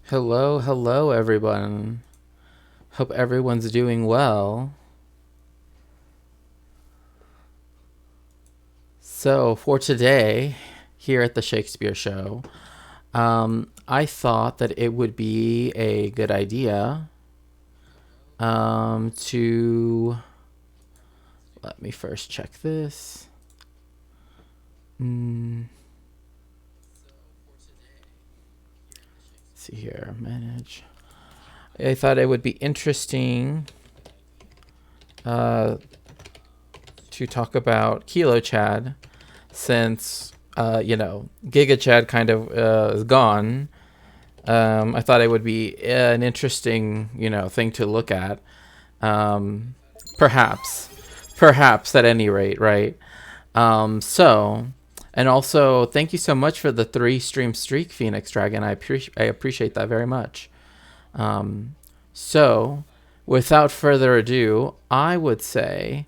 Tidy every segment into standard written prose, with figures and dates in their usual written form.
Hello, hello, everyone. Hope everyone's doing well. So, for today, here at the Shakespeare Show, I thought that it would be a good idea to. Let me first check this. Mm, see here, manage. I thought it would be interesting uh, to talk about Kilo Chad since Giga Chad kind of is gone. I thought it would be an interesting, thing to look at. Um, perhaps, perhaps at any rate, right? So, and also, thank you so much for the 3 stream streak, Phoenix Dragon. I appreciate that very much. Um, so, without further ado, I would say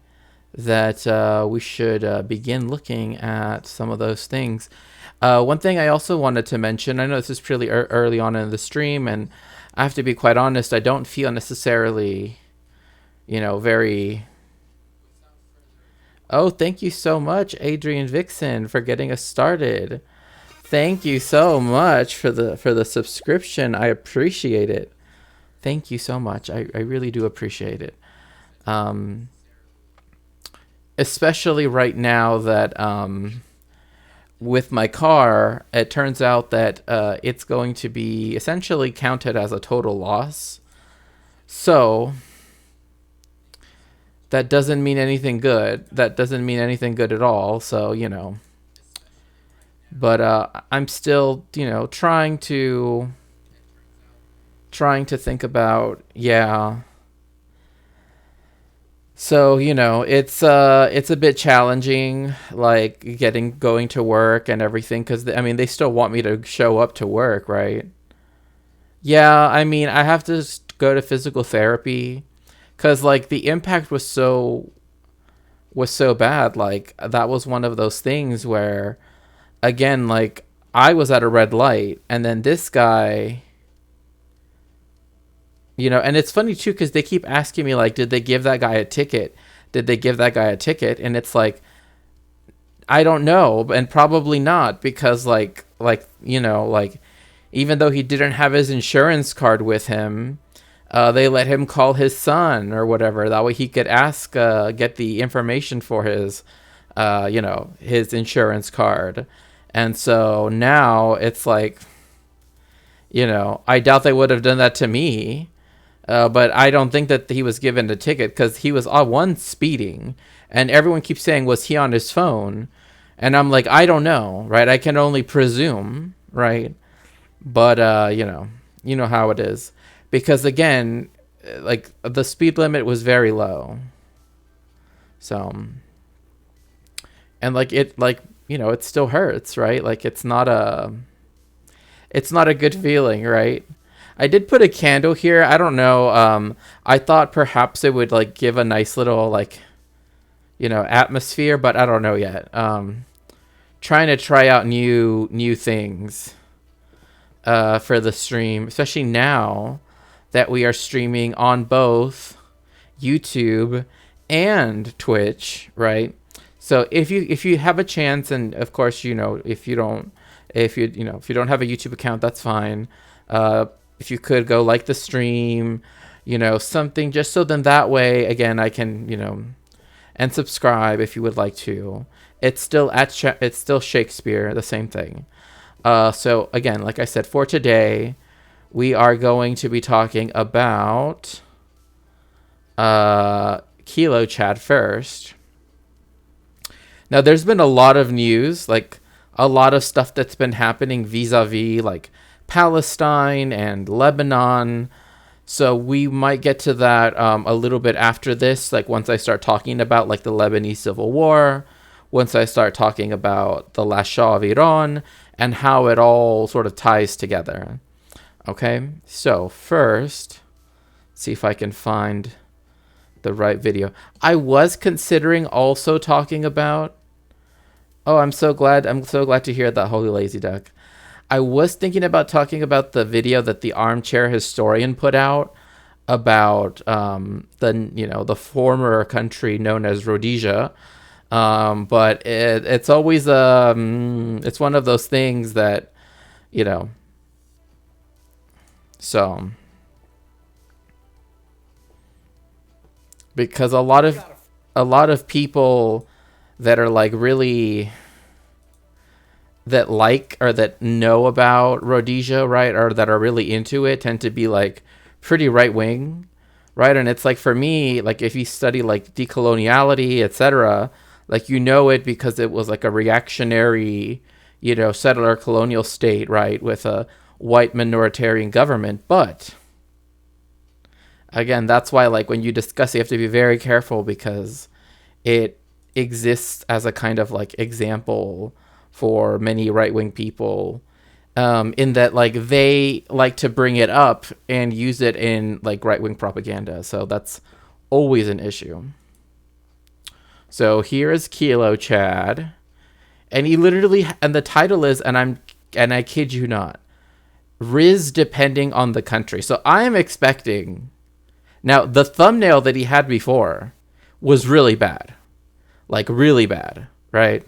that we should begin looking at some of those things. One thing I also wanted to mention, I know this is pretty early on in the stream, and I have to be quite honest, I don't feel necessarily, very. Oh, thank you so much, Adrian Vixen, for getting us started. Thank you so much for the subscription. I appreciate it. Thank you so much. I really do appreciate it. Um, Especially right now that with my car, it turns out that it's going to be essentially counted as a total loss. So that doesn't mean anything good. That doesn't mean anything good at all. So, but I'm still, trying to think about, yeah. So, it's a bit challenging, like getting going to work and everything, because I mean, they still want me to show up to work, right? Yeah, I mean, I have to go to physical therapy because like the impact was so bad. Like that was one of those things where, again, like I was at a red light, and then this guy, and it's funny too because they keep asking me like, did they give that guy a ticket? Did they give that guy a ticket? And it's like, I don't know, and probably not because like even though he didn't have his insurance card with him, they let him call his son or whatever. That way he could get the information for his insurance card. And so now it's like, I doubt they would have done that to me. But I don't think that he was given a ticket because he was on one speeding, and everyone keeps saying, was he on his phone? And I'm like, I don't know, right? I can only presume, right? But you know how it is, because again, like the speed limit was very low, so and like it still hurts, right? Like it's not a good feeling, right? I did put a candle here. I don't know. I thought perhaps it would like give a nice little like atmosphere, but I don't know yet. Trying to try out new things for the stream, especially now that we are streaming on both YouTube and Twitch, right? So if you have a chance, and of course if you don't have a YouTube account, that's fine. If you could go like the stream, something, just so then that way again I can and subscribe if you would like to. It's still Shakespeare, the same thing. So again, like I said, for today, we are going to be talking about Kilo Chad first. Now, there's been a lot of news, like a lot of stuff that's been happening vis-a-vis like Palestine and Lebanon. So we might get to that a little bit after this, like once I start talking about like the Lebanese civil war, once I start talking about the last Shah of Iran and how it all sort of ties together. Okay, so first, see if I can find the right video. I was considering also talking about. Oh, I'm so glad to hear that, Holy Lazy Duck. I was thinking about talking about the video that the armchair historian put out about the former country known as Rhodesia. But it's always it's one of those things that, you know, so because a lot of people that are like really that like or that know about Rhodesia, right, or that are really into it tend to be like pretty right wing, right? And it's like for me, like if you study like decoloniality, etc., like you know it because it was like a reactionary, settler colonial state, right, with a white minoritarian government. But again, that's why like when you discuss it, you have to be very careful because it exists as a kind of like example for many right-wing people, in that like they like to bring it up and use it in like right-wing propaganda. So that's always an issue. So here is Kilo Chad, and he literally, and the title is, and I kid you not, Riz depending on the country. So I am expecting, now the thumbnail that he had before was really bad, like really bad, right?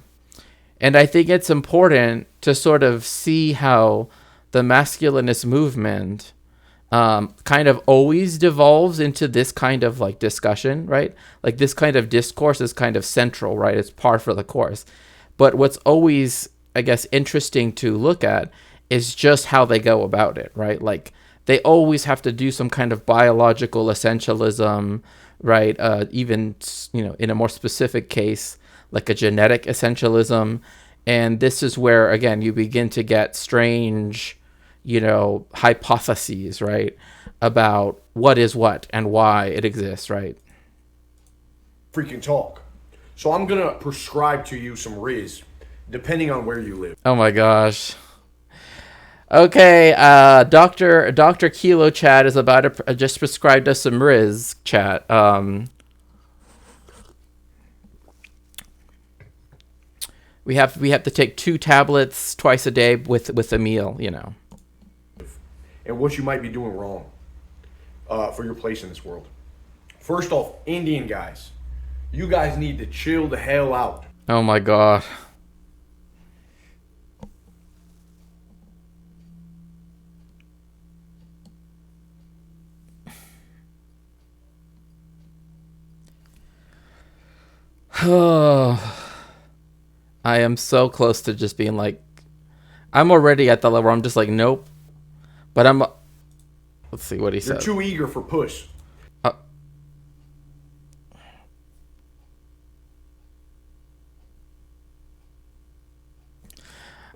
And I think it's important to sort of see how the masculinist movement kind of always devolves into this kind of like discussion, right? Like this kind of discourse is kind of central, right? It's par for the course. But what's always, I guess, interesting to look at is just how they go about it, right? Like they always have to do some kind of biological essentialism, right? Even, in a more specific case, like a genetic essentialism. And this is where, again, you begin to get strange, hypotheses, right, about what is what and why it exists, right? Freaking talk. So I'm going to prescribe to you some Riz, depending on where you live. Oh my gosh. Okay, Dr. Kilo Chat is about to just prescribed us some Riz chat. We have to take 2 tablets twice a day with a meal, And what you might be doing wrong for your place in this world. First off, Indian guys. You guys need to chill the hell out. Oh my god. I am so close to just being like, I'm already at the level where I'm just like, nope. But let's see what he said. You're too eager for puss.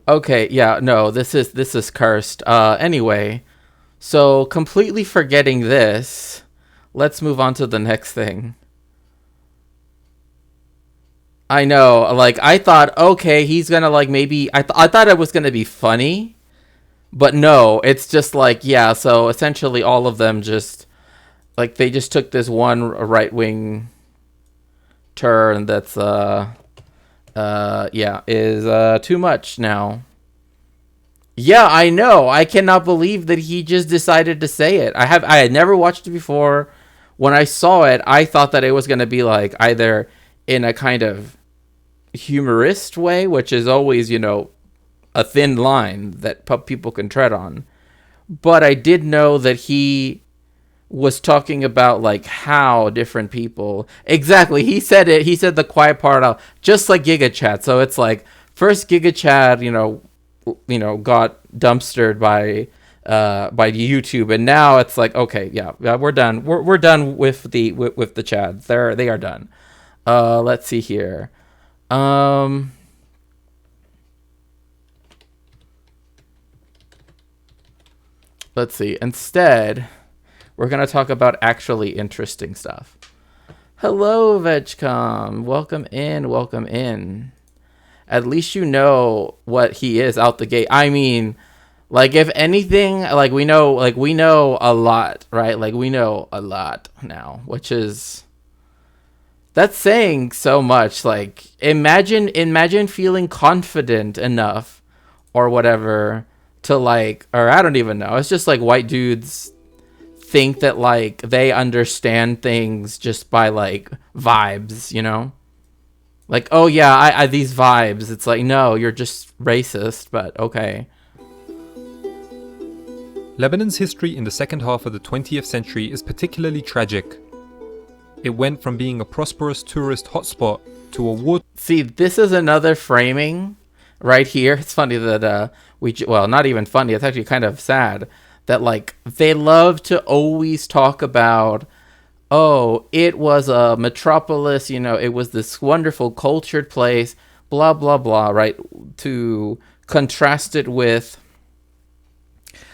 Okay, yeah, no, this is cursed. Anyway, so completely forgetting this, let's move on to the next thing. I know, like, I thought, okay, he's gonna, like, maybe, I thought it was gonna be funny, but no, it's just like, yeah, so essentially all of them just, like, they just took this one right-wing turn that's, is too much now. Yeah, I know, I cannot believe that he just decided to say it. I had never watched it before. When I saw it, I thought that it was gonna be, like, either in a kind of humorist way, which is always, a thin line that people can tread on. But I did know that he was talking about like how different people, exactly, he said the quiet part out, just like Giga Chat. So it's like first Giga Chat, got dumpstered by YouTube, and now it's like, okay, yeah, we're done. We're done with the Chads. They are done. Let's see here. Let's see. Instead, we're going to talk about actually interesting stuff. Hello, VegCom. Welcome in. Welcome in. At least you know what he is out the gate. I mean, like, if anything, like, we know a lot, right? Like, we know a lot now, which is... That's saying so much. Like, imagine feeling confident enough or whatever to like, or I don't even know. It's just like white dudes think that like they understand things just by like vibes, you know? Like, oh yeah, I these vibes. It's like, no, you're just racist, but okay. Lebanon's history in the second half of the 20th century is particularly tragic. It went from being a prosperous tourist hotspot to a war. See, this is another framing right here. It's funny that well, not even funny. It's actually kind of sad that like they love to always talk about, oh, it was a metropolis, you know, it was this wonderful cultured place, blah blah blah, right? To contrast it with,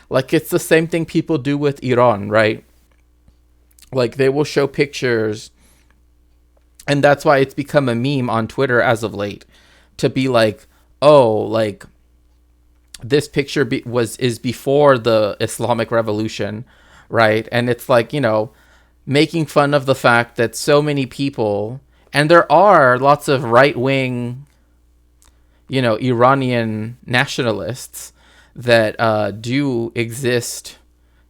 like, it's the same thing people do with Iran, right? Like, they will show pictures, and that's why it's become a meme on Twitter as of late, to be like, oh, like, this picture is before the Islamic Revolution, right? And it's like, you know, making fun of the fact that so many people, and there are lots of right-wing, you know, Iranian nationalists that do exist,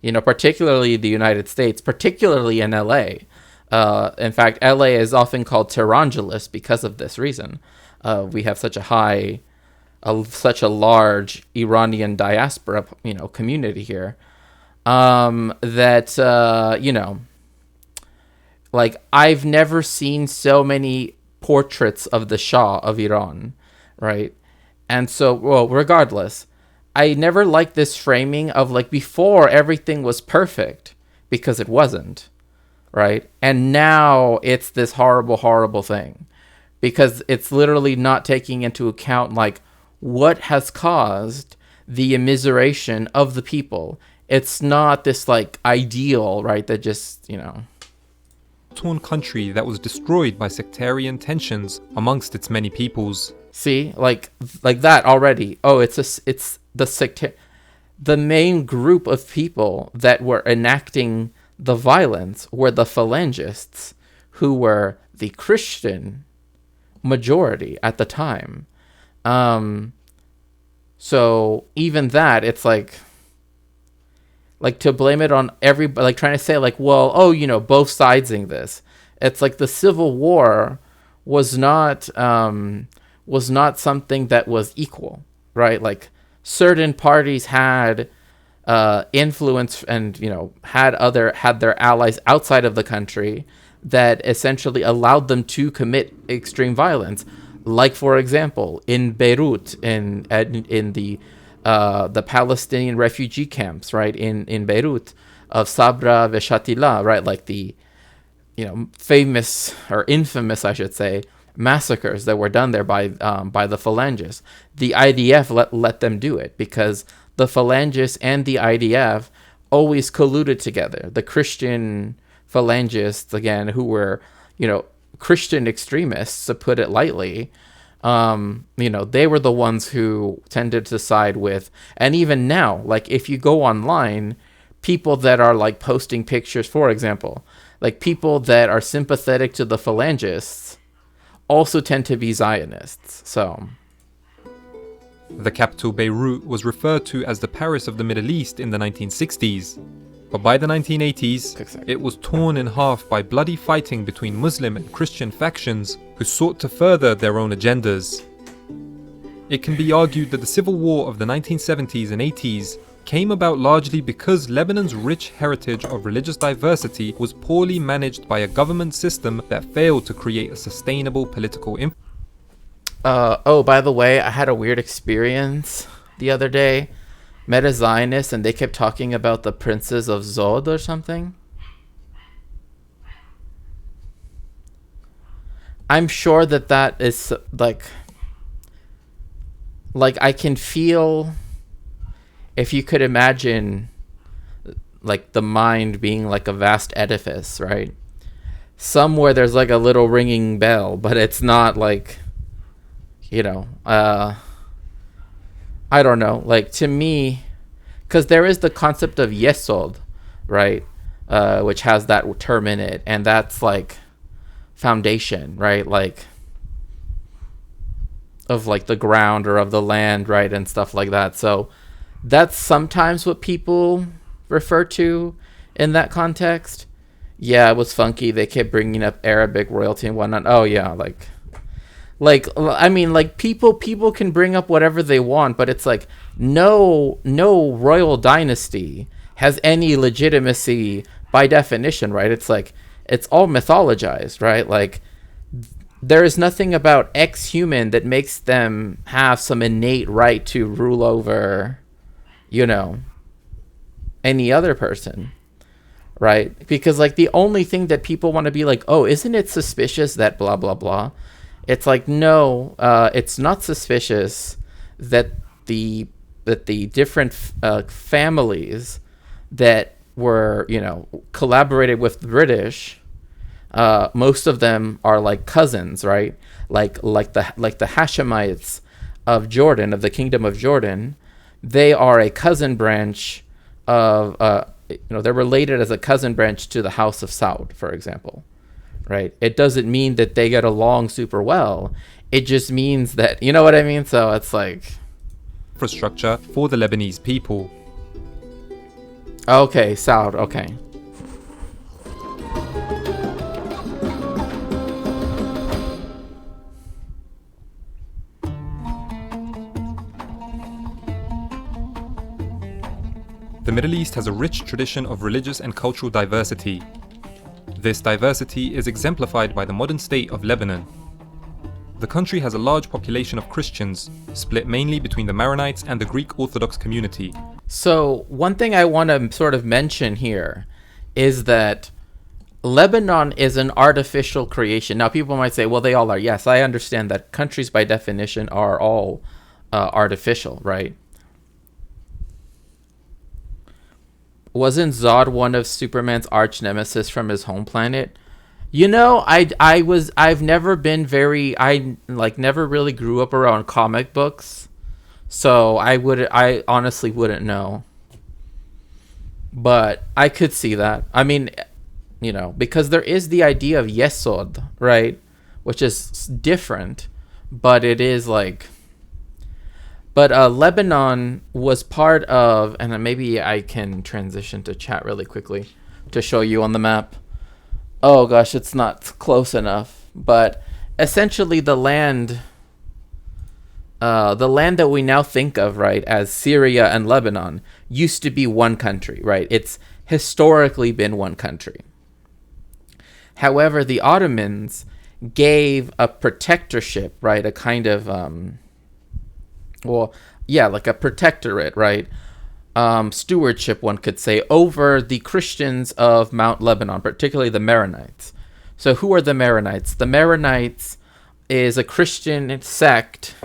you know, particularly the United States, particularly in LA. In fact, LA is often called Tehrangelous because of this reason. We have such such a large Iranian diaspora, you know, community here, that you know, like, I've never seen so many portraits of the Shah of Iran, right? And so, well, regardless, I never liked this framing of like before everything was perfect, because it wasn't, right? And now it's this horrible, horrible thing, because it's literally not taking into account like what has caused the immiseration of the people. It's not this like ideal, right, that just, you know, Torn country that was destroyed by sectarian tensions amongst its many peoples. see, like that already. Oh, it's the main group of people that were enacting the violence were the phalangists, who were the Christian majority at the time. So even that, it's like to blame it on everybody, like trying to say like, well, oh, you know, both sidesing this. It's like the Civil War was not something that was equal, right? Like, certain parties had influence and, you know, had their allies outside of the country that essentially allowed them to commit extreme violence. Like, for example, in Beirut, in the Palestinian refugee camps, right, in Beirut, of Sabra Veshatila, right, like the, you know, famous or infamous, I should say, massacres that were done there by the phalangists. The IDF let them do it because the phalangists and the IDF always colluded together. The Christian phalangists, again, who were, you know, Christian extremists, to put it lightly, you know, they were the ones who tended to side with. And even now, like, if you go online, people that are like posting pictures, for example, like people that are sympathetic to the phalangists also tend to be Zionists. So The capital, Beirut, was referred to as the Paris of the Middle East in the 1960s. But by the 1980s, it was torn in half by bloody fighting between Muslim and Christian factions who sought to further their own agendas. It can be argued that the civil war of the 1970s and 80s came about largely because Lebanon's rich heritage of religious diversity was poorly managed by a government system that failed to create a sustainable political influence. Oh, by the way, I had a weird experience the other day. Met a Zionist and they kept talking about the princes of Zod or something. I'm sure that is like I can feel, if you could imagine like the mind being like a vast edifice, right? Somewhere there's like a little ringing bell, but it's not like, you know, I don't know, like, to me, because there is the concept of yesod, right, which has that term in it, and that's like foundation, right, like of like the ground or of the land, right, and stuff like that. So That's sometimes what people refer to in that context. Yeah, it was funky. They kept bringing up Arabic royalty and whatnot. Oh yeah, I mean, like people can bring up whatever they want, but it's like no royal dynasty has any legitimacy by definition, right? It's like it's all mythologized, right? Like there is nothing about ex-human that makes them have some innate right to rule over, any other person, right? Because like the only thing that people want to be like, oh, isn't it suspicious that blah blah blah? It's like, no, it's not suspicious that the different families that were, collaborated with the British, most of them are like cousins, right? Like the Hashemites of Jordan, of the Kingdom of Jordan, they are a cousin branch of, they're related as a cousin branch to the House of Saud, for example. Right? It doesn't mean that they get along super well. It just means that, you know what I mean? So it's like... infrastructure for the Lebanese people. Okay, Saud, okay. The Middle East has a rich tradition of religious and cultural diversity. This diversity is exemplified by the modern state of Lebanon. The country has a large population of Christians, split mainly between the Maronites and the Greek Orthodox community. So one thing I want to sort of mention here is that Lebanon is an artificial creation. Now people might say, well, they all are. Yes, I understand that countries by definition are all artificial, right? Wasn't Zod one of Superman's arch nemesis from his home planet? I've never been never really grew up around comic books, so I honestly wouldn't know. But I could see that. I mean, because there is the idea of Yesod, right? Which is different, but it is like... But Lebanon was part of, and maybe I can transition to chat really quickly to show you on the map. Oh gosh, it's not close enough. But essentially the land that we now think of, right, as Syria and Lebanon, used to be one country, right? It's historically been one country. However, the Ottomans gave a protectorship, right, a kind of... like a protectorate, right? Stewardship, one could say, over the Christians of Mount Lebanon, particularly the Maronites. So who are the Maronites? The Maronites is a Christian sect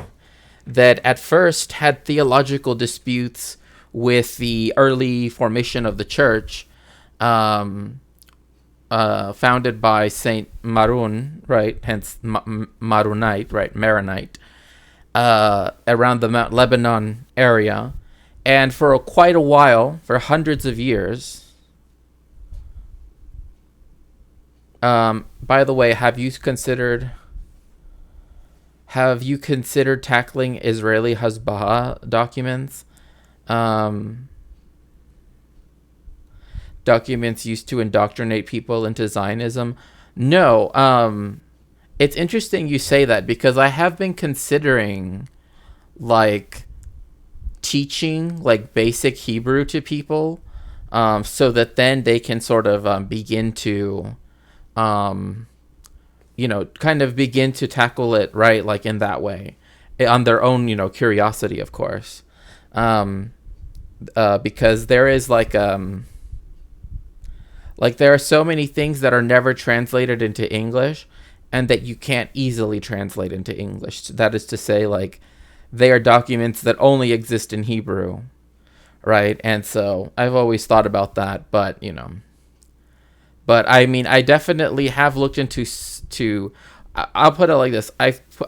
that at first had theological disputes with the early formation of the church, founded by Saint Marun, right? Hence Maronite, right? Maronite. Around the Mount Lebanon area, and for quite a while, for hundreds of years. By the way, have you considered tackling Israeli Hezbollah documents? Documents used to indoctrinate people into Zionism? No. It's interesting you say that, because I have been considering teaching basic Hebrew to people, so that then they can sort of begin to begin to tackle it, right, like in that way, on their own, curiosity, of course, because there is there are so many things that are never translated into English, and that you can't easily translate into English. That is to say, they are documents that only exist in Hebrew, right? And so I've always thought about that, but I mean, I definitely have looked into I'll put it like this.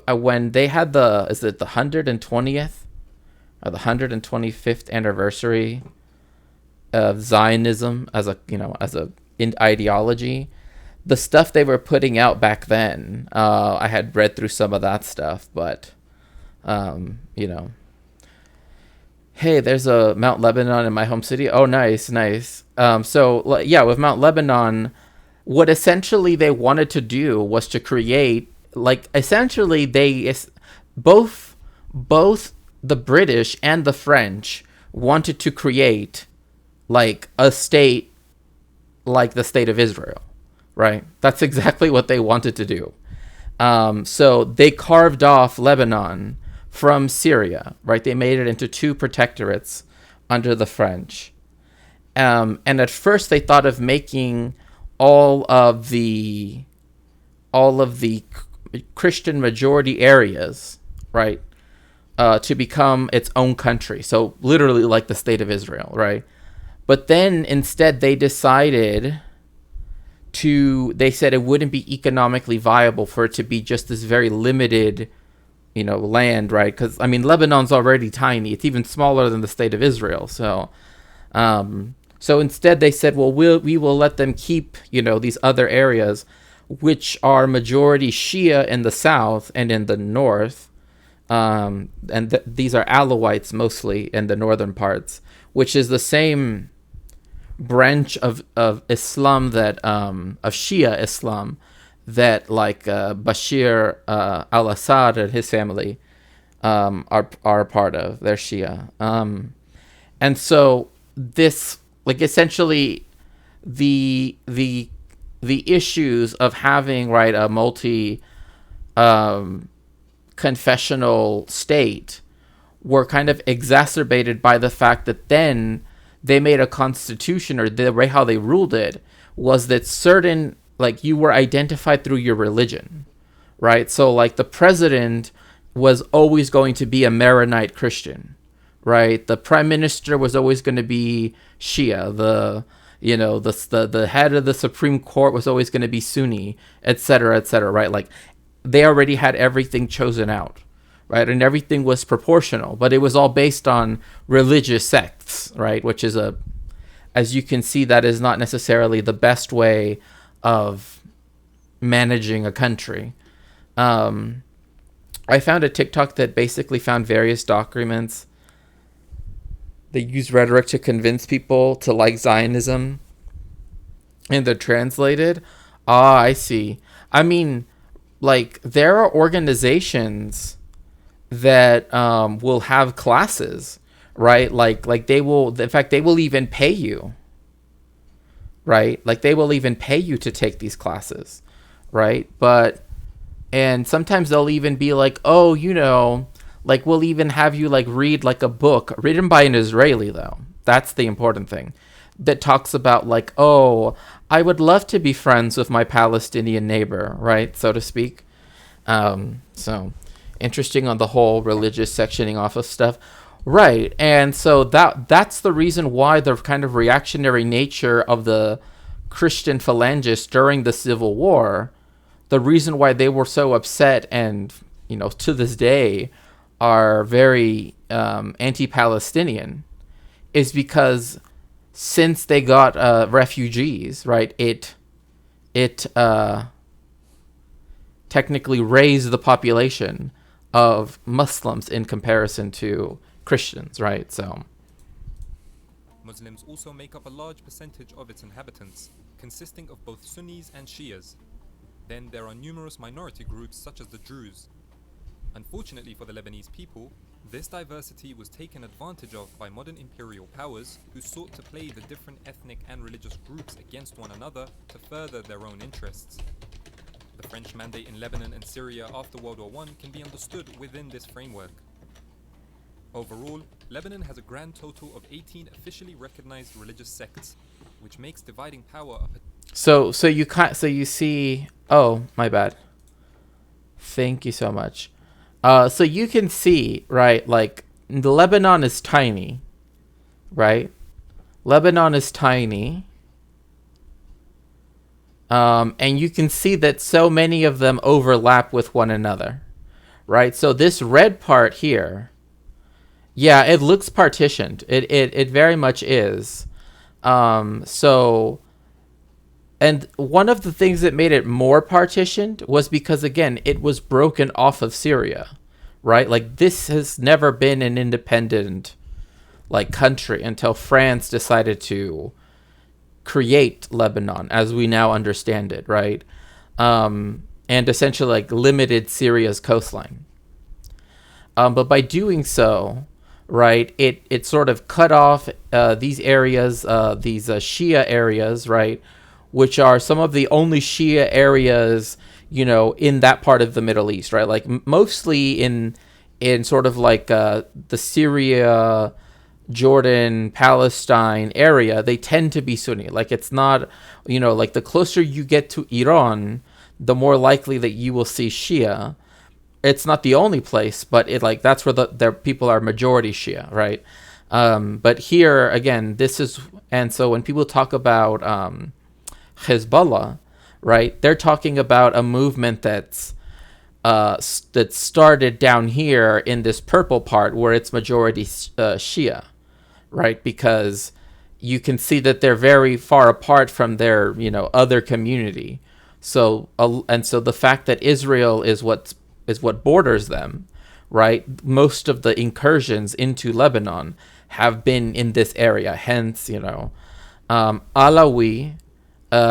When they had the 120th or the 125th anniversary of Zionism as a ideology, the stuff they were putting out back then, I had read through some of that stuff, but Hey, there's a Mount Lebanon in my home city. Oh, nice, nice. Yeah, with Mount Lebanon, what essentially they wanted to do was to create, like, essentially both both the British and the French wanted to create like a state like the state of Israel, right? That's exactly what they wanted to do. So they carved off Lebanon from Syria, right? They made it into two protectorates under the French. And at first they thought of making all of the Christian majority areas, right, to become its own country. So literally like the state of Israel, right? But then instead they decided they said it wouldn't be economically viable for it to be just this very limited, land, right? Because, I mean, Lebanon's already tiny. It's even smaller than the state of Israel. So instead they said, well, we will let them keep, these other areas, which are majority Shia in the south and in the north. These are Alawites mostly in the northern parts, which is the same branch of Islam that of Shia Islam that Bashir al-Assad and his family are a part of. They're Shia, and so this essentially the issues of having, right, a multi confessional state were kind of exacerbated by the fact that then they made a constitution, or the way how they ruled it was that certain, you were identified through your religion, right? So the president was always going to be a Maronite Christian, right? The prime minister was always going to be Shia. The head of the Supreme Court was always going to be Sunni, etc., right? They already had everything chosen out, right? And everything was proportional, but it was all based on religious sects, right? Which is as you can see, that is not necessarily the best way of managing a country. I found a TikTok that basically found various documents. They use rhetoric to convince people to like Zionism, and they're translated. Ah, I see. I mean, there are organizations that will have classes, right? They will, in fact, they will even pay you, right? They will even pay you to take these classes, right? And sometimes they'll even be oh, we'll even have you read a book written by an Israeli, though. That's the important thing, that talks about oh, I would love to be friends with my Palestinian neighbor, right? So to speak. So interesting on the whole religious sectioning off of stuff. Right. And so that's the reason why the kind of reactionary nature of the Christian phalangists during the Civil War, the reason why they were so upset and, to this day are very anti-Palestinian, is because since they got refugees, right, it technically raised the population of Muslims in comparison to Christians, right? So Muslims also make up a large percentage of its inhabitants, consisting of both Sunnis and Shias. Then there are numerous minority groups such as the Druze. Unfortunately for the Lebanese people, this diversity was taken advantage of by modern imperial powers who sought to play the different ethnic and religious groups against one another to further their own interests. The French mandate in Lebanon and Syria after World War I can be understood within this framework. Overall, Lebanon has a grand total of 18 officially recognized religious sects, which makes dividing power up. So you see. Oh, my bad. Thank you so much. So you can see, right? Lebanon is tiny, right? Lebanon is tiny. And you can see that so many of them overlap with one another, right? So this red part here, yeah, it looks partitioned. It very much is. And one of the things that made it more partitioned was because, again, it was broken off of Syria, right? This has never been an independent like country until France decided to create Lebanon as we now understand it, right? And essentially like limited Syria's coastline. But by doing so, right, it sort of cut off these areas, these Shia areas, right, which are some of the only Shia areas, you know, in that part of the Middle East, right? Like mostly in sort of like the Syria, Jordan, Palestine area, they tend to be Sunni. Like it's not, you know, like the closer you get to Iran, the more likely that you will see Shia. It's not the only place, but it like that's where their people are majority Shia, right? But here again, this is, and so when people talk about Hezbollah, right, they're talking about a movement that started down here in this purple part where it's majority Shia, right? Because you can see that they're very far apart from their, you know, other community. So and so the fact that Israel is what borders them, right? Most of the incursions into Lebanon have been in this area. Hence, you know, Alawi,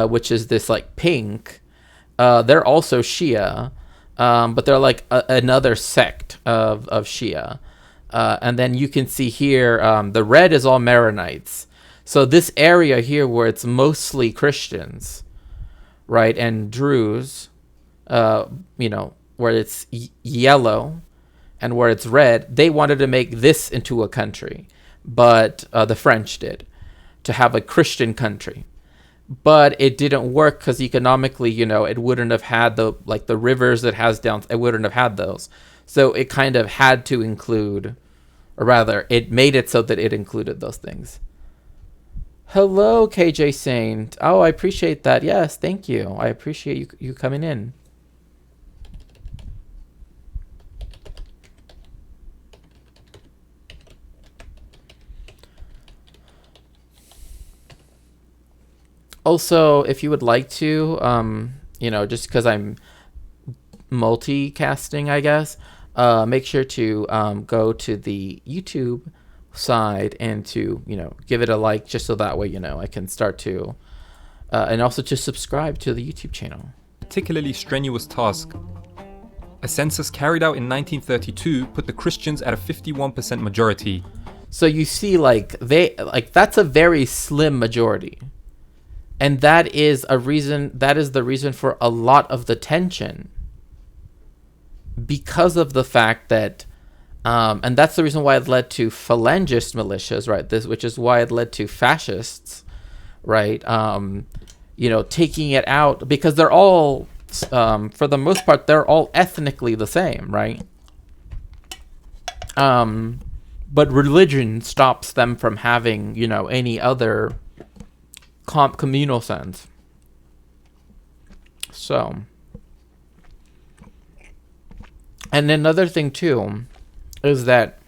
which is this like pink, they're also Shia, but they're like another sect of Shia. And then you can see here, the red is all Maronites. So this area here where it's mostly Christians, right, and Druze, you know, where it's yellow and where it's red, they wanted to make this into a country, but the French did, to have a Christian country. But it didn't work because economically, you know, it wouldn't have had the rivers it has down. It wouldn't have had those. So it kind of had to include, or rather, it made it so that it included those things. Hello, KJ Saint. Oh, I appreciate that. Yes, thank you. I appreciate you coming in. Also, if you would like to, you know, just because I'm multicasting, I guess, make sure to go to the YouTube side and to, you know, give it a like, just so that way, you know, I can start to, and also to subscribe to the YouTube channel. Particularly strenuous task. A census carried out in 1932 put the Christians at a 51% majority. So you see, like, that's a very slim majority. And that is the reason for a lot of the tension, because of the fact that, and that's the reason why it led to phalangist militias, right? Which is why it led to fascists, right? You know, taking it out, because they're all, for the most part, they're all ethnically the same, right? But religion stops them from having, you know, any other communal sense. So, and another thing too is that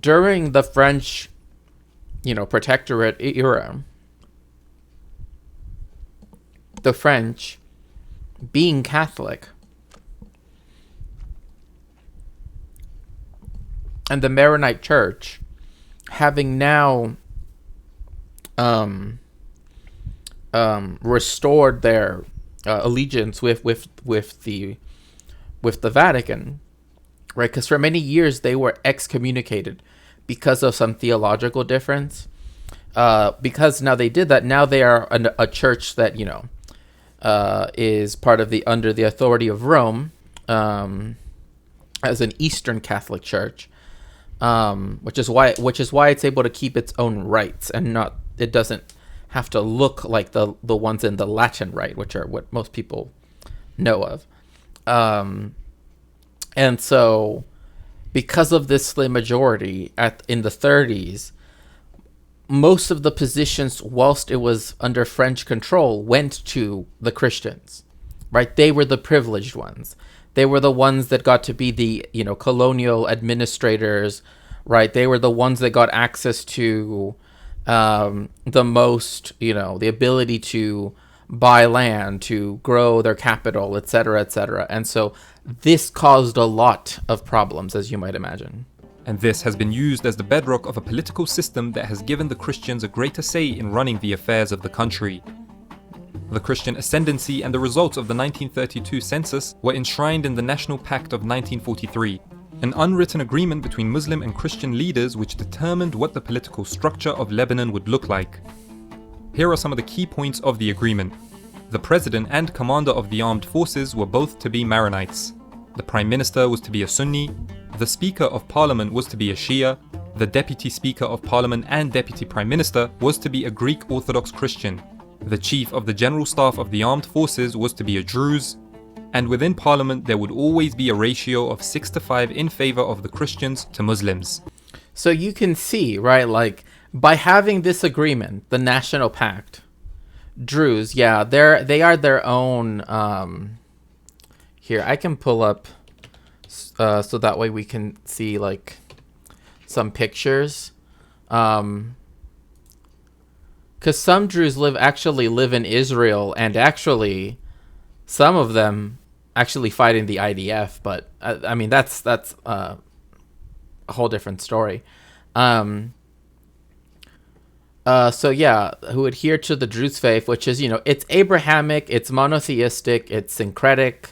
during the French, you know, protectorate era, the French, being Catholic, and the Maronite Church having now restored their allegiance with the Vatican, right? Because for many years they were excommunicated because of some theological difference. Because now they did that, now they are a church that, you know, is part of under the authority of Rome, as an Eastern Catholic Church. Which is why it's able to keep its own rites, and it doesn't have to look like the ones in the Latin Rite, which are what most people know of. And so, because of this slim majority in the 30s, most of the positions, whilst it was under French control, went to the Christians, right? They were the privileged ones. They were the ones that got to be the, you know, colonial administrators, right? They were the ones that got access to the most, you know, the ability to buy land to grow their capital, etc., etc. And so this caused a lot of problems, as you might imagine. And this has been used as the bedrock of a political system that has given the Christians a greater say in running the affairs of the country. The Christian ascendancy and the results of the 1932 census were enshrined in the National Pact of 1943, an unwritten agreement between Muslim and Christian leaders which determined what the political structure of Lebanon would look like. Here are some of the key points of the agreement. The president and commander of the armed forces were both to be Maronites. The prime minister was to be a Sunni. The speaker of parliament was to be a Shia. The deputy speaker of parliament and deputy prime minister was to be a Greek Orthodox Christian. The chief of the general staff of the armed forces was to be a Druze. And within parliament there would always be a ratio of 6-5 in favor of the Christians to Muslims. So you can see, right, like, by having this agreement, the National Pact, Druze, yeah, they are their own. Here, I can pull up so that way we can see like some pictures. Because some Druze actually live in Israel, and actually some of them actually fight in the IDF. But I mean that's a whole different story. So yeah, who adhere to the Druze faith, which is, it's Abrahamic, it's monotheistic, it's syncretic,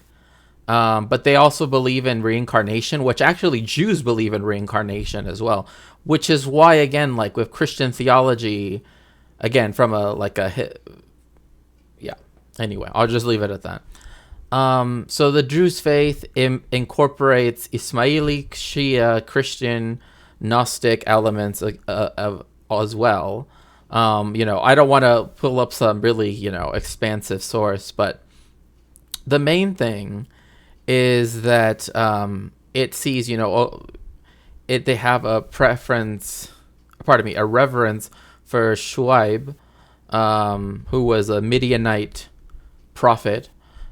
but they also believe in reincarnation, which actually Jews believe in reincarnation as well, which is why, again, like with Christian theology, again, from anyway, I'll just leave it at that. So the Druze faith incorporates Ismaili, Shia, Christian, Gnostic elements as well. I don't want to pull up some really, expansive source, but the main thing is that it sees, they have a reverence for Shuaib, who was a Midianite prophet,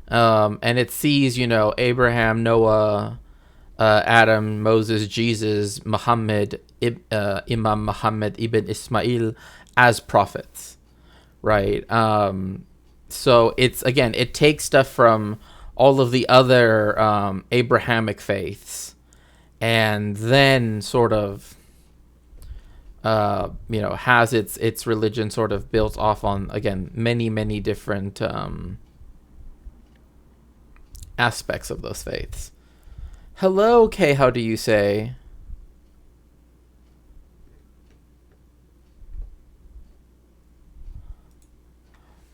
and it sees, Abraham, Noah, Adam, Moses, Jesus, Muhammad, Imam Muhammad ibn Ismail as prophets, right? So it takes stuff from all of the other Abrahamic faiths, and then sort of has its religion sort of built off on, again, many different aspects of those faiths. Hello, Kay, how do you say?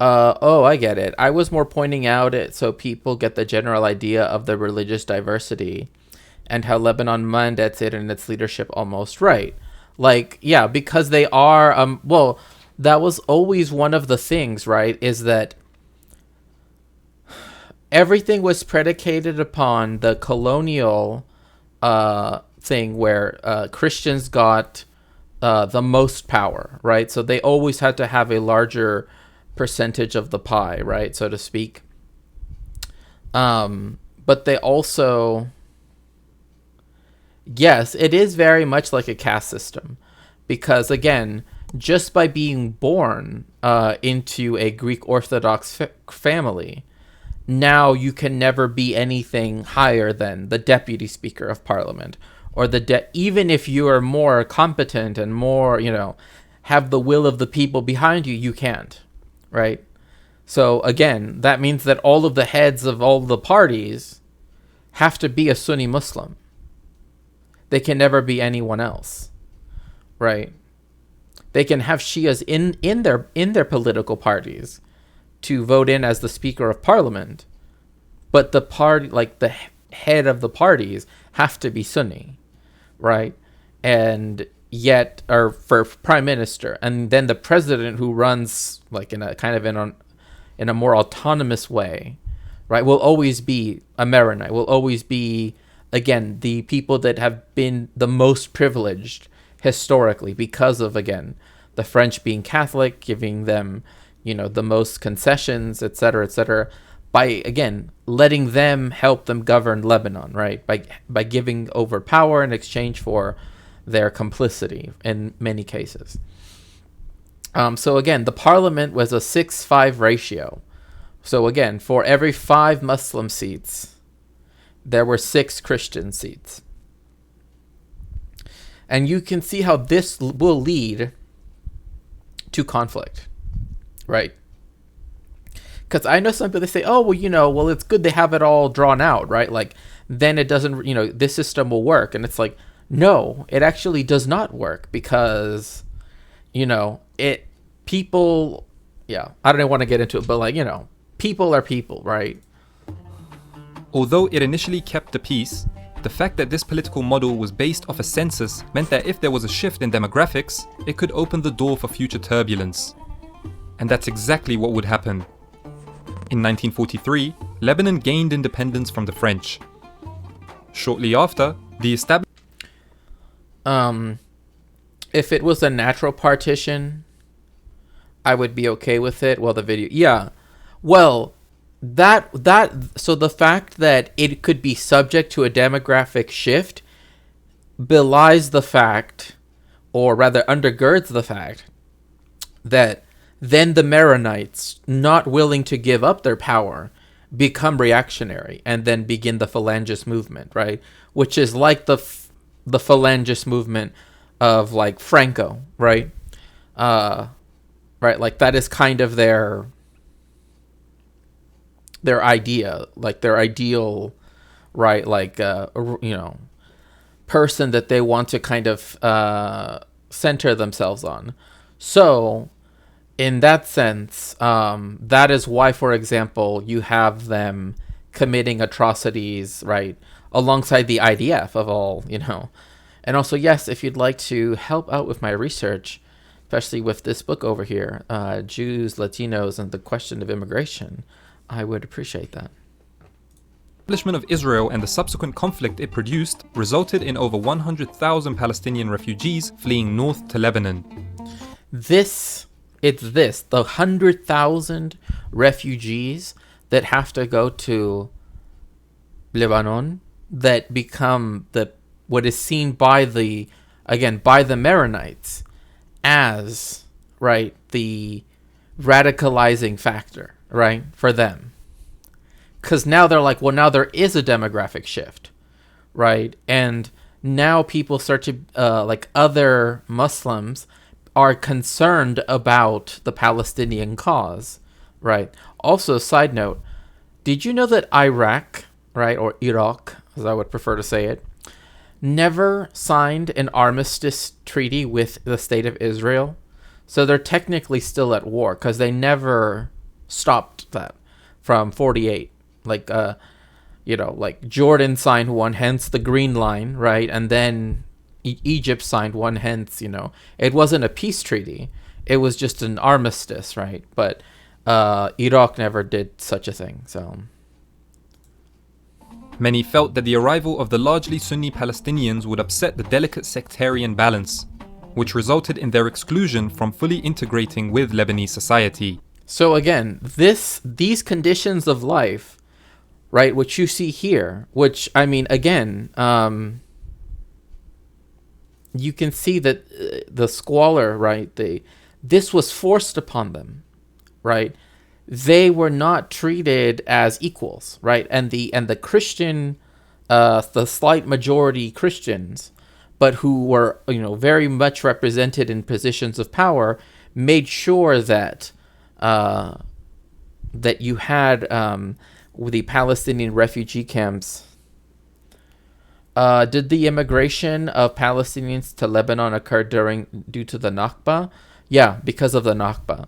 I get it. I was more pointing out it so people get the general idea of the religious diversity and how Lebanon mandates it in its leadership almost right. Like, yeah, because they are, that was always one of the things, right, is that everything was predicated upon the colonial thing where Christians got the most power, right? So they always had to have a larger percentage of the pie, right, so to speak. But they also, yes, it is very much like a caste system, because again, just by being born into a Greek Orthodox family, now you can never be anything higher than the deputy speaker of parliament, or even if you are more competent and more, have the will of the people behind you, you can't. Right? So again, that means that all of the heads of all the parties have to be a Sunni Muslim. They can never be anyone else. Right? They can have Shias in their political parties to vote in as the Speaker of Parliament, but the party, like the head of the parties, have to be Sunni, right? And yet, or for prime minister, and then the president, who runs like in a kind of in a more autonomous way, right, will always be a Maronite, will always be, again, the people that have been the most privileged historically because of, again, the French being Catholic, giving them, the most concessions, etc., by, again, letting them help them govern Lebanon, right, by giving over power in exchange for their complicity in many cases. So again, the parliament was a 6-5 ratio, So again, for every 5 Muslim seats, there were 6 Christian seats. And you can see how this will lead to conflict, right? Because I know some people, they say, oh, well, it's good they have it all drawn out, right? Like, then it doesn't, this system will work. And it's like, no, it actually does not work because, people, I don't want to get into it, but people are people, right? Although it initially kept the peace, the fact that this political model was based off a census meant that if there was a shift in demographics, it could open the door for future turbulence. And that's exactly what would happen. In 1943, Lebanon gained independence from the French. Shortly after, the if it was a natural partition, I would be okay with it. Well, the video, well, so the fact that it could be subject to a demographic shift belies the fact, or rather undergirds the fact, that then the Maronites, not willing to give up their power, become reactionary and then begin the Phalangist movement, right? Which is like the Phalangist movement of like Franco, right? Right, like that is kind of their idea, like their ideal, right? Like person that they want to kind of center themselves on. So in that sense, that is why, for example, you have them committing atrocities, right, alongside the IDF of all, And also, yes, if you'd like to help out with my research, especially with this book over here, Jews, Latinos, and the question of immigration, I would appreciate that. The establishment of Israel and the subsequent conflict it produced resulted in over 100,000 Palestinian refugees fleeing north to Lebanon. The 100,000 refugees that have to go to Lebanon, that become what is seen by the Maronites as, right, the radicalizing factor, right, for them. Because now they're like, well, now there is a demographic shift, right? And now people start to, other Muslims are concerned about the Palestinian cause, right? Also, side note, did you know that Iraq, right, or Iraq, as I would prefer to say it, never signed an armistice treaty with the state of Israel? So they're technically still at war because they never stopped that from 48. Like Jordan signed one, hence the Green Line, right? And then Egypt signed one, hence, it wasn't a peace treaty. It was just an armistice, right? But Iraq never did such a thing, so... Many felt that the arrival of the largely Sunni Palestinians would upset the delicate sectarian balance, which resulted in their exclusion from fully integrating with Lebanese society. So again, these conditions of life, right, which you see here, which, I mean, again, you can see that the squalor, right, this was forced upon them, right? They were not treated as equals, right? And the Christian, the slight majority Christians, but who were, very much represented in positions of power, made sure that that you had the Palestinian refugee camps. Did the immigration of Palestinians to Lebanon occur due to the Nakba? Yeah, because of the Nakba.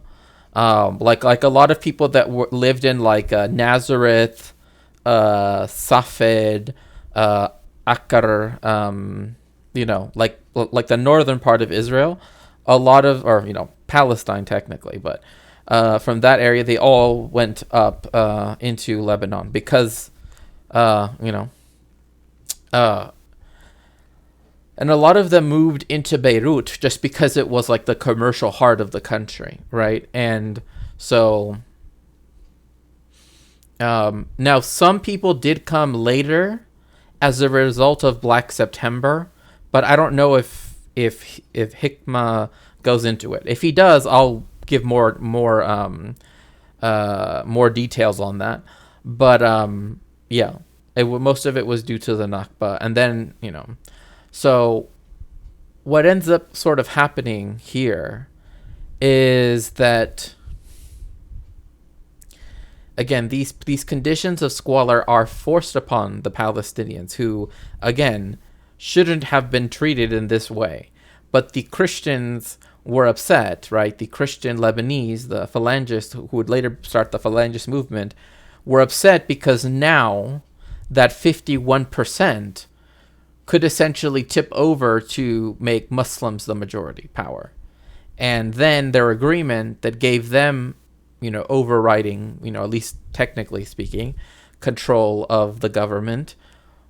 Like a lot of people that lived in Nazareth, Safed, Akkar, like the northern part of Israel, a lot of, or Palestine technically, but from that area they all went up into Lebanon because and a lot of them moved into Beirut just because it was like the commercial heart of the country, right? And so now some people did come later as a result of Black September, but I don't know if Hikmah goes into it. If he does, I'll give more more details on that. But yeah, most of it was due to the Nakba. And then, so what ends up sort of happening here is that, again, these conditions of squalor are forced upon the Palestinians, who, again, shouldn't have been treated in this way. But the Christians were upset, right? The Christian Lebanese, the Phalangists, who would later start the Phalangist movement, were upset because now that 51% could essentially tip over to make Muslims the majority power. And then their agreement that gave them, overriding, at least technically speaking, control of the government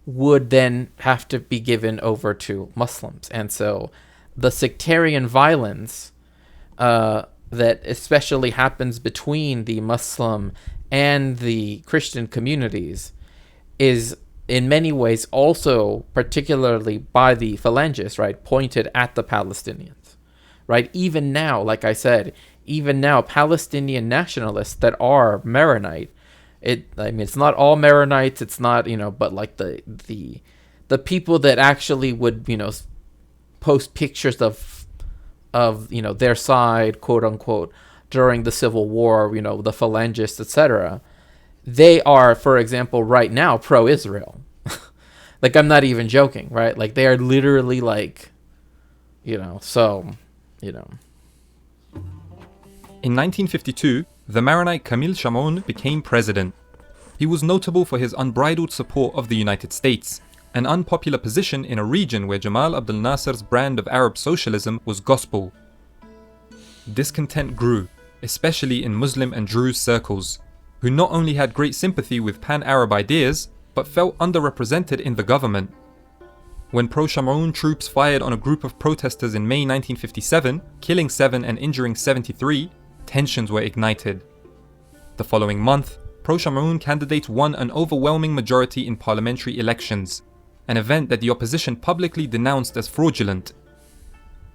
would then have to be given over to Muslims. And so the sectarian violence that especially happens between the Muslim and the Christian communities is in many ways also, particularly by the Phalangists, right, pointed at the Palestinians, right? Even now, like I said, even now, Palestinian nationalists that are Maronite, it's not all Maronites, it's not, but like the people that actually would, post pictures of their side, quote unquote, during the Civil War, the Phalangists, etc. They are, for example, right now pro-Israel. Like, I'm not even joking, right? Like, they are literally like, so. In 1952, the Maronite Camille Chamoun became president. He was notable for his unbridled support of the United States, an unpopular position in a region where Jamal Abdel Nasser's brand of Arab socialism was gospel. Discontent grew, especially in Muslim and Druze circles, who not only had great sympathy with pan-Arab ideas, but felt underrepresented in the government. When pro-Chamoun troops fired on a group of protesters in May 1957, killing 7 and injuring 73, tensions were ignited. The following month, pro-Chamoun candidates won an overwhelming majority in parliamentary elections, an event that the opposition publicly denounced as fraudulent.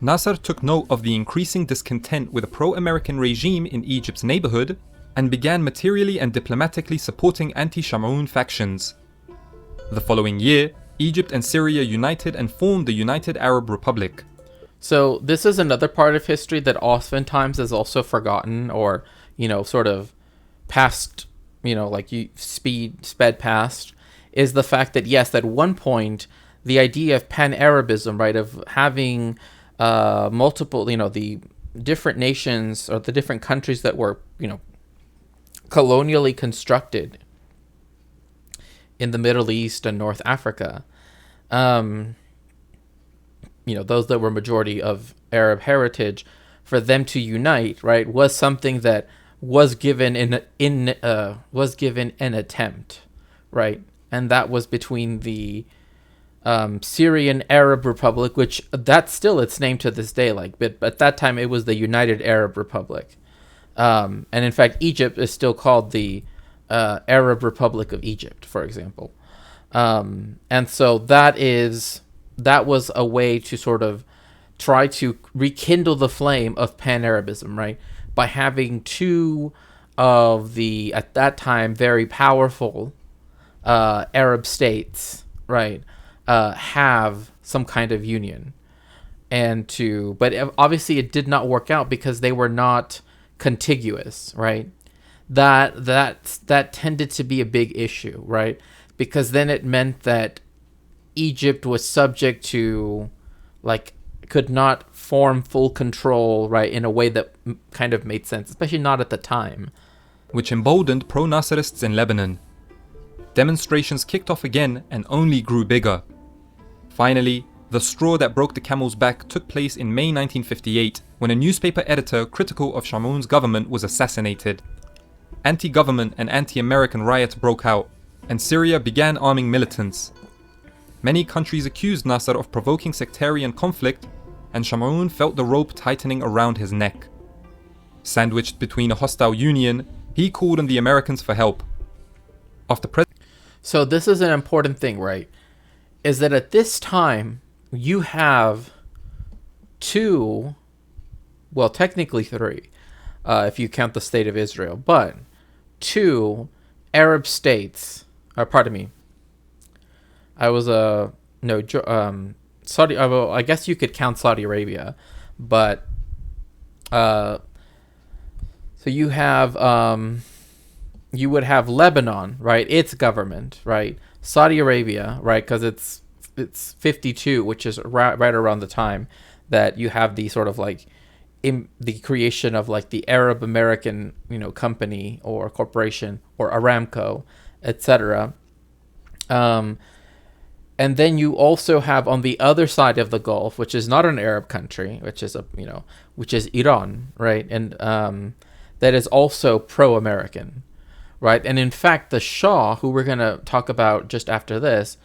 Nasser took note of the increasing discontent with a pro-American regime in Egypt's neighborhood and began materially and diplomatically supporting anti-Chamoun factions. The following year, Egypt and Syria united and formed the United Arab Republic. So this is another part of history that oftentimes is also forgotten or, sort of past, sped past, is the fact that, yes, at one point, the idea of pan-Arabism, right, of having multiple, the different nations or the different countries that were, colonially constructed in the Middle East and North Africa, those that were majority of Arab heritage, for them to unite, right, was something that was given an attempt, right, and that was between the Syrian Arab Republic, which that's still its name to this day, but at that time it was the United Arab Republic, and in fact Egypt is still called the Arab Republic of Egypt, for example, and so that was a way to sort of try to rekindle the flame of pan-Arabism, right, by having two of the, at that time, very powerful Arab states, right, have some kind of union. But obviously it did not work out because they were not contiguous, right? That tended to be a big issue, right? Because then it meant that Egypt was subject to, could not form full control, right, in a way that kind of made sense, especially not at the time. Which emboldened pro-Nasserists in Lebanon. Demonstrations kicked off again and only grew bigger. Finally, the straw that broke the camel's back took place in May 1958, when a newspaper editor critical of Chamoun's government was assassinated. Anti-government and anti-American riots broke out, and Syria began arming militants. Many countries accused Nasser of provoking sectarian conflict, and Chamoun felt the rope tightening around his neck. Sandwiched between a hostile union, he called on the Americans for help. So this is an important thing, right? Is that at this time, you have two, well, technically three, if you count the state of Israel. But two Arab states, or pardon me, I was Saudi. Well, I guess you could count Saudi Arabia, but so you have you would have Lebanon, right? Its government, right? Saudi Arabia, right? Because it's 52, which is right around the time that you have the sort of like in the creation of like the Arab American, company or corporation or Aramco, etc. And then you also have on the other side of the Gulf, which is not an Arab country, which is which is Iran, right? And that is also pro-American, right? And in fact, the Shah, who we're going to talk about just after this,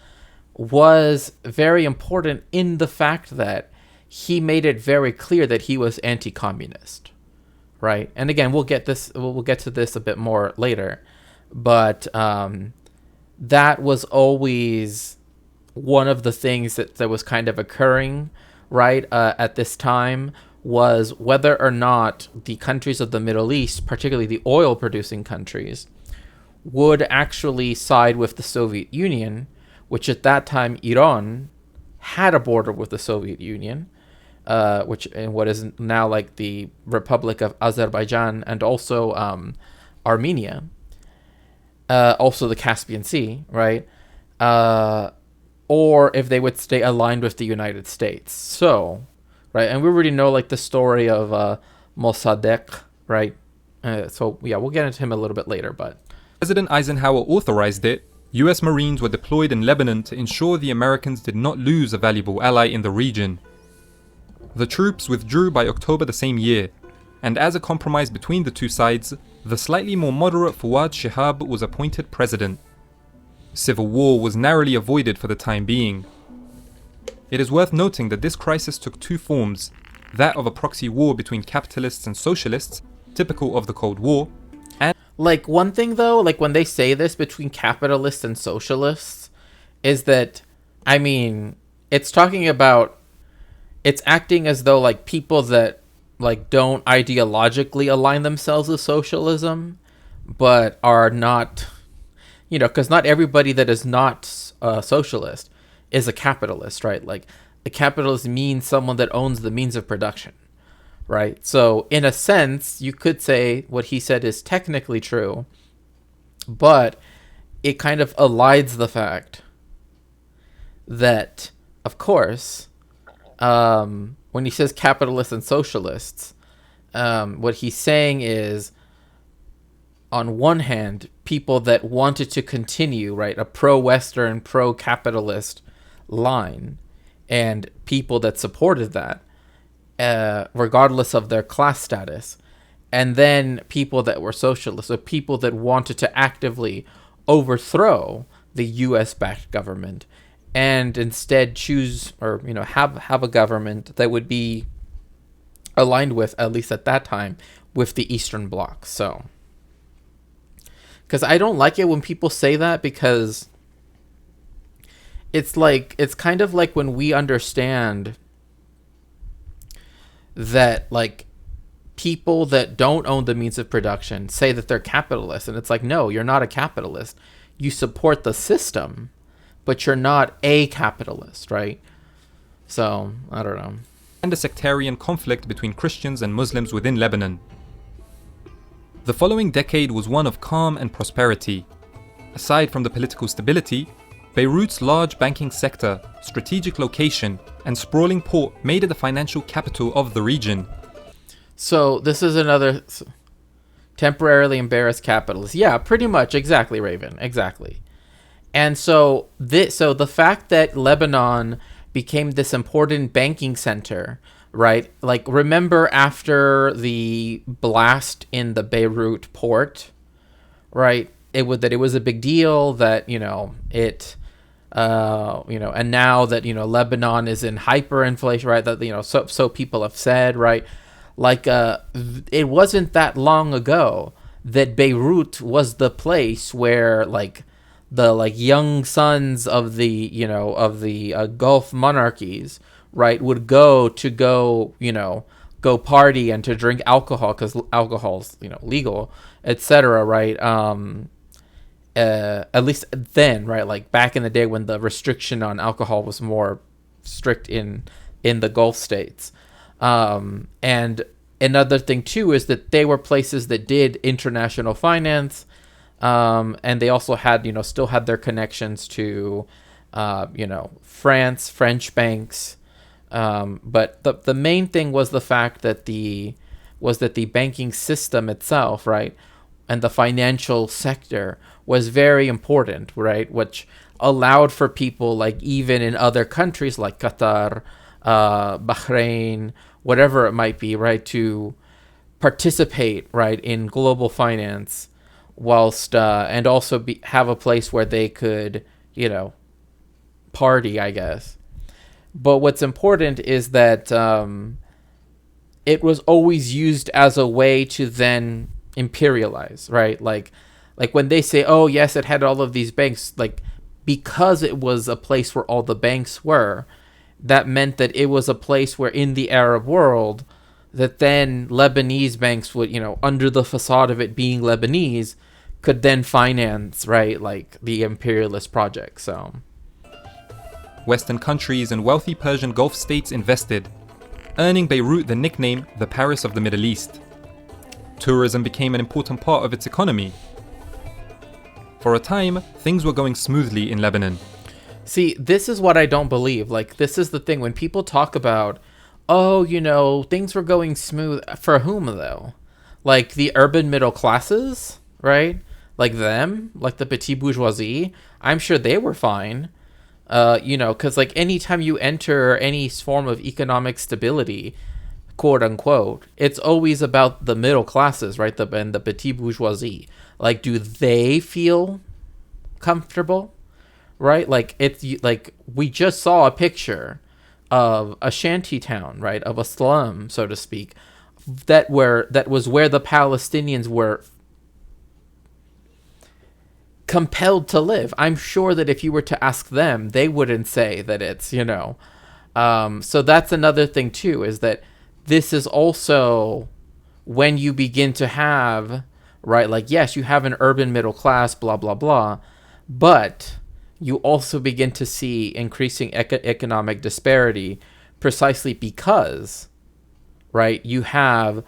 was very important in the fact that he made it very clear that he was anti-communist, right? And again, we'll get to this a bit more later, but that was always one of the things that was kind of occurring, right, at this time, was whether or not the countries of the Middle East, particularly the oil-producing countries, would actually side with the Soviet Union, which at that time Iran had a border with the Soviet Union, which in what is now like the Republic of Azerbaijan, and also Armenia, also the Caspian Sea, right? Or if they would stay aligned with the United States. So, right, and we already know like the story of Mossadegh, right? So yeah, we'll get into him a little bit later, but President Eisenhower authorized it. US Marines were deployed in Lebanon to ensure the Americans did not lose a valuable ally in the region. The troops withdrew by October the same year, and as a compromise between the two sides, the slightly more moderate Fouad Shihab was appointed president. Civil war was narrowly avoided for the time being. It is worth noting that this crisis took two forms, that of a proxy war between capitalists and socialists, typical of the Cold War, and like one thing though, like when they say this between capitalists and socialists, is that, I mean, it's talking about, it's acting as though like people that like don't ideologically align themselves with socialism, but are not, because not everybody that is not a socialist is a capitalist, right? Like a capitalist means someone that owns the means of production, right? So in a sense, you could say what he said is technically true, but it kind of elides the fact that, of course, when he says capitalists and socialists, what he's saying is, on one hand, people that wanted to continue, right, a pro-Western, pro-capitalist line, and people that supported that, regardless of their class status, and then people that were socialists, so people that wanted to actively overthrow the U.S.-backed government and instead choose or have a government that would be aligned with, at least at that time, with the Eastern Bloc. So, because I don't like it when people say that, because it's kind of like when we understand that like people that don't own the means of production say that they're capitalists, and it's like, no, you're not a capitalist. You support the system, but you're not a capitalist, right? So, I don't know. And a sectarian conflict between Christians and Muslims within Lebanon. The following decade was one of calm and prosperity. Aside from the political stability, Beirut's large banking sector, strategic location, and sprawling port made it the financial capital of the region. So this is another temporarily embarrassed capitalist. Yeah, pretty much. Exactly, Raven. Exactly. And so the fact that Lebanon became this important banking center, right? Like, remember after the blast in the Beirut port, right? It was a big deal that, and now that, Lebanon is in hyperinflation, right? That, so people have said, right? Like, it wasn't that long ago that Beirut was the place where, like, the young sons of the Gulf monarchies, right, would go go party and to drink alcohol because alcohol's legal, etc. Right? At least then, right? Like back in the day when the restriction on alcohol was more strict in the Gulf states. And another thing too is that they were places that did international finance, and they also had still had their connections to France, French banks. But the main thing was the fact that the banking system itself, right, and the financial sector was very important, right, which allowed for people like even in other countries like Qatar, Bahrain, whatever it might be, right, to participate, right, in global finance, whilst and also have a place where they could party, I guess. But what's important is that it was always used as a way to then imperialize, right? Like when they say, oh, yes, it had all of these banks, like because it was a place where all the banks were, that meant that it was a place where in the Arab world, that then Lebanese banks would, under the facade of it being Lebanese, could then finance, right, like the imperialist project. So Western countries and wealthy Persian Gulf states invested, earning Beirut the nickname the Paris of the Middle East. Tourism became an important part of its economy. For a time, things were going smoothly in Lebanon. See, this is what I don't believe. Like, this is the thing. When people talk about, oh, things were going smooth. For whom, though? Like, the urban middle classes, right? Like them? Like the petit bourgeoisie? I'm sure they were fine. Because, like, anytime you enter any form of economic stability, quote unquote, it's always about the middle classes, right? And the petit bourgeoisie. Like, do they feel comfortable? Right? Like, it's like we just saw a picture of a shanty town, right? Of a slum, so to speak, that was where the Palestinians were compelled to live. I'm sure that if you were to ask them, they wouldn't say that it's, so that's another thing too, is that this is also when you begin to have, right, like, yes, you have an urban middle class, blah, blah, blah, but you also begin to see increasing economic disparity precisely because, right, you have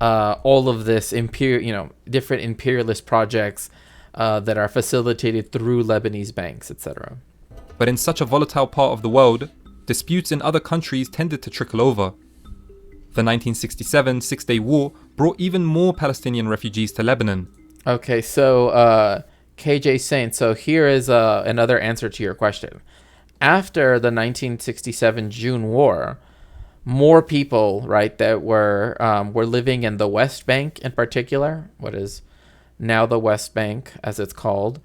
all of this different imperialist projects that are facilitated through Lebanese banks, etc. But in such a volatile part of the world, disputes in other countries tended to trickle over. The 1967 Six-Day War brought even more Palestinian refugees to Lebanon. Okay, so KJ Saint, so here is another answer to your question. After the 1967 June War, more people, right, that were living in the West Bank in particular, what is now the West Bank as it's called,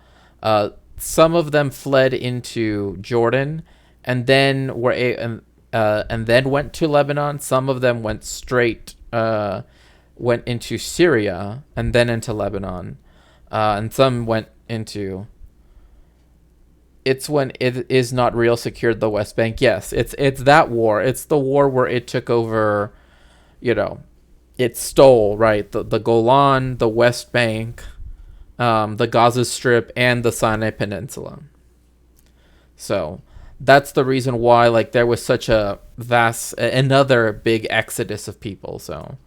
some of them fled into Jordan and then and then went to Lebanon. Some of them went into Syria and then into Lebanon, and some went into. It's when it is not real secured the West Bank. Yes, it's that war. It's the war where it took over, it stole, right, the Golan, the West Bank, the Gaza Strip, and the Sinai Peninsula. So that's the reason why, like, there was such a another big exodus of people. So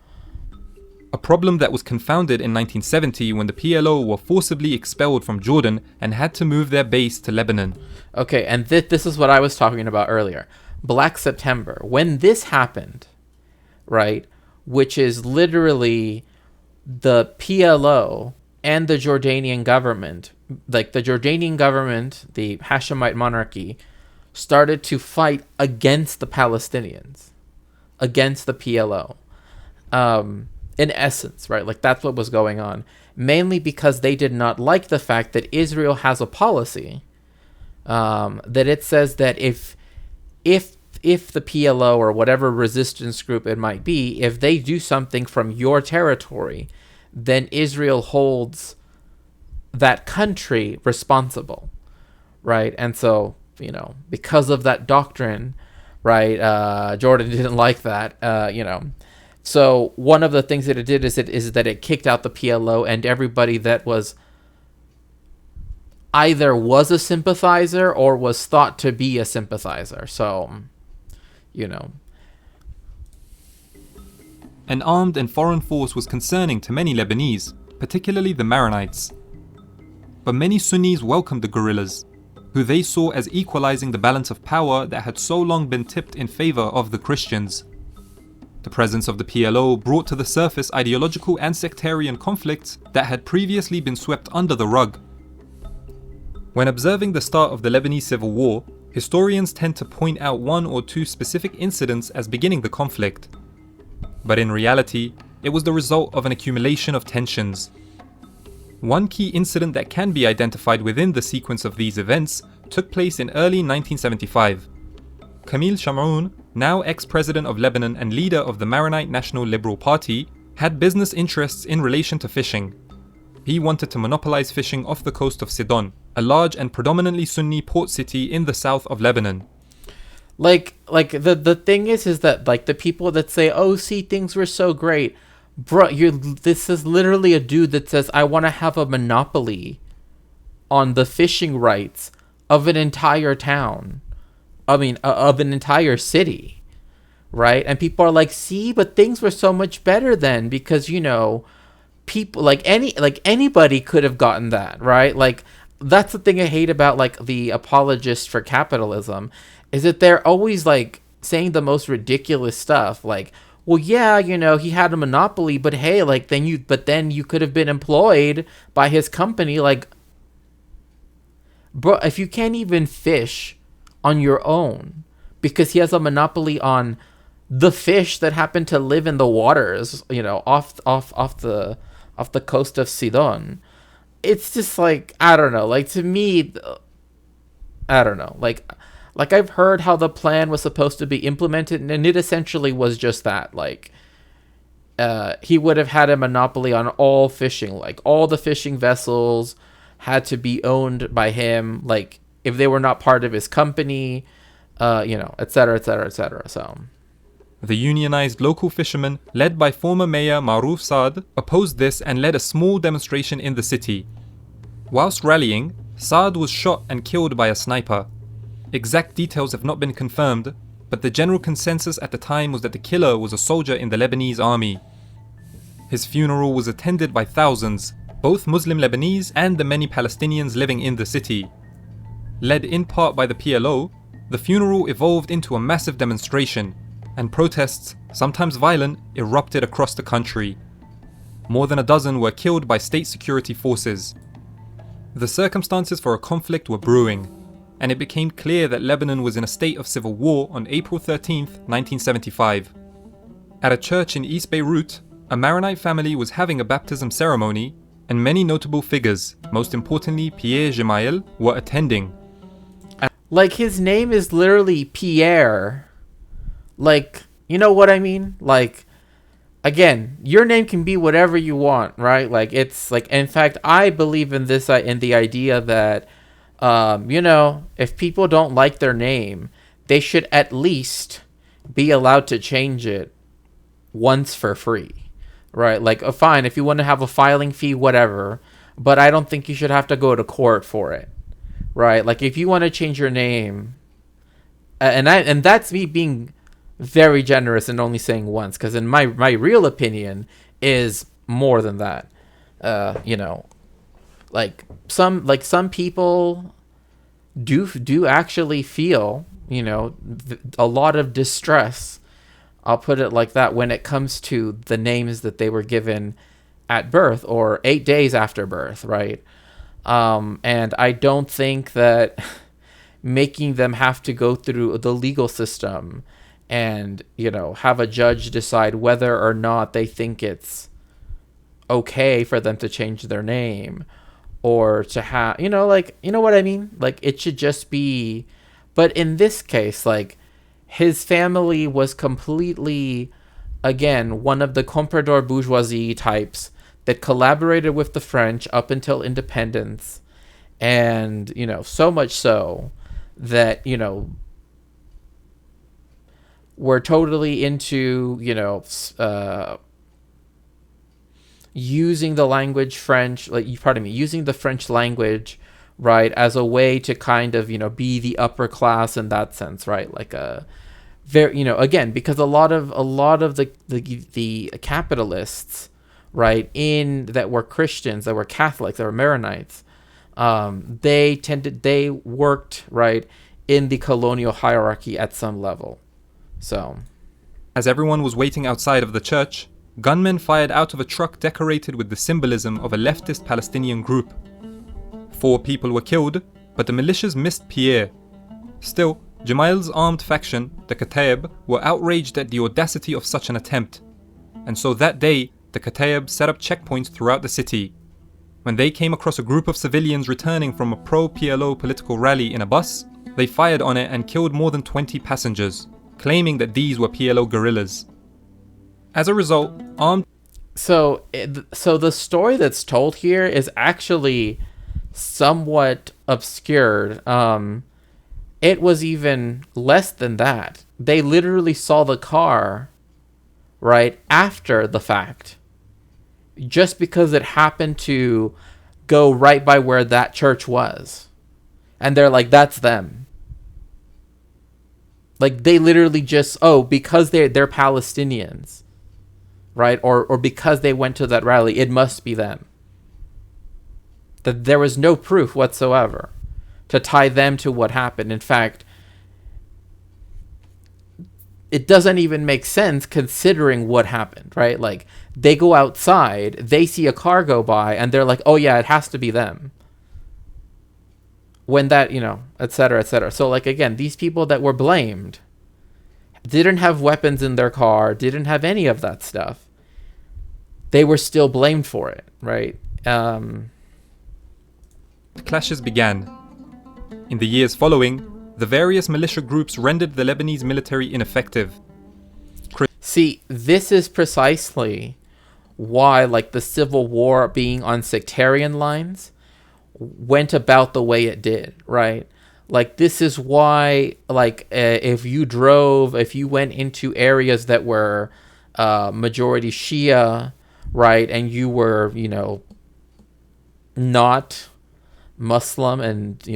a problem that was confounded in 1970 when the PLO were forcibly expelled from Jordan and had to move their base to Lebanon. Okay, and this is what I was talking about earlier. Black September. When this happened, right, which is literally the PLO and the Jordanian government, like the Jordanian government, the Hashemite monarchy, started to fight against the Palestinians, against the PLO. In essence, right? Like, that's what was going on. Mainly because they did not like the fact that Israel has a policy that it says that if the PLO or whatever resistance group it might be, if they do something from your territory, then Israel holds that country responsible, right? And so, because of that doctrine, right, Jordan didn't like that, So one of the things that it did is that it kicked out the PLO, and everybody that was either was a sympathizer or was thought to be a sympathizer. So, you know. An armed and foreign force was concerning to many Lebanese, particularly the Maronites. But many Sunnis welcomed the guerrillas, who they saw as equalizing the balance of power that had so long been tipped in favor of the Christians. The presence of the PLO brought to the surface ideological and sectarian conflicts that had previously been swept under the rug. When observing the start of the Lebanese civil war, historians tend to point out one or two specific incidents as beginning the conflict. But in reality, it was the result of an accumulation of tensions. One key incident that can be identified within the sequence of these events took place in early 1975. Camille Chamroun, now ex-president of Lebanon and leader of the Maronite National Liberal Party, had business interests in relation to fishing. He wanted to monopolize fishing off the coast of Sidon, a large and predominantly Sunni port city in the south of Lebanon. Like the thing is that like the people that say, "Oh, see, things were so great," bro, this is literally a dude that says, "I want to have a monopoly on the fishing rights of an entire town." I mean, of an entire city, right? And people are like, "See, but things were so much better then because, you know, people like anybody could have gotten that, right?" Like that's the thing I hate about like the apologists for capitalism is that they're always like saying the most ridiculous stuff like, "Well, yeah, you know, he had a monopoly, but hey, like then you could have been employed by his company." Like, bro, if you can't even fish on your own because he has a monopoly on the fish that happen to live in the waters, you know, off the coast of Sidon, it's just like, I don't know, like to me, I don't know, like I've heard how the plan was supposed to be implemented, and it essentially was just that, like he would have had a monopoly on all fishing, like all the fishing vessels had to be owned by him, like if they were not part of his company, you know, et cetera, et cetera, et cetera. So the unionized local fishermen, led by former mayor Maruf Saad, opposed this and led a small demonstration in the city. Whilst rallying, Saad was shot and killed by a sniper. Exact details have not been confirmed, but the general consensus at the time was that the killer was a soldier in the Lebanese army. His funeral was attended by thousands, both Muslim Lebanese and the many Palestinians living in the city. Led in part by the PLO, the funeral evolved into a massive demonstration, and protests, sometimes violent, erupted across the country. More than a dozen were killed by state security forces. The circumstances for a conflict were brewing, and it became clear that Lebanon was in a state of civil war on April 13, 1975. At a church in East Beirut, a Maronite family was having a baptism ceremony, and many notable figures, most importantly Pierre Gemayel, were attending. like his name is literally Pierre. Like, you know what I mean? Like, again, your name can be whatever you want, right? Like, it's like, in fact, I believe in this, in the idea that, you know, if people don't like their name, they should at least be allowed to change it once for free, right? Like, fine, if you want to have a filing fee, whatever, but I don't think you should have to go to court for it, right? Like, if you want to change your name, and that's me being very generous and only saying once, because in my real opinion is more than that. You know, like some people do actually feel, you know, a lot of distress, I'll put it like that, when it comes to the names that they were given at birth or 8 days after birth, right? And I don't think that making them have to go through the legal system and, you know, have a judge decide whether or not they think it's okay for them to change their name or to have, you know, like, you know what I mean? Like, it should just be, but in this case, like, his family was completely, again, one of the comprador bourgeoisie types that collaborated with the French up until independence. And, you know, so much so that, you know, were totally into, using the language French, using the French language, right, as a way to kind of, be the upper class in that sense, right? Like a very, again, because a lot of the capitalists, right, that were Christians, that were Catholics, that were Maronites, they worked, right, in the colonial hierarchy at some level. So, as everyone was waiting outside of the church, gunmen fired out of a truck decorated with the symbolism of a leftist Palestinian group. 4 people were killed, but the militias missed Pierre. Still, Jamail's armed faction, the Kataib, were outraged at the audacity of such an attempt. And so that day, the Kataib set up checkpoints throughout the city. When they came across a group of civilians returning from a pro-PLO political rally in a bus, they fired on it and killed more than 20 passengers, claiming that these were PLO guerrillas. As a result, armed... So the story that's told here is actually somewhat obscured. It was even less than that. They literally saw the car, right, after the fact. Just because it happened to go right by where that church was. And they're like, that's them. Like, they literally just, because they're Palestinians, right? Or because they went to that rally, it must be them. That there was no proof whatsoever to tie them to what happened. In fact, it doesn't even make sense considering what happened, right? Like, they go outside, they see a car go by, and they're like, oh yeah, it has to be them. When that, et cetera, et cetera. So, like, again, these people that were blamed didn't have weapons in their car, didn't have any of that stuff. They were still blamed for it, right? Clashes began. In the years following, the various militia groups rendered the Lebanese military ineffective. See, this is precisely why, like, the civil war being on sectarian lines went about the way it did, right? Like, this is why, like, if you went into areas that were majority Shia, right, and you were, not Muslim, and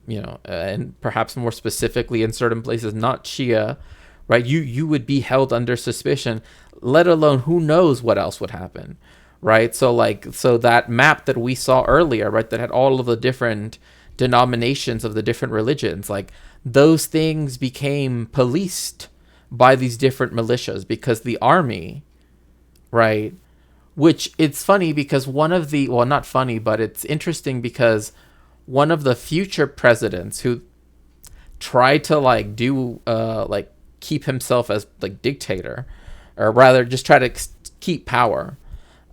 and perhaps more specifically in certain places not Shia, right, you would be held under suspicion, let alone who knows what else would happen, right? So that map that we saw earlier, right, that had all of the different denominations of the different religions, like, those things became policed by these different militias because the army, right, which it's funny because not funny, but it's interesting because one of the future presidents who tried to keep himself as like dictator, or rather just try to keep power,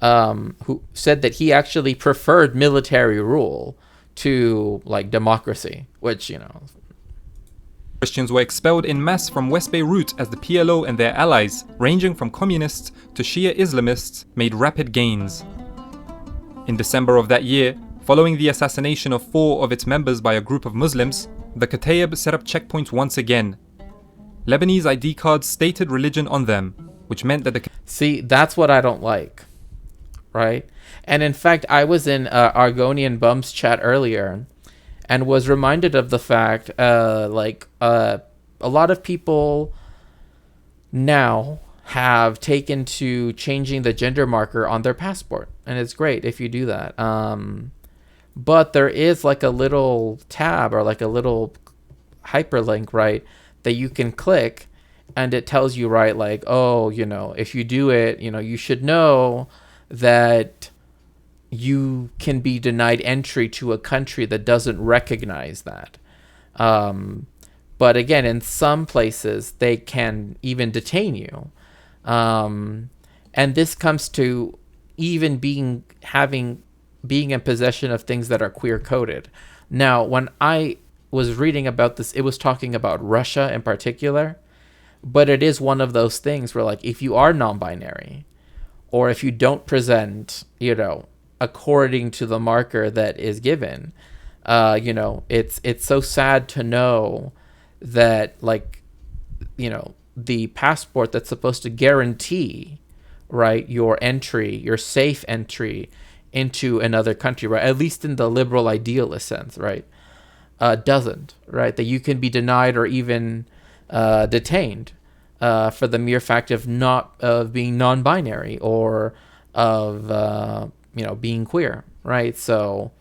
who said that he actually preferred military rule to like democracy, which Christians were expelled en masse from West Beirut as the PLO and their allies, ranging from communists to Shia Islamists, made rapid gains. In December of that year, following the assassination of 4 of its members by a group of Muslims, the Kataib set up checkpoints once again. Lebanese ID cards stated religion on them, which meant that See, that's what I don't like, right? And in fact, I was in Argonian Bum's chat earlier and was reminded of the fact, a lot of people now have taken to changing the gender marker on their passport, and it's great if you do that. But there is like a little tab or like a little hyperlink, right, that you can click, and it tells you, right, like, if you do it, you should know that you can be denied entry to a country that doesn't recognize that. But again, in some places, they can even detain you. And this comes to even being in possession of things that are queer coded. Now, when I was reading about this, it was talking about Russia in particular, but it is one of those things where, like, if you are non-binary, or if you don't present, according to the marker that is given, it's so sad to know that, like, the passport that's supposed to guarantee, right, your entry, your safe entry into another country, right, at least in the liberal idealist sense, right, doesn't, right, that you can be denied or even detained for the mere fact of being non-binary or of being queer, right? So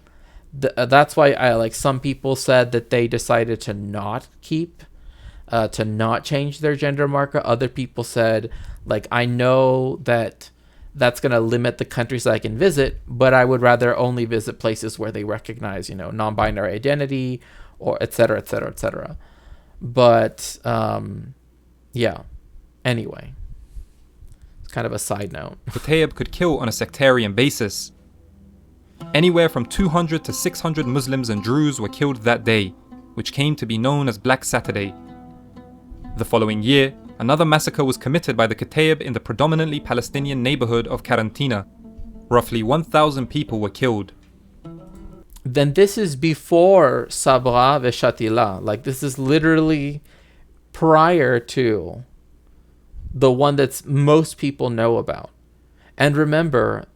that's why some people said that they decided to not change their gender marker. Other people said, like, I know that that's going to limit the countries that I can visit, but I would rather only visit places where they recognize, non-binary identity, or et cetera, et cetera, et cetera. But yeah. Anyway, it's kind of a side note. Qutaib could kill on a sectarian basis. Anywhere from 200 to 600 Muslims and Druze were killed that day, which came to be known as Black Saturday. The following year, another massacre was committed by the Qutaib in the predominantly Palestinian neighborhood of Karantina. Roughly 1,000 people were killed. Then this is before Sabra ve Shatila. Like, this is literally prior to the one that's most people know about. And remember,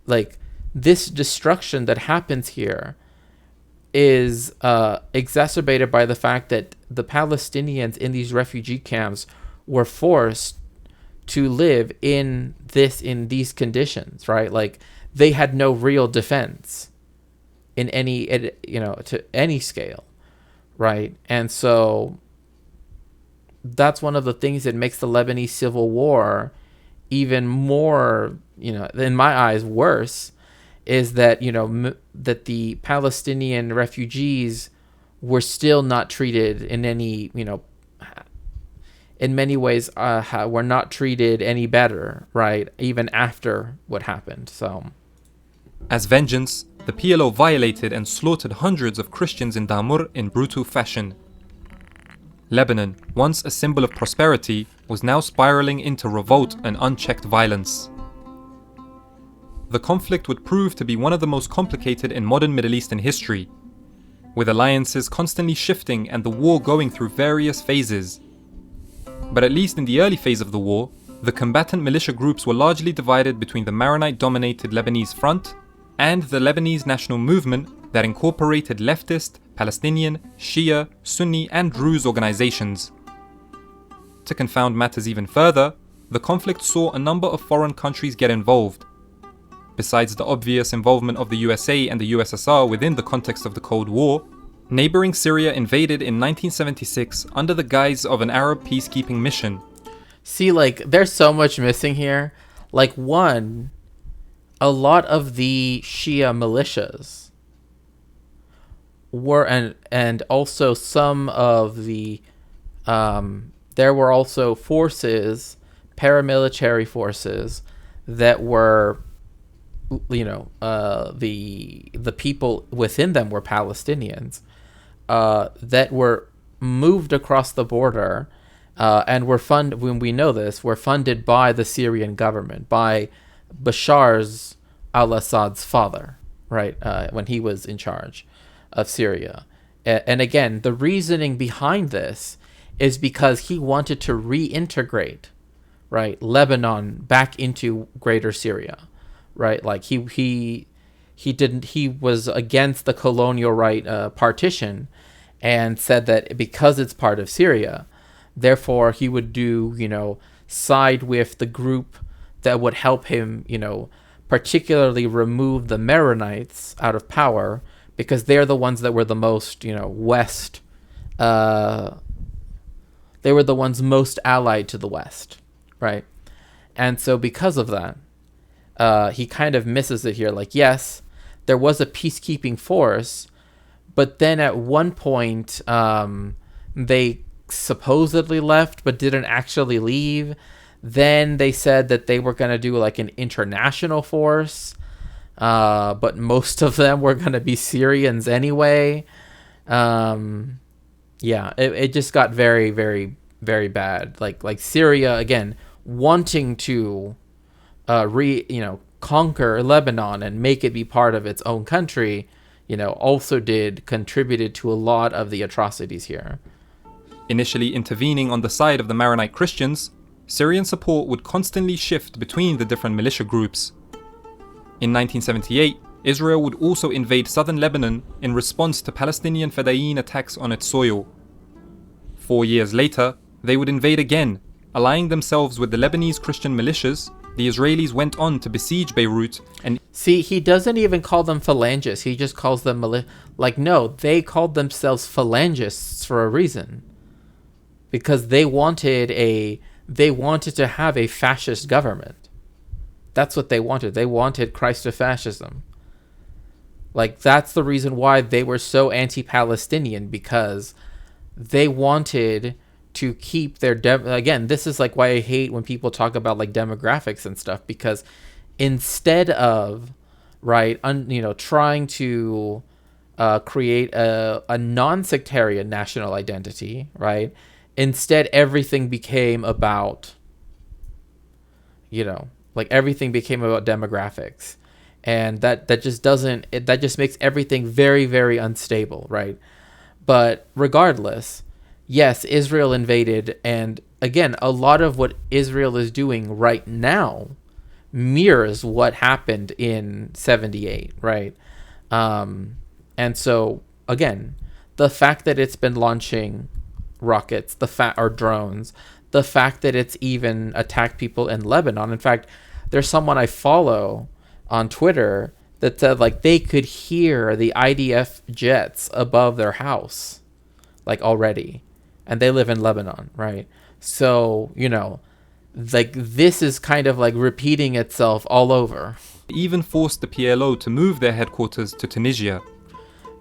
like, this destruction that happens here is exacerbated by the fact that the Palestinians in these refugee camps were forced to live in these conditions, right? Like, they had no real defense in any, to any scale, right? And so that's one of the things that makes the Lebanese civil war even more, in my eyes, worse, is that, that the Palestinian refugees were still not treated in any, in many ways, were not treated any better, right? Even after what happened. So, as vengeance, the PLO violated and slaughtered hundreds of Christians in Damur in brutal fashion. Lebanon, once a symbol of prosperity, was now spiraling into revolt and unchecked violence. The conflict would prove to be one of the most complicated in modern Middle Eastern history, with alliances constantly shifting and the war going through various phases. But at least in the early phase of the war, the combatant militia groups were largely divided between the Maronite-dominated Lebanese Front and the Lebanese National Movement that incorporated leftist, Palestinian, Shia, Sunni and Druze organizations. To confound matters even further, the conflict saw a number of foreign countries get involved. Besides the obvious involvement of the USA and the USSR within the context of the Cold War, neighboring Syria invaded in 1976 under the guise of an Arab peacekeeping mission. See, like, there's so much missing here. Like, one, a lot of the Shia militias were, and also some of the, there were also forces, paramilitary forces, that were, the people within them were Palestinians, that were moved across the border, and were funded, when we know this, were funded by the Syrian government, by Bashar's al-Assad's father, right, when he was in charge of Syria. And again, the reasoning behind this is because he wanted to reintegrate, right, Lebanon back into greater Syria, right? Like, he was against the colonial right partition, and said that because it's part of Syria, therefore he would side with the group that would help him, particularly remove the Maronites out of power, because they're the ones that were the most, West. They were the ones most allied to the West, right? And so because of that, he kind of misses it here. Like, yes, there was a peacekeeping force, but then at one point, they supposedly left, but didn't actually leave. Then they said that they were going to do like an international force, but most of them were going to be Syrians anyway. Yeah, it just got very, very, very bad. Like Syria, again, wanting to conquer Lebanon and make it be part of its own country, also contributed to a lot of the atrocities here. Initially intervening on the side of the Maronite Christians, Syrian support would constantly shift between the different militia groups. In 1978, Israel would also invade southern Lebanon in response to Palestinian Fedayeen attacks on its soil. 4 years later, they would invade again, allying themselves with the Lebanese Christian militias. The Israelis went on to besiege Beirut and... See, he doesn't even call them phalangists. He just calls them no, they called themselves phalangists for a reason. Because they wanted to have a fascist government. That's what they wanted. They wanted Christofascism. Like, that's the reason why they were so anti-Palestinian, because they wanted to keep their again, this is like why I hate when people talk about like demographics and stuff, because instead of trying to create a non-sectarian national identity, right? Instead, everything became about, everything became about demographics, and that just makes everything very, very unstable, right? But regardless, yes, Israel invaded, and again, a lot of what Israel is doing right now mirrors what happened in 78, right? And so, again, the fact that it's been launching rockets, or drones, the fact that it's even attacked people in Lebanon. In fact, there's someone I follow on Twitter that said, like, they could hear the IDF jets above their house, like, already. And they live in Lebanon, right? So, like, this is kind of like repeating itself all over. Even forced the PLO to move their headquarters to Tunisia.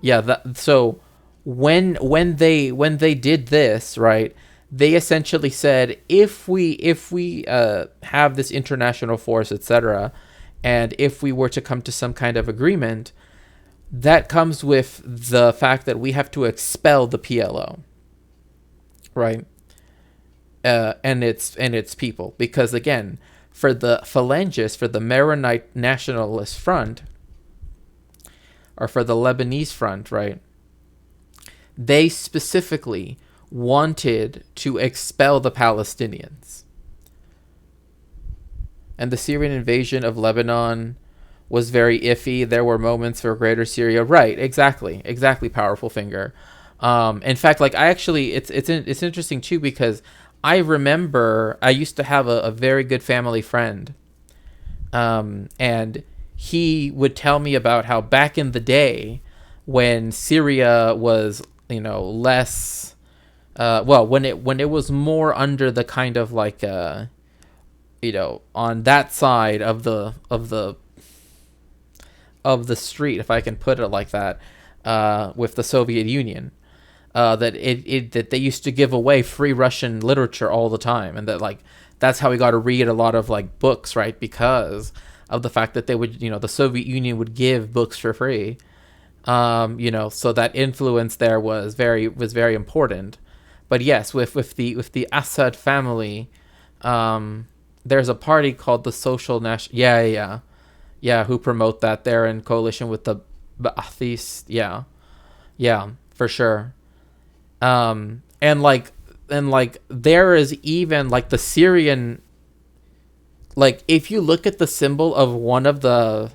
Yeah, so when they did this, right, they essentially said, if we have this international force, etc., and if we were to come to some kind of agreement, that comes with the fact that we have to expel the PLO, right? And its people, because again, for the phalangists, for the Maronite Nationalist Front, or for the Lebanese Front, right? They specifically wanted to expel the Palestinians. And the Syrian invasion of Lebanon was very iffy. There were moments for Greater Syria. Right, exactly, Powerful Finger. In fact, like, it's interesting too, because I remember I used to have a very good family friend, and he would tell me about how back in the day when Syria was, less, when it was more under the kind of like, on that side of the street, if I can put it like that, with the Soviet Union, that they used to give away free Russian literature all the time, and that, like, that's how we got to read a lot of like books, right? Because of the fact that they would, the Soviet Union would give books for free. So that influence there was very important. But yes, with the Assad family, there's a party called the Social National. Yeah, who promote that. They're in coalition with the Ba'athists. Yeah, for sure. And there is even like the Syrian, like, if you look at the symbol of one of the,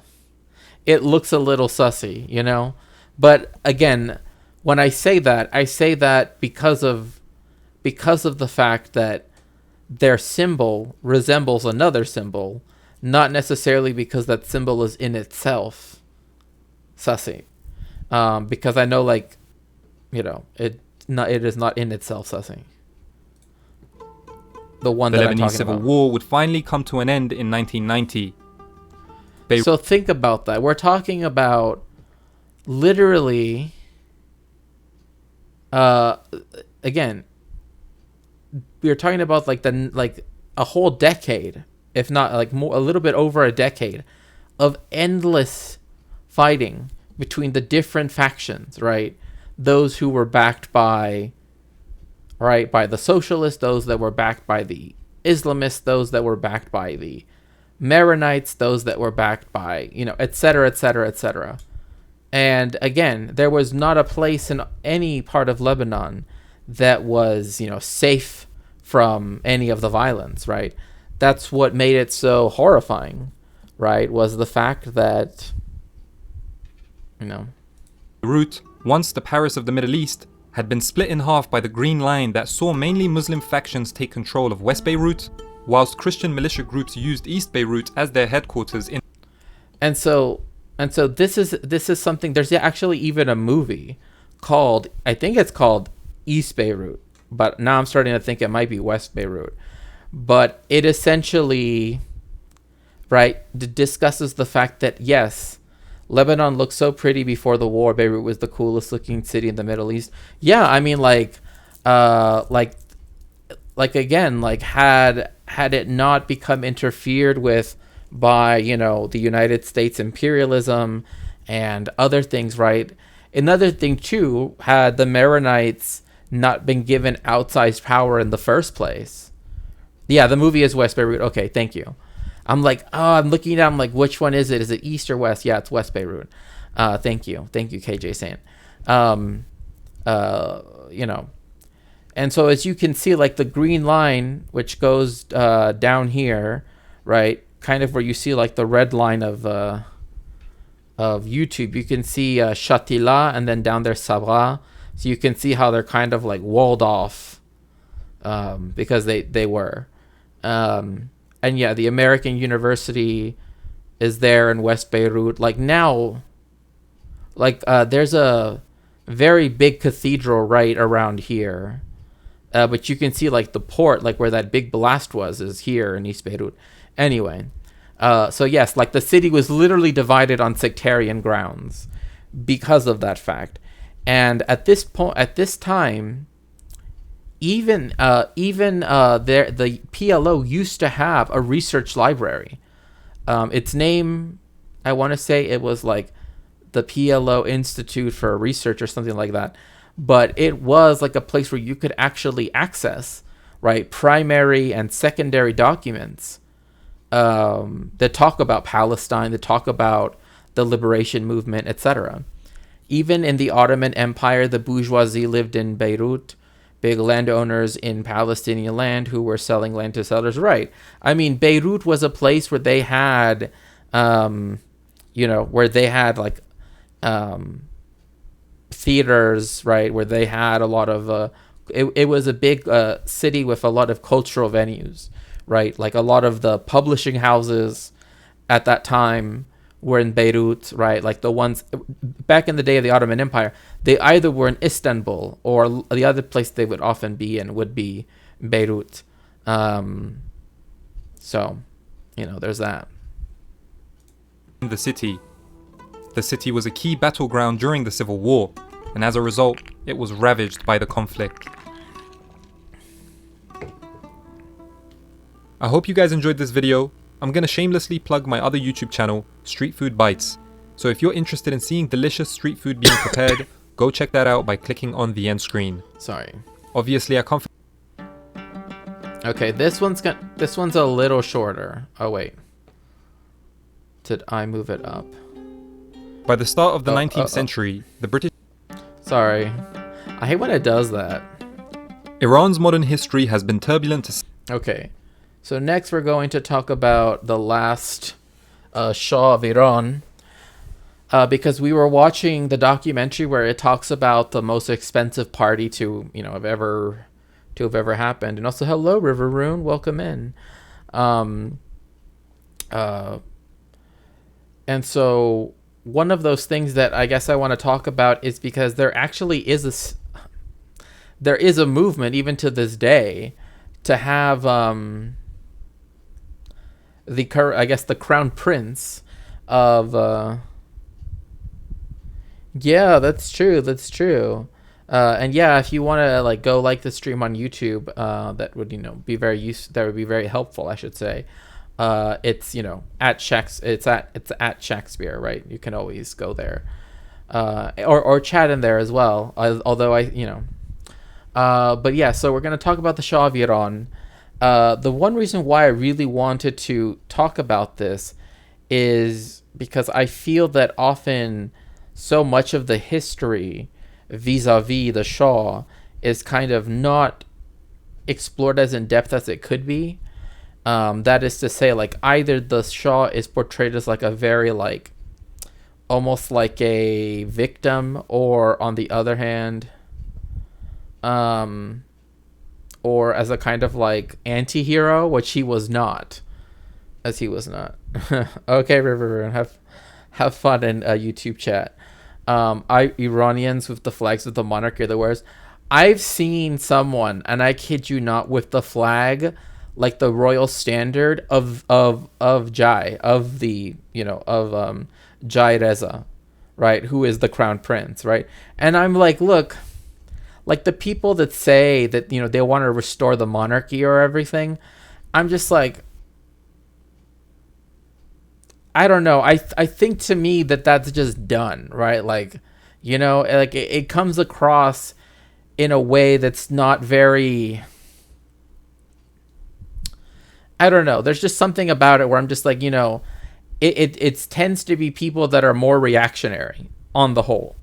it looks a little sussy, But again, when I say that because of the fact that their symbol resembles another symbol, not necessarily because that symbol is in itself sussy. Because I know, like, it is not in itself sussy. The one that I'm talking about. The Lebanese Civil War would finally come to an end in 1990. So think about that. We're talking about literally, again, we're talking about like a whole decade, if not like more, a little bit over a decade of endless fighting between the different factions, right? Those who were backed by the socialists, those that were backed by the Islamists, those that were backed by the Maronites, those that were backed by, et cetera, et cetera, et cetera. And again, there was not a place in any part of Lebanon that was, safe from any of the violence, right? That's what made it so horrifying, right? Was the fact that, Beirut, once the Paris of the Middle East, had been split in half by the Green Line that saw mainly Muslim factions take control of West Beirut, whilst Christian militia groups used East Beirut as their headquarters in. And so this is something. There's actually even a movie called, I think it's called East Beirut, but now I'm starting to think it might be West Beirut. But it essentially, right, discusses the fact that yes, Lebanon looked so pretty before the war. Beirut was the coolest looking city in the Middle East. Yeah, I mean, again, had it not become interfered with by, the United States imperialism and other things, right? Another thing too, had the Maronites not been given outsized power in the first place. Yeah, the movie is West Beirut. Okay, thank you. I'm like, I'm looking at, I'm like, which one is it? Is it East or West? Yeah, it's West Beirut. Thank you, KJ Saint. And so as you can see, like the green line, which goes down here, right, kind of where you see like the red line of YouTube, you can see Shatila, and then down there Sabra. So you can see how they're kind of like walled off because they were. And yeah, the American University is there in West Beirut. Like now, there's a very big cathedral right around here. But you can see like the port, like where that big blast was, is here in East Beirut. Anyway, so yes, like the city was literally divided on sectarian grounds because of that fact. And at this time, even the PLO used to have a research library. Its name, I want to say it was like the PLO Institute for Research or something like that. But it was like a place where you could actually access, right, primary and secondary documents that talk about Palestine, that talk about the liberation movement, etc. Even in the Ottoman Empire, the bourgeoisie lived in Beirut, big landowners in Palestinian land who were selling land to sellers. Right. I mean, Beirut was a place where they had, like theaters, right, where they had a lot of, it was a big city with a lot of cultural venues, right? Like a lot of the publishing houses at that time were in Beirut, right? Like the ones back in the day of the Ottoman Empire, they either were in Istanbul or the other place they would often be in would be Beirut. So, there's that. The city was a key battleground during the Civil War, and as a result, it was ravaged by the conflict. I hope you guys enjoyed this video. I'm gonna shamelessly plug my other YouTube channel, Street Food Bites. So if you're interested in seeing delicious street food being prepared, go check that out by clicking on the end screen. Sorry. Obviously, I can't. Okay, this one's a little shorter. Oh wait, did I move it up? By the start of the 19th century, the British. Sorry, I hate when it does that. Iran's modern history has been turbulent to. Okay, so next we're going to talk about the last Shah of Iran. Because we were watching the documentary where it talks about the most expensive party to have ever happened, and also hello River Rune, welcome in. And so one of those things that I guess I want to talk about is because there actually is a movement even to this day to have the crown prince of. Yeah, that's true. And yeah, if you want to go like the stream on YouTube, that would be very helpful, I should say. It's at Shakespeare, right? You can always go there, or chat in there as well. Although but yeah, so we're gonna talk about the Shah of Iran. The one reason why I really wanted to talk about this is because I feel that often so much of the history vis-a-vis the Shah is kind of not explored as in depth as it could be. That is to say, like, either the Shah is portrayed as like a very like almost like a victim, or on the other hand, or as a kind of like anti-hero, which he was not. Okay, River, have fun in YouTube chat. Iranians with the flags of the monarchy are the worst. I've seen someone, and I kid you not, with the flag, like the royal standard of Jai, of the, of Jai Reza, right, who is the crown prince, right? And I'm like, look, like the people that say that, they want to restore the monarchy or everything, I'm just like, I don't know. I think to me that's just done, right? Like, like it comes across in a way that's not very, I don't know. There's just something about it where I'm just like, it tends to be people that are more reactionary on the whole,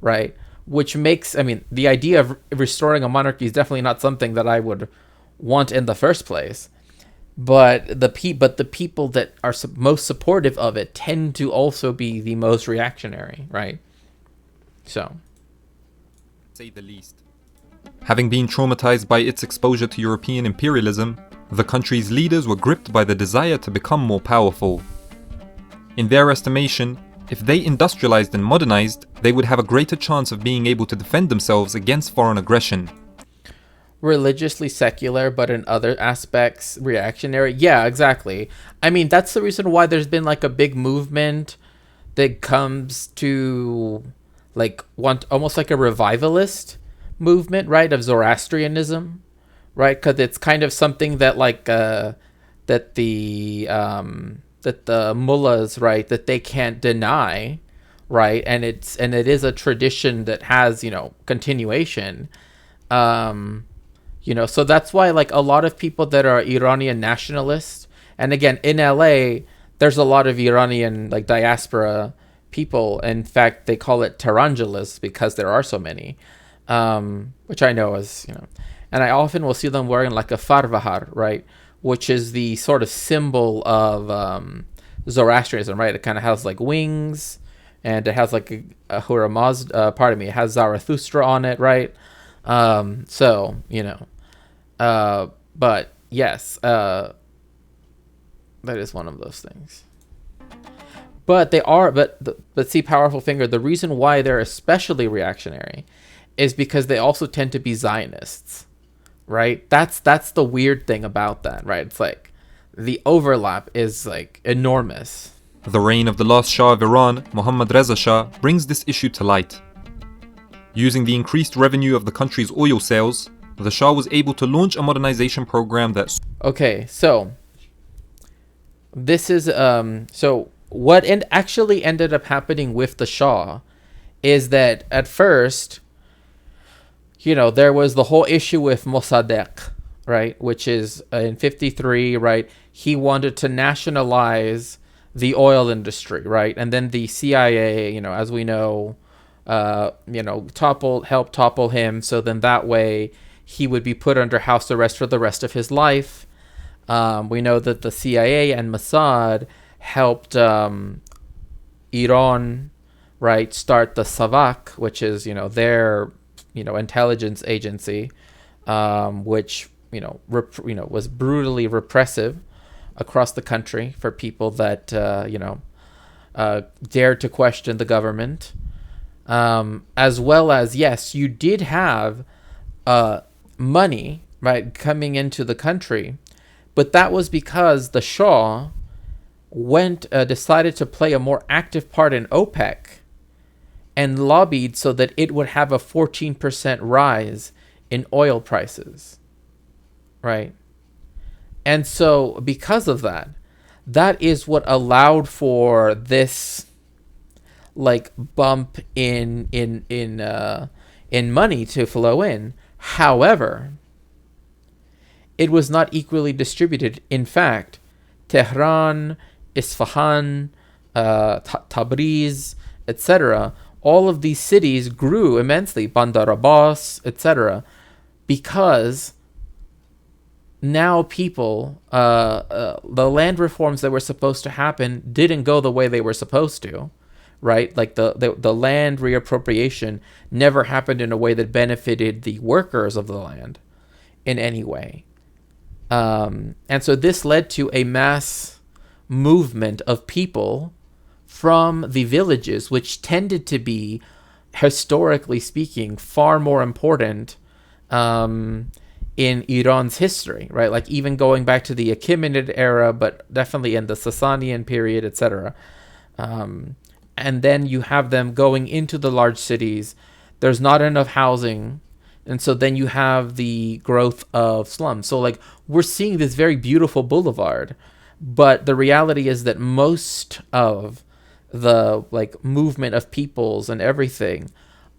right? Which makes, the idea of restoring a monarchy is definitely not something that I would want in the first place. But the people that are most supportive of it tend to also be the most reactionary, right? So, say the least. Having been traumatized by its exposure to European imperialism, the country's leaders were gripped by the desire to become more powerful. In their estimation, if they industrialized and modernized, they would have a greater chance of being able to defend themselves against foreign aggression. Religiously secular, but in other aspects reactionary. Yeah, exactly. That's the reason why there's been like a big movement that comes to like almost like a revivalist movement, right, of Zoroastrianism, right? Because it's kind of something that like that the mullahs, right, that they can't deny, right, and it is a tradition that has continuation. So that's why like a lot of people that are Iranian nationalists, and again in LA there's a lot of Iranian like diaspora people. In fact, they call it Tehrangelis because there are so many, which I know is, and I often will see them wearing like a farvahar, right, which is the sort of symbol of Zoroastrianism, right? It kind of has like wings, and it has like a Ahura Mazda, it has Zarathustra on it, right? But yes, that is one of those things. But they are, but see, Powerful Finger, the reason why they're especially reactionary is because they also tend to be Zionists, right? That's the weird thing about that, right? It's like the overlap is like enormous. The reign of the last Shah of Iran, Mohammad Reza Shah, brings this issue to light. Using the increased revenue of the country's oil sales, the Shah was able to launch a modernization program that... Okay, so this is so what actually ended up happening with the Shah is that at first, there was the whole issue with Mossadegh, right, which is in 53, right? He wanted to nationalize the oil industry, right? And then the CIA, as we know, helped topple him. So then that way he would be put under house arrest for the rest of his life. We know that the CIA and Mossad helped Iran, right, start the Savak, which is, their, intelligence agency, which, was brutally repressive across the country for people that, dared to question the government. As well as, yes, you did have money, right, coming into the country, but that was because the Shah decided to play a more active part in OPEC and lobbied so that it would have a 14% rise in oil prices, right? And so because of that, that is what allowed for this like bump in money to flow in. However, it was not equally distributed. In fact, Tehran, Isfahan, Tabriz, etc., all of these cities grew immensely, Bandar Abbas, etc., because now people, the land reforms that were supposed to happen didn't go the way they were supposed to, right? Like the land reappropriation never happened in a way that benefited the workers of the land in any way. And so this led to a mass movement of people from the villages, which tended to be, historically speaking, far more important in Iran's history, right? Like even going back to the Achaemenid era, but definitely in the Sasanian period, etc. And then you have them going into the large cities. There's not enough housing. And so then you have the growth of slums. So like we're seeing this very beautiful boulevard, but the reality is that most of the like movement of peoples and everything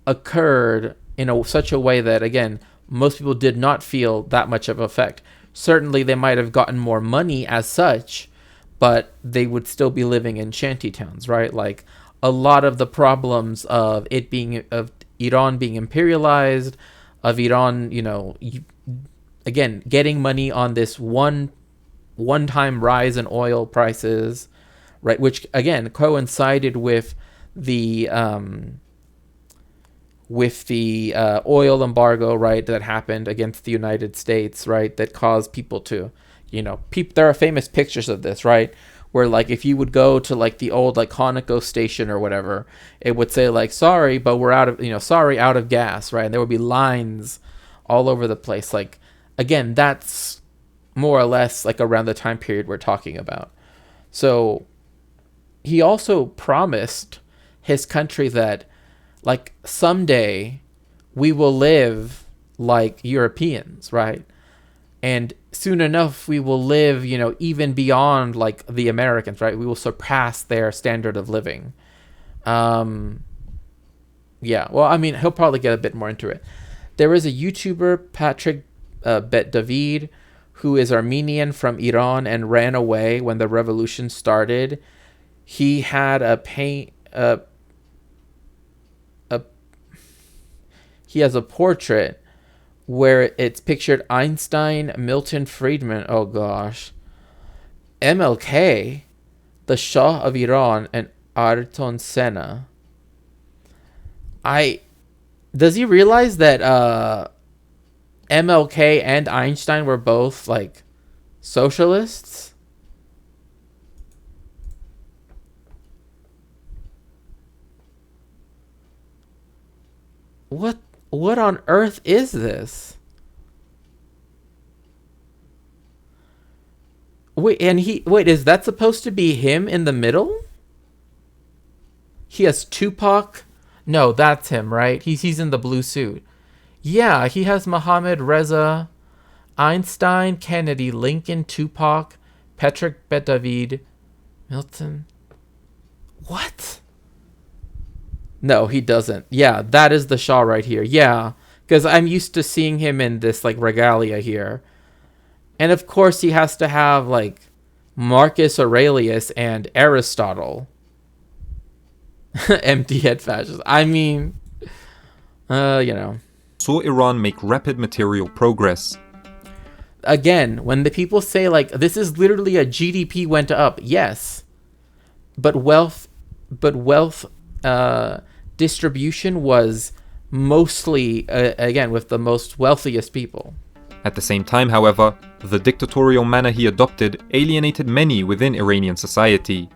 occurred in such a way that, again, most people did not feel that much of effect. Certainly they might have gotten more money as such, but they would still be living in shanty towns, right? Like a lot of the problems of Iran being imperialized, of Iran, again, getting money on this one-time rise in oil prices, right? Which again coincided with the oil embargo, right, that happened against the United States, right, that caused people to, there are famous pictures of this, right, where like if you would go to like the old like Conoco station or whatever, it would say like, sorry, but we're out of gas, right, and there would be lines all over the place. Like again, that's more or less like around the time period we're talking about. So he also promised his country that like someday we will live like Europeans, right? And soon enough we will live, even beyond like the Americans, right? We will surpass their standard of living. Yeah, well, I mean, he'll probably get a bit more into it. There is a YouTuber, Patrick Bet David, who is Armenian from Iran and ran away when the revolution started. He had he has a portrait where it's pictured Einstein, Milton Friedman, oh gosh, MLK, the Shah of Iran, and Ayrton Senna. Does he realize that MLK and Einstein were both like socialists? What on earth is this? Wait, is that supposed to be him in the middle? He has Tupac. No, that's him, right? He's in the blue suit. Yeah, he has Mohammed Reza, Einstein, Kennedy, Lincoln, Tupac, Patrick Bet David, Milton. What? No, he doesn't. Yeah, that is the Shah right here. Yeah, because I'm used to seeing him in this like regalia here. And of course he has to have like Marcus Aurelius and Aristotle. Empty head fascists. I mean, Saw Iran make rapid material progress. Again, when the people say like this is literally a GDP went up, yes, but wealth distribution was mostly again with the most wealthiest people. At the same time, however, the dictatorial manner he adopted alienated many within Iranian society.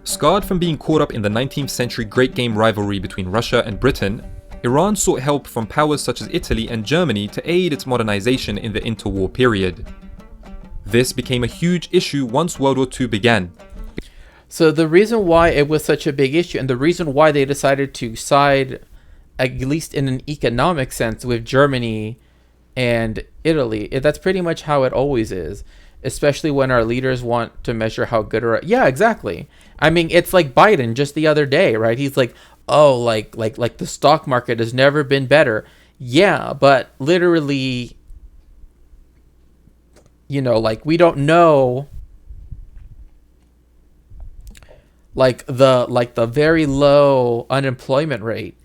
Scarred from being caught up in the 19th century Great Game rivalry between Russia and Britain, Iran sought help from powers such as Italy and Germany to aid its modernization in the interwar period. This became a huge issue once World War II began. So the reason why it was such a big issue, and the reason why they decided to side, at least in an economic sense, with Germany and Italy, that's pretty much how it always is. Especially when our leaders want to measure how good or... Yeah, exactly. I mean, it's like Biden just the other day, right? He's like, oh, like the stock market has never been better. Yeah, but literally, like we don't know, like the very low unemployment rate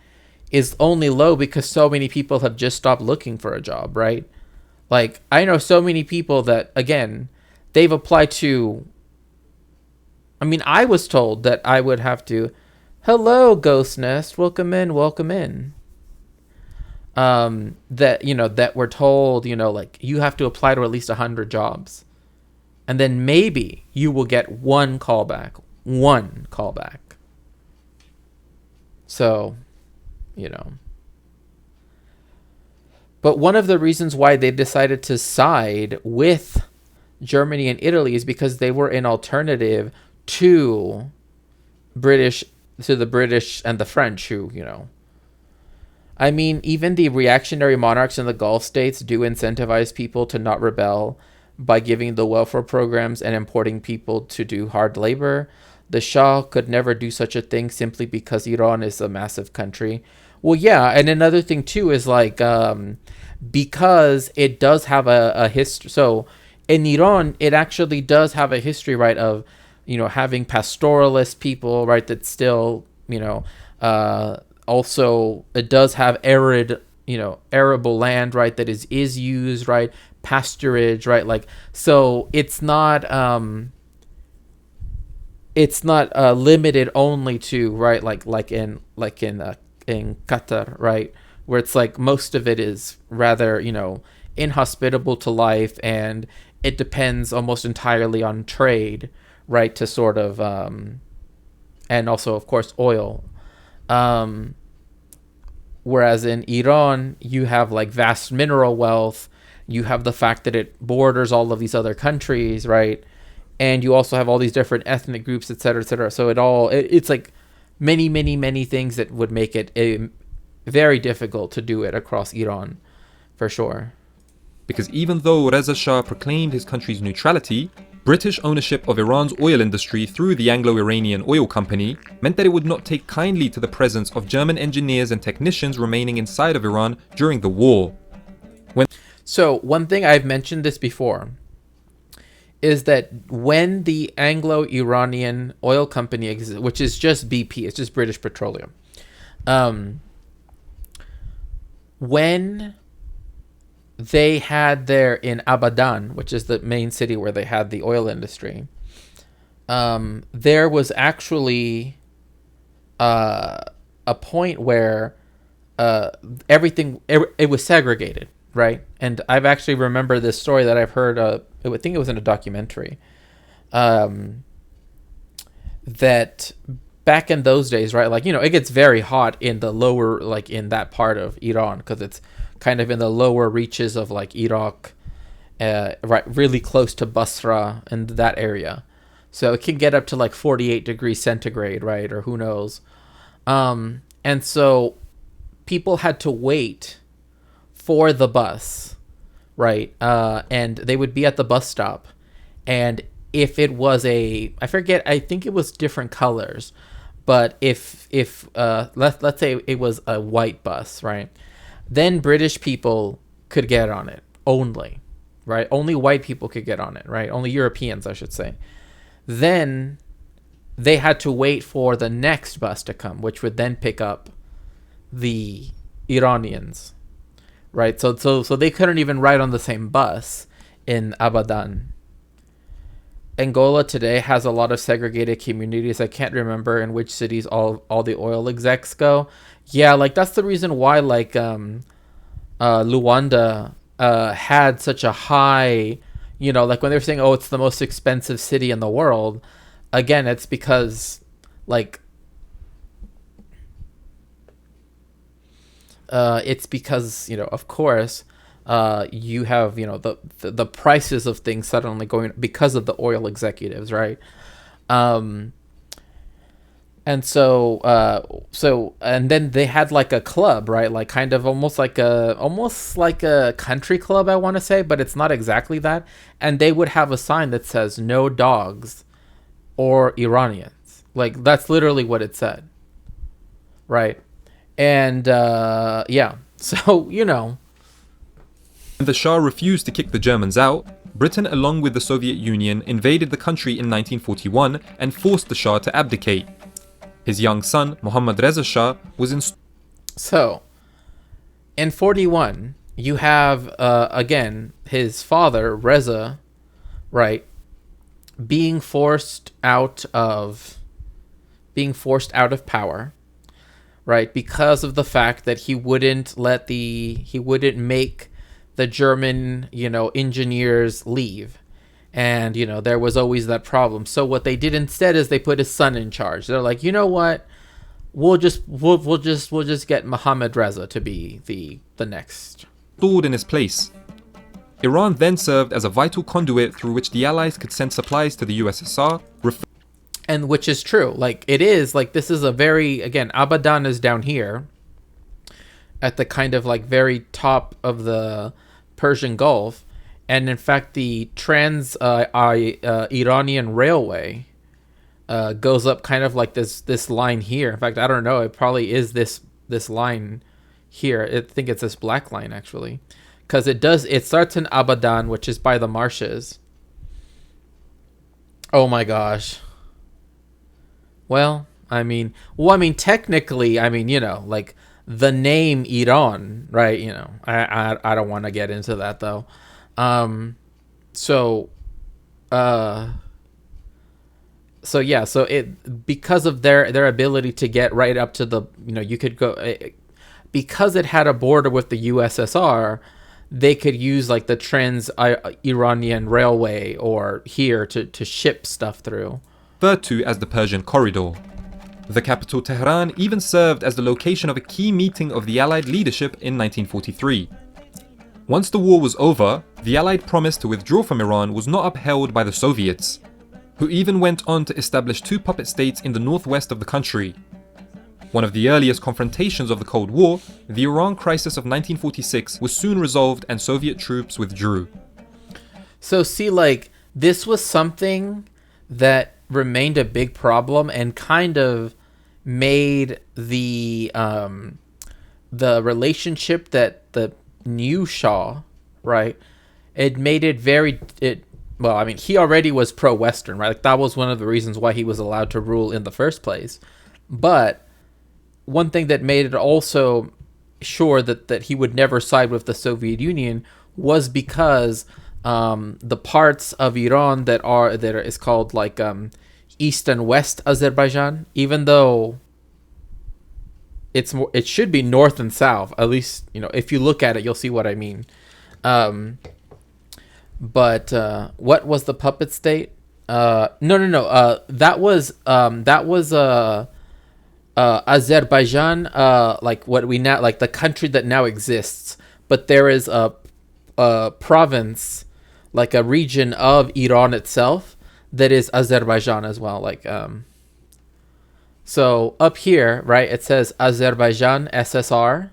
is only low because so many people have just stopped looking for a job, right? Like, I know so many people that, again, they've applied to, I mean, I was told that I would have to, hello, Ghost Nest, welcome in, welcome in. That we're told, like, you have to apply to at least 100 jobs. And then maybe you will get one callback. So, But one of the reasons why they decided to side with Germany and Italy is because they were an alternative to the British and the French, who, I mean, even the reactionary monarchs in the Gulf states do incentivize people to not rebel by giving the welfare programs and importing people to do hard labor. The Shah could never do such a thing simply because Iran is a massive country. Well, yeah, and another thing too is like because it does have a history. So in Iran, it actually does have a history, right, of having pastoralist people, right, that still also it does have arid arable land, right, that is used, right, pasturage, right, like, so it's not limited only to, right, like in Qatar, right, where it's like most of it is rather inhospitable to life, and it depends almost entirely on trade, right, to sort of and also of course oil, whereas in Iran you have like vast mineral wealth, you have the fact that it borders all of these other countries, right, and you also have all these different ethnic groups, etc., etc. So it's like many things that would make it very difficult to do it across Iran, for sure. Because even though Reza Shah proclaimed his country's neutrality, British ownership of Iran's oil industry through the Anglo-Iranian Oil Company meant that it would not take kindly to the presence of German engineers and technicians remaining inside of Iran during the war. So one thing, I've mentioned this before, is that when the Anglo-Iranian Oil Company exists, which is just BP, it's just British Petroleum, when they had there in Abadan, which is the main city where they had the oil industry, there was actually a point where it was segregated, right? And I've actually remember this story that I've heard, I think it was in a documentary, that back in those days, right, like, it gets very hot in the lower, like in that part of Iran, because it's kind of in the lower reaches of like Iraq, right, really close to Basra and that area. So it can get up to like 48 degrees centigrade, right, or who knows. And so people had to wait for the bus, right, and they would be at the bus stop, and if it was I forget, I think it was different colors, but if let's say it was a white bus, right, then British people could get on it only, right? Only white people could get on it, right? Only Europeans, I should say. Then they had to wait for the next bus to come, which would then pick up the Iranians, right? So they couldn't even ride on the same bus in Abadan. Angola today has a lot of segregated communities. I can't remember in which cities all the oil execs go. Yeah, like that's the reason why like Luanda had such a high, like when they're saying, oh, it's the most expensive city in the world, again, it's because like of course you have the prices of things suddenly going because of the oil executives, right? And so and then they had like a club, right, like kind of almost like a country club, I want to say, but it's not exactly that. And they would have a sign that says no dogs or Iranians, like that's literally what it said, right? And yeah, so The Shah refused to kick the Germans out, Britain, along with the Soviet Union, invaded the country in 1941 and forced the Shah to abdicate. His young son, Mohammad Reza Shah, was installed. So, in 41, you have, again, his father, Reza, right, being forced out of power, right, because of the fact that he wouldn't make the German, engineers leave. And, there was always that problem. So what they did instead is they put his son in charge. They're like, you know what? We'll just get Mohammad Reza to be the next. Installed in his place. Iran then served as a vital conduit through which the Allies could send supplies to the USSR. And which is true. Like, it is, like, this is a very, again, Abadan is down here at the kind of, like, very top of the Persian Gulf. And in fact, the Iranian railway goes up kind of like this line here. In fact, I don't know. It probably is this line here. I think it's this black line, actually. Because it starts in Abadan, which is by the marshes. Oh my gosh. Well, technically, like the name Iran, right? I don't want to get into that though. So it, because of their ability to get right up to the, you could go, because it had a border with the USSR, they could use like the Trans-Iranian Railway or here to ship stuff through. Referred to as the Persian Corridor. The capital Tehran even served as the location of a key meeting of the Allied leadership in 1943. Once the war was over, the Allied promise to withdraw from Iran was not upheld by the Soviets, who even went on to establish 2 puppet states in the northwest of the country. One of the earliest confrontations of the Cold War, the Iran crisis of 1946, was soon resolved and Soviet troops withdrew. So see, like, this was something that remained a big problem and kind of made the relationship that the new Shah, right, it made it he already was pro-Western, right? Like, that was one of the reasons why he was allowed to rule in the first place. But one thing that made it also sure that he would never side with the Soviet Union was because the parts of Iran that is called like East and West Azerbaijan, even though it should be North and South, at least, if you look at it, you'll see what I mean. But what was the puppet state? No. That was Azerbaijan, like what we now, like the country that now exists. But there is a province, like a region of Iran itself, that is Azerbaijan as well. Like, so up here, right, it says Azerbaijan SSR,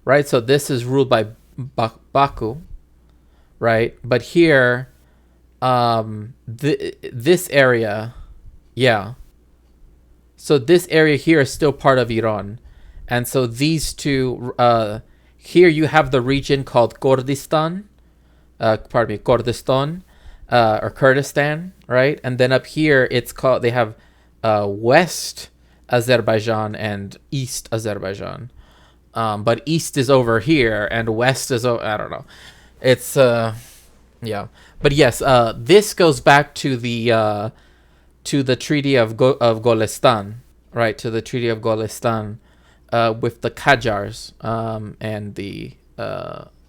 right? So this is ruled by Baku, right? But here, this area, yeah. So this area here is still part of Iran. And so these two, here you have the region called Kurdistan, Kurdistan, or Kurdistan, right? And then up here, they have West Azerbaijan and East Azerbaijan. But East is over here and West is I don't know. It's, yeah. But yes, this goes back to the Treaty of Golestan, right? To the Treaty of Golestan with the Qajars and the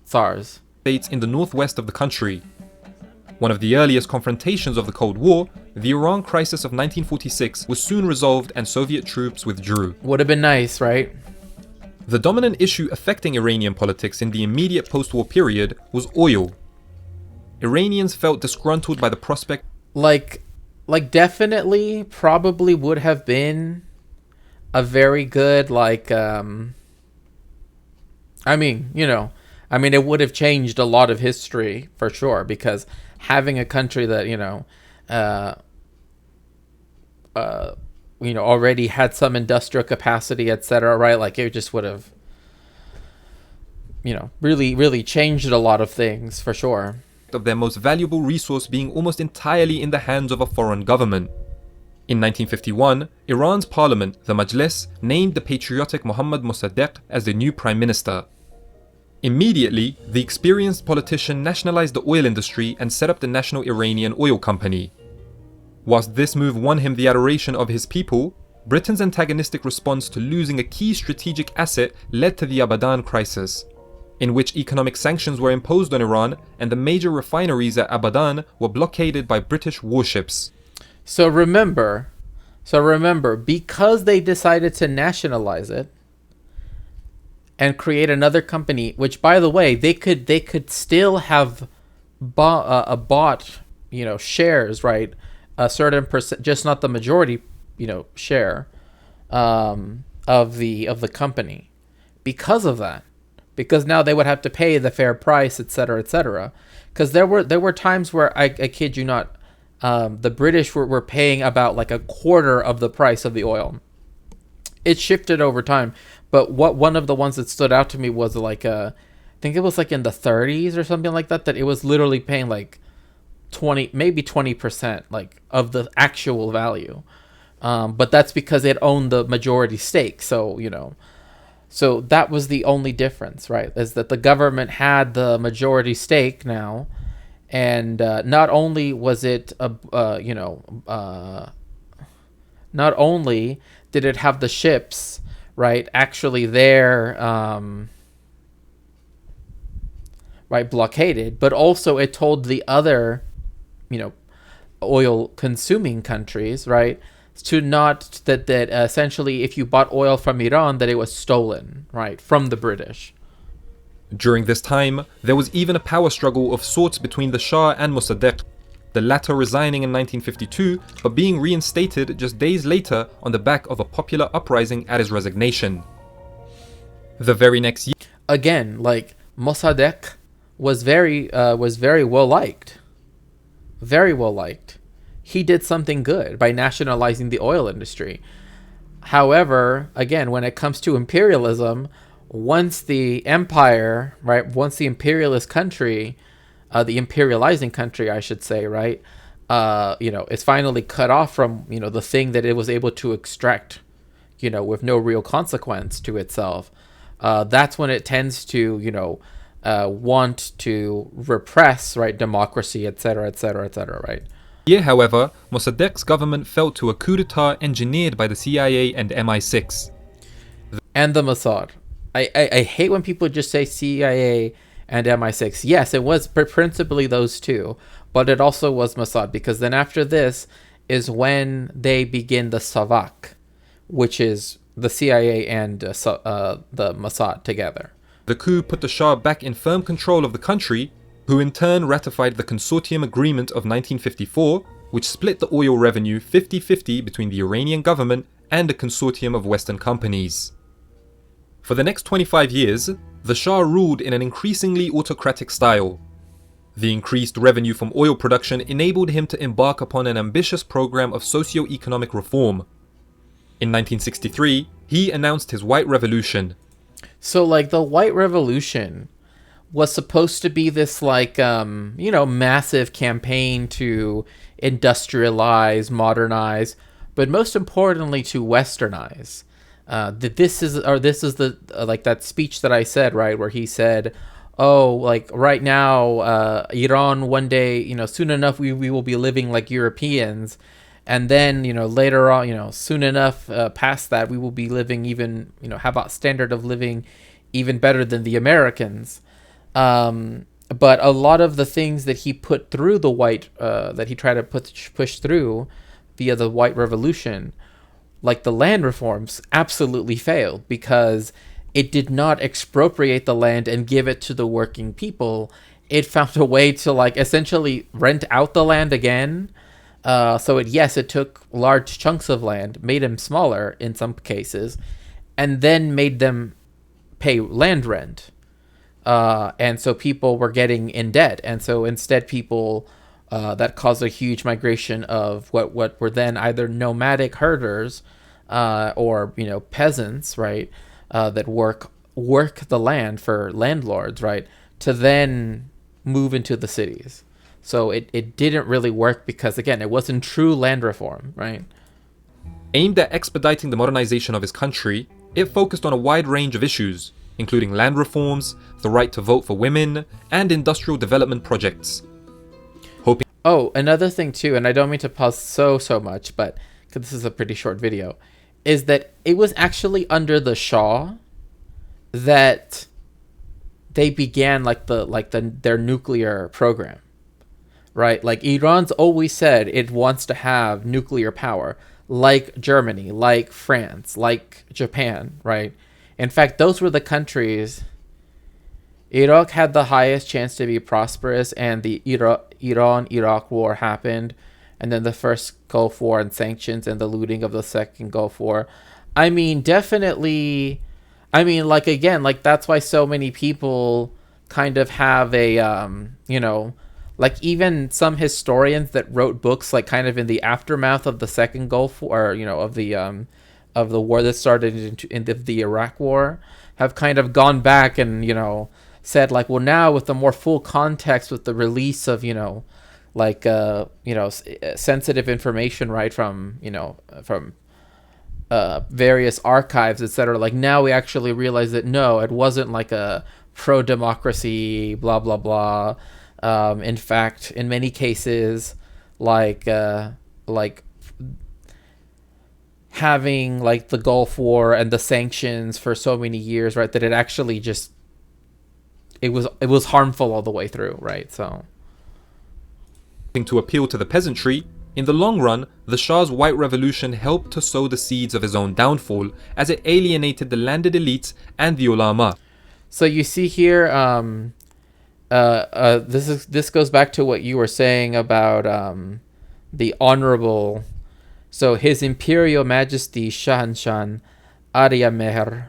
Tsars. States in the northwest of the country. One of the earliest confrontations of the Cold War, the Iran crisis of 1946, was soon resolved and Soviet troops withdrew. Would have been nice, right? The dominant issue affecting Iranian politics in the immediate post-war period was oil. Iranians felt disgruntled by the prospect. Like definitely, probably would have been a very good, like, it would have changed a lot of history for sure, because having a country that, already had some industrial capacity, etc., right? Like, it just would have, really, really changed a lot of things for sure. of their most valuable resource being almost entirely in the hands of a foreign government. In 1951, Iran's parliament, the Majlis, named the patriotic Mohammad Mossadegh as the new prime minister. Immediately, the experienced politician nationalized the oil industry and set up the National Iranian Oil Company. Whilst this move won him the adoration of his people, Britain's antagonistic response to losing a key strategic asset led to the Abadan crisis, in which economic sanctions were imposed on Iran and the major refineries at Abadan were blockaded by British warships. So remember, because they decided to nationalize it and create another company, which, by the way, they could still have bought, shares, right? A certain percent, just not the majority, share of the company, because of that. Because now they would have to pay the fair price, etc., etc. Because there were times where I kid you not, the British were paying about like a quarter of the price of the oil. It shifted over time, but one of the ones that stood out to me was like I think it was like in the 30s or something like that it was literally paying like 20% like of the actual value. But that's because it owned the majority stake. So that was the only difference, right? Is that the government had the majority stake now, and not only was it not only did it have the ships, right, actually there, right, blockaded, but also it told the other, oil consuming countries, right, to not that essentially if you bought oil from Iran that it was stolen, right, from the British. During this time, there was even a power struggle of sorts between the Shah and Mossadegh, the latter resigning in 1952 but being reinstated just days later on the back of a popular uprising at his resignation. The very next year, again, like Mossadegh was very well liked. Very well liked. He did something good by nationalizing the oil industry. However, again, when it comes to imperialism, once the empire, right, once the imperialist country, the imperializing country, I should say, right, is finally cut off from, the thing that it was able to extract, with no real consequence to itself, that's when it tends to, want to repress, right, democracy, etc., etc., etc., right? Here, however, Mossadegh's government fell to a coup d'etat engineered by the CIA and MI6. And the Mossad. I hate when people just say CIA and MI6. Yes, it was principally those two, but it also was Mossad, because then after this is when they begin the Savak, which is the CIA and the Mossad together. The coup put the Shah back in firm control of the country, who in turn ratified the Consortium Agreement of 1954, which split the oil revenue 50-50 between the Iranian government and a consortium of Western companies. For the next 25 years, the Shah ruled in an increasingly autocratic style. The increased revenue from oil production enabled him to embark upon an ambitious program of socio-economic reform. In 1963, he announced his White Revolution. So, like, the White Revolution was supposed to be this, like, massive campaign to industrialize, modernize, but most importantly to westernize. This is the like that speech that I said, right, where he said, oh, like right now, Iran one day, soon enough we will be living like Europeans, and then later on, soon enough past that we will be living even have a standard of living even better than the Americans. But a lot of the things that he put through the white that he tried to push through via the White Revolution, like the land reforms, absolutely failed, because it did not expropriate the land and give it to the working people. It found a way to like essentially rent out the land again. So it took large chunks of land, made them smaller in some cases, and then made them pay land rent. And so people were getting in debt. And so instead people, that caused a huge migration of what were then either nomadic herders, or, peasants, right, that work the land for landlords, right, to then move into the cities. So it didn't really work because, again, it wasn't true land reform, right? Aimed at expediting the modernization of his country, it focused on a wide range of issues, including land reforms, the right to vote for women, and industrial development projects. Oh, another thing too, and I don't mean to pause so much, but because this is a pretty short video, is that it was actually under the Shah that they began their nuclear program, right? Like, Iran's always said it wants to have nuclear power, like Germany, like France, like Japan, right? In fact, those were the countries. Iraq had the highest chance to be prosperous, and the Iran-Iraq war happened, and then the first Gulf War and sanctions and the looting of the second Gulf War. I mean, definitely, I mean, like, again, like, that's why so many people kind of have a, like, even some historians that wrote books, like, kind of in the aftermath of the second Gulf War, of the war that started in the Iraq War, have kind of gone back and, said, like, well, now with the more full context, with the release of, sensitive information, right, from various archives, etc., like, now we actually realize that no, it wasn't like a pro-democracy, blah, blah, blah. In fact, in many cases, like having, like, the Gulf War and the sanctions for so many years, right, that it actually just, it was harmful all the way through, right? So, to appeal to the peasantry, in the long run, the Shah's white revolution helped to sow the seeds of his own downfall, as it alienated the landed elites and the ulama. So you see here, this goes back to what you were saying about the honorable. So His Imperial Majesty Shahanshan Arya Meher,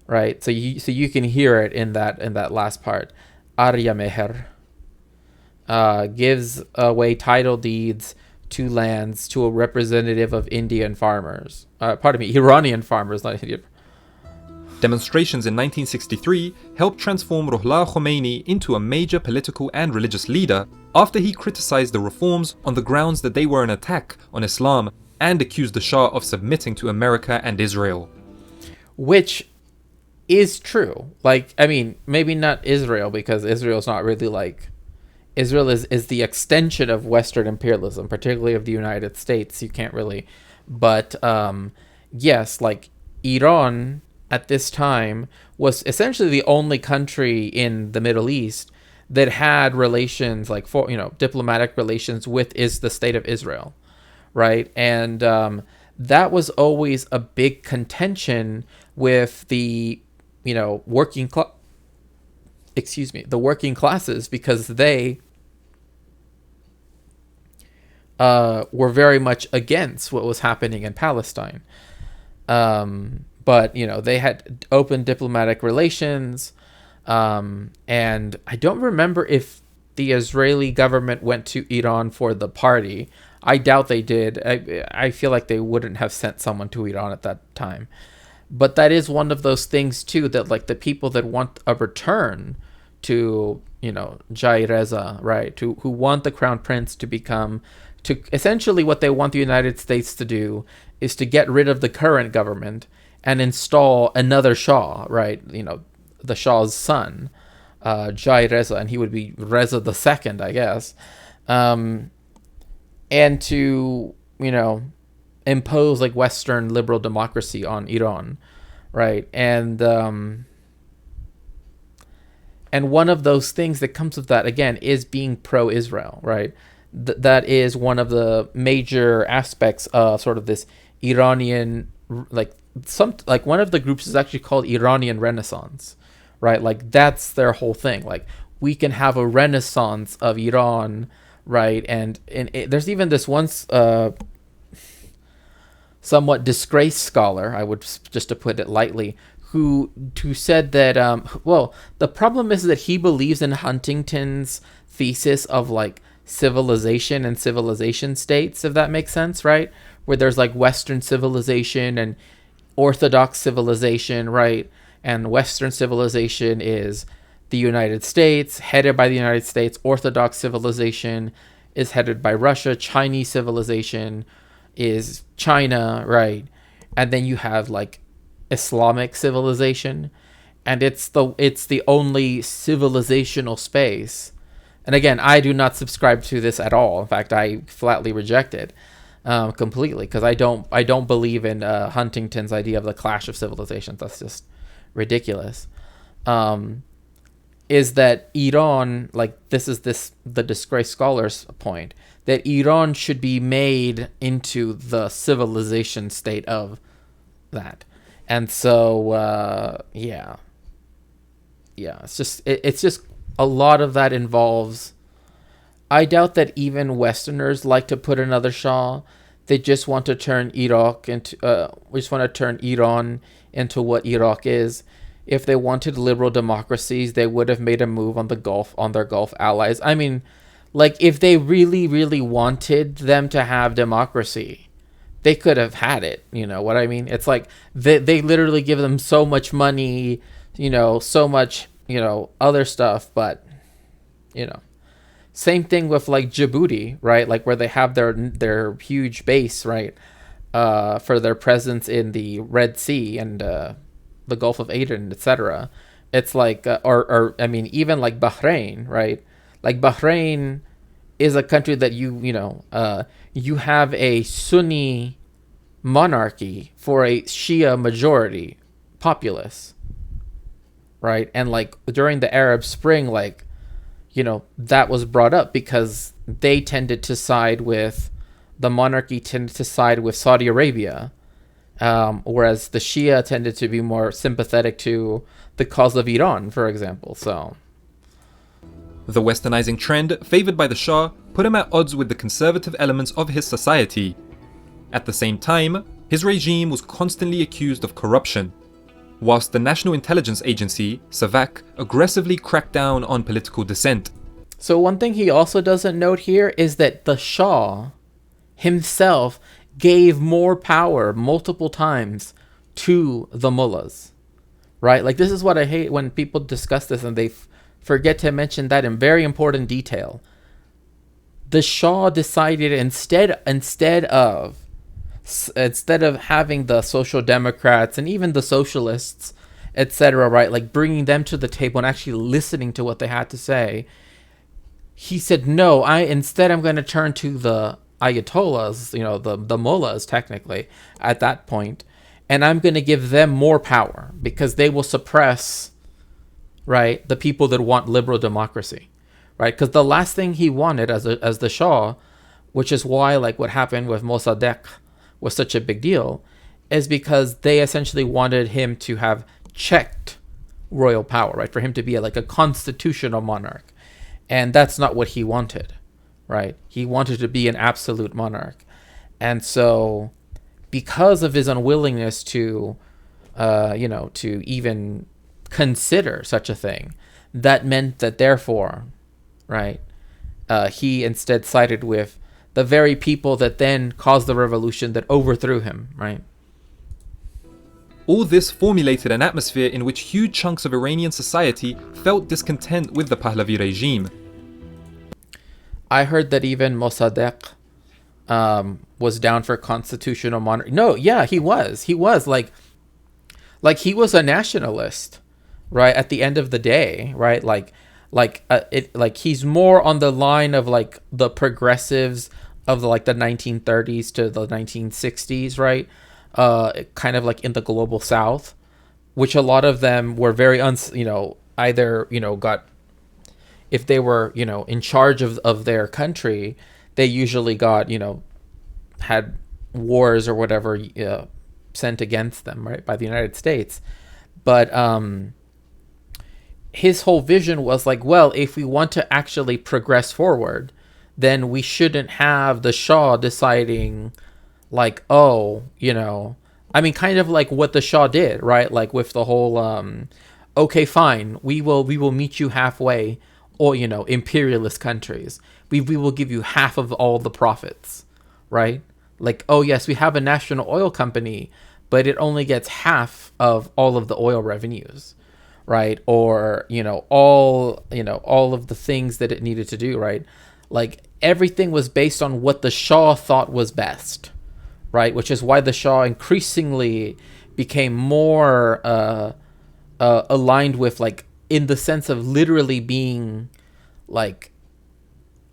right? So you can hear it in that last part. Arya Meher gives away title deeds to lands to a representative of Iranian farmers, not Indian. Demonstrations in 1963 helped transform Ruhollah Khomeini into a major political and religious leader after he criticized the reforms on the grounds that they were an attack on Islam and accused the Shah of submitting to America and Israel. Which is true. Like, I mean, maybe not Israel, because Israel's not really like... Israel is the extension of Western imperialism, particularly of the United States. You can't really... But, yes, like, Iran at this time was essentially the only country in the Middle East that had relations, like, for, diplomatic relations with the state of Israel, right? And that was always a big contention with the, the working classes, because they were very much against what was happening in Palestine. But, they had open diplomatic relations. And I don't remember if the Israeli government went to Iran for the party. I doubt they did. I feel like they wouldn't have sent someone to Iran at that time. But that is one of those things, too, that, like, the people that want a return to, Jai Reza, right, who want the crown prince to become... to essentially what they want the United States to do is to get rid of the current government and install another Shah, right? The Shah's son, Jai Reza, and he would be Reza II, I guess. And to, impose, like, Western liberal democracy on Iran, right? And one of those things that comes with that, again, is being pro-Israel, right? That is one of the major aspects of sort of this Iranian, one of the groups is actually called Iranian Renaissance, right? Like, that's their whole thing. Like, we can have a renaissance of Iran, right? And there's even this once somewhat disgraced scholar, I would, just to put it lightly, who said that, the problem is that he believes in Huntington's thesis of, like, civilization and civilization states, if that makes sense, right? Where there's, like, Western civilization and Orthodox civilization, right? And Western civilization is the United States, headed by the United States. Orthodox civilization is headed by Russia. Chinese civilization is China, right? And then you have like Islamic civilization, and it's the only civilizational space. And again, I do not subscribe to this at all. In fact, I flatly reject it completely, because I don't believe in Huntington's idea of the clash of civilizations. That's just ridiculous. Is that Iran, like the disgraced scholars point, that Iran should be made into the civilization state of that. And so it's just a lot of that involves. I doubt that even Westerners like to put another Shah. They just want to turn Iraq into we just want to turn Iran into what Iraq is. If they wanted liberal democracies, they would have made a move on their Gulf allies. I mean, like, if they really, really wanted them to have democracy, they could have had it. You know what I mean? It's like they literally give them so much money, so much, other stuff. But, same thing with like Djibouti, right? Like where they have their huge base, right? For their presence in the Red Sea and the Gulf of Aden, etc. It's like, even like Bahrain, right? Like Bahrain is a country that you have a Sunni monarchy for a Shia majority populace, right? And like during the Arab Spring, like, that was brought up because the monarchy tended to side with Saudi Arabia. Whereas the Shia tended to be more sympathetic to the cause of Iran, for example. So the westernizing trend favored by the Shah put him at odds with the conservative elements of his society. At the same time, his regime was constantly accused of corruption, whilst the National Intelligence Agency, SAVAK, aggressively cracked down on political dissent. So one thing he also doesn't note here is that the Shah himself gave more power multiple times to the mullahs, right? Like, this is what I hate when people discuss this and they forget to mention that in very important detail. The Shah decided instead of having the Social Democrats and even the socialists, etc., right, like bringing them to the table and actually listening to what they had to say, he said, no, I'm going to turn to the Ayatollahs, the mullahs technically at that point, and I'm going to give them more power because they will suppress, right, the people that want liberal democracy, right? Because the last thing he wanted as the Shah, which is why like what happened with Mossadegh was such a big deal, is because they essentially wanted him to have checked royal power, right, for him to be like a constitutional monarch, and that's not what he wanted. Right, he wanted to be an absolute monarch, and so because of his unwillingness to, to even consider such a thing, that meant that therefore, right, he instead sided with the very people that then caused the revolution that overthrew him. Right. All this formulated an atmosphere in which huge chunks of Iranian society felt discontent with the Pahlavi regime. I heard that even Mossadegh was down for constitutional monarchy. No, yeah, he was. He was like he was a nationalist, right? At the end of the day, right? He's more on the line of like the progressives of the 1930s to the 1960s, right? Kind of like in the global South, which a lot of them were very if they were, in charge of their country, they usually got, had wars or whatever sent against them, right, by the United States. But his whole vision was like, well, if we want to actually progress forward, then we shouldn't have the Shah deciding like, kind of like what the Shah did, right? Like with the whole, okay, fine, we will meet you halfway, or imperialist countries, we will give you half of all the profits, right? Like, oh yes, we have a national oil company, but it only gets half of all of the oil revenues, right? Or, all of the things that it needed to do, right? Like everything was based on what the Shah thought was best, right? Which is why the Shah increasingly became more aligned with, like, in the sense of literally being like,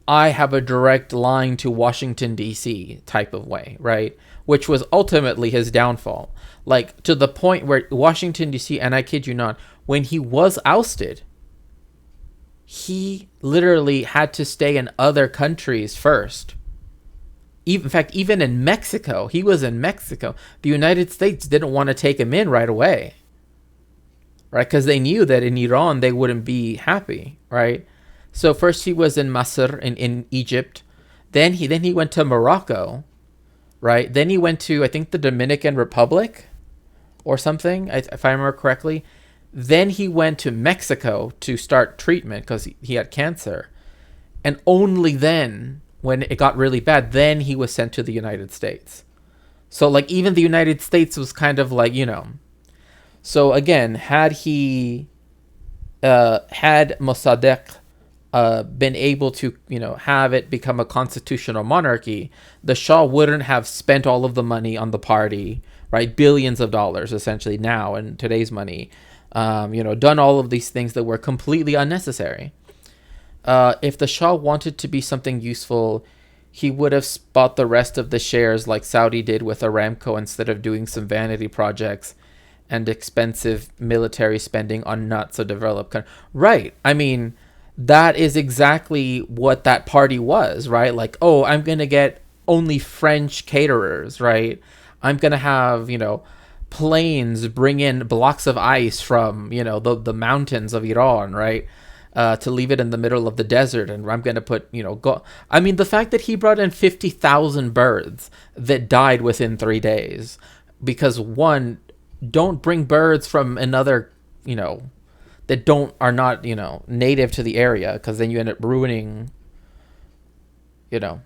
I have a direct line to Washington, D.C. type of way, right? Which was ultimately his downfall. Like, to the point where Washington, D.C., and I kid you not, when he was ousted, he literally had to stay in other countries first. In fact, even in Mexico, he was in Mexico. The United States didn't want to take him in right away, right? Because they knew that in Iran, they wouldn't be happy, right? So first he was in Masr, in Egypt. Then he went to Morocco, right? Then he went to, I think, the Dominican Republic or something, if I remember correctly. Then he went to Mexico to start treatment because he had cancer. And only then, when it got really bad, then he was sent to the United States. So, like, even the United States was kind of like, So, again, had Mossadegh been able to, have it become a constitutional monarchy, the Shah wouldn't have spent all of the money on the party, right? Billions of dollars, essentially, now in today's money. Done all of these things that were completely unnecessary. If the Shah wanted to be something useful, he would have bought the rest of the shares like Saudi did with Aramco instead of doing some vanity projects and expensive military spending on not so developed countries. Right. I mean, that is exactly what that party was, right? Like, oh, I'm going to get only French caterers, right? I'm going to have, planes bring in blocks of ice from, the mountains of Iran, right? To leave it in the middle of the desert. And I'm going to put, I mean, the fact that he brought in 50,000 birds that died within 3 days because, one, don't bring birds from another, that are not, native to the area, because then you end up ruining, the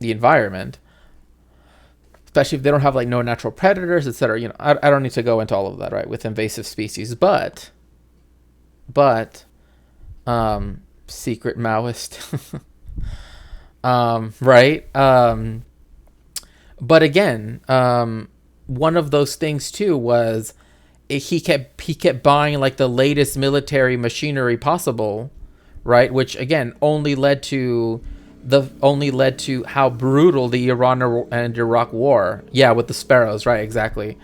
environment. Especially if they don't have, like, no natural predators, etc. I don't need to go into all of that, right, with invasive species. But, secret Maoist, right? But again, one of those things too was he kept buying, like, the latest military machinery possible, right? Which again only led to how brutal the Iran and Iraq war. Yeah, with the sparrows, right? Exactly.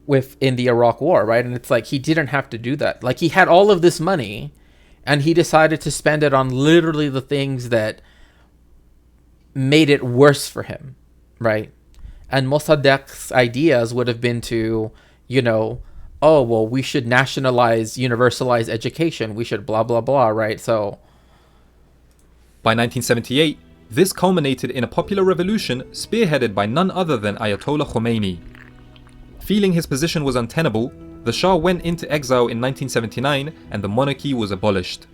Within the Iraq war, right? And it's like he didn't have to do that. Like, he had all of this money, and he decided to spend it on literally the things that made it worse for him, right? And Mossadegh's ideas would have been to, oh, well, we should universalize education. We should blah, blah, blah, right? So by 1978, this culminated in a popular revolution spearheaded by none other than Ayatollah Khomeini. Feeling his position was untenable, the Shah went into exile in 1979 and the monarchy was abolished.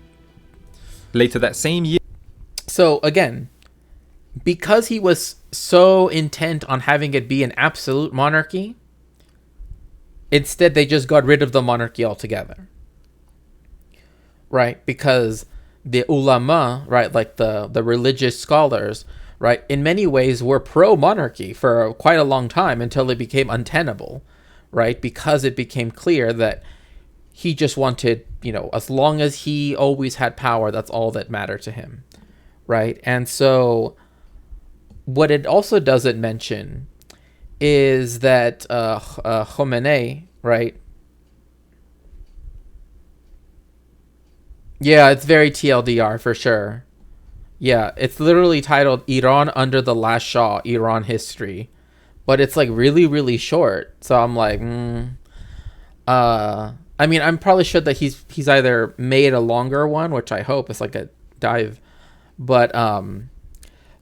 Later that same year... So again, because he was so intent on having it be an absolute monarchy, instead they just got rid of the monarchy altogether. Right? Because the ulama, right, like the religious scholars, right, in many ways were pro-monarchy for quite a long time until it became untenable, right? Because it became clear that he just wanted, as long as he always had power, that's all that mattered to him, right? And so what it also doesn't mention is that Khomeini, right? Yeah, it's very TLDR for sure. Yeah, it's literally titled Iran Under the Last Shah, Iran History. But it's like really, really short. So I'm like, I mean, I'm probably sure that he's either made a longer one, which I hope is like a dive. But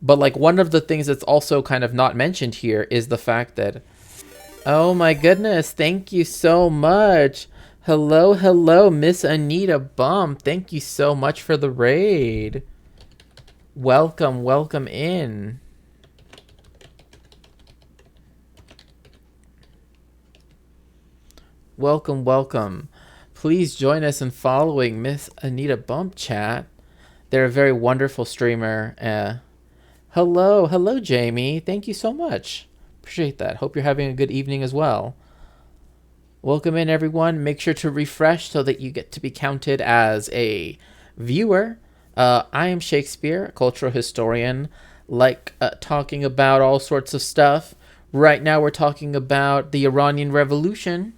like one of the things that's also kind of not mentioned here is the fact that, oh my goodness, thank you so much. Hello, Miss Anita Bum. Thank you so much for the raid. Welcome in. Welcome, welcome. Please join us in following Miss Anita Bump Chat. They're a very wonderful streamer. Hello, Jamie. Thank you so much. Appreciate that. Hope you're having a good evening as well. Welcome in, everyone. Make sure to refresh so that you get to be counted as a viewer. I am Shakespeare, a cultural historian, talking about all sorts of stuff. Right now we're talking about the Iranian Revolution.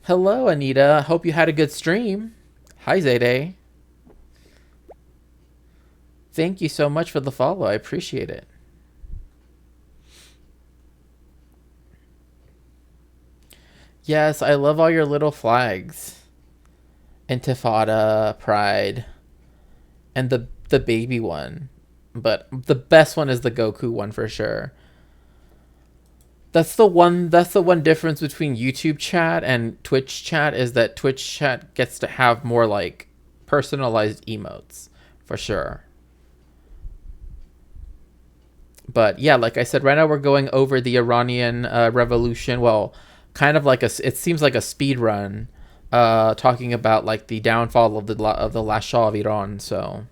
Hello, Anita. Hope you had a good stream. Hi, Zayday. Thank you so much for the follow. I appreciate it. Yes, I love all your little flags. Intifada, Pride, and the baby one. But the best one is the Goku one for sure. That's the one difference between YouTube chat and Twitch chat, is that Twitch chat gets to have more like personalized emotes for sure. But yeah, like I said, right now we're going over the Iranian Revolution. Well, kind of like it seems like a speed run, talking about like the downfall of the last Shah of Iran. So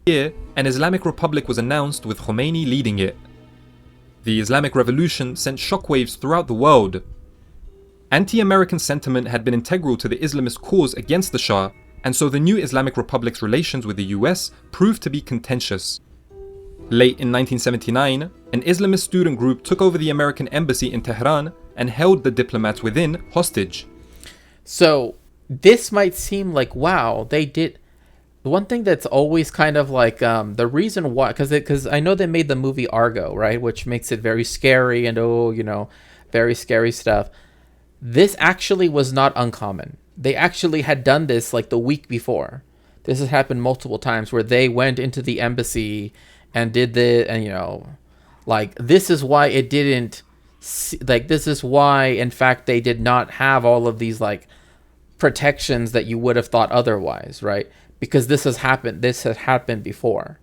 year, an Islamic Republic was announced with Khomeini leading it. The Islamic Revolution sent shockwaves throughout the world. Anti-American sentiment had been integral to the Islamist cause against the Shah, and so the new Islamic Republic's relations with the US proved to be contentious. Late in 1979, an Islamist student group took over the American embassy in Tehran and held the diplomats within hostage. So this might seem like, wow, they did. The one thing that's always kind of like the reason why, because I know they made the movie Argo, right, which makes it very scary and very scary stuff. This actually was not uncommon. They actually had done this like the week before. This has happened multiple times where they went into the embassy and did the, and like this is why it didn't, like this is why in fact they did not have all of these like protections that you would have thought otherwise, right? Because this has happened before.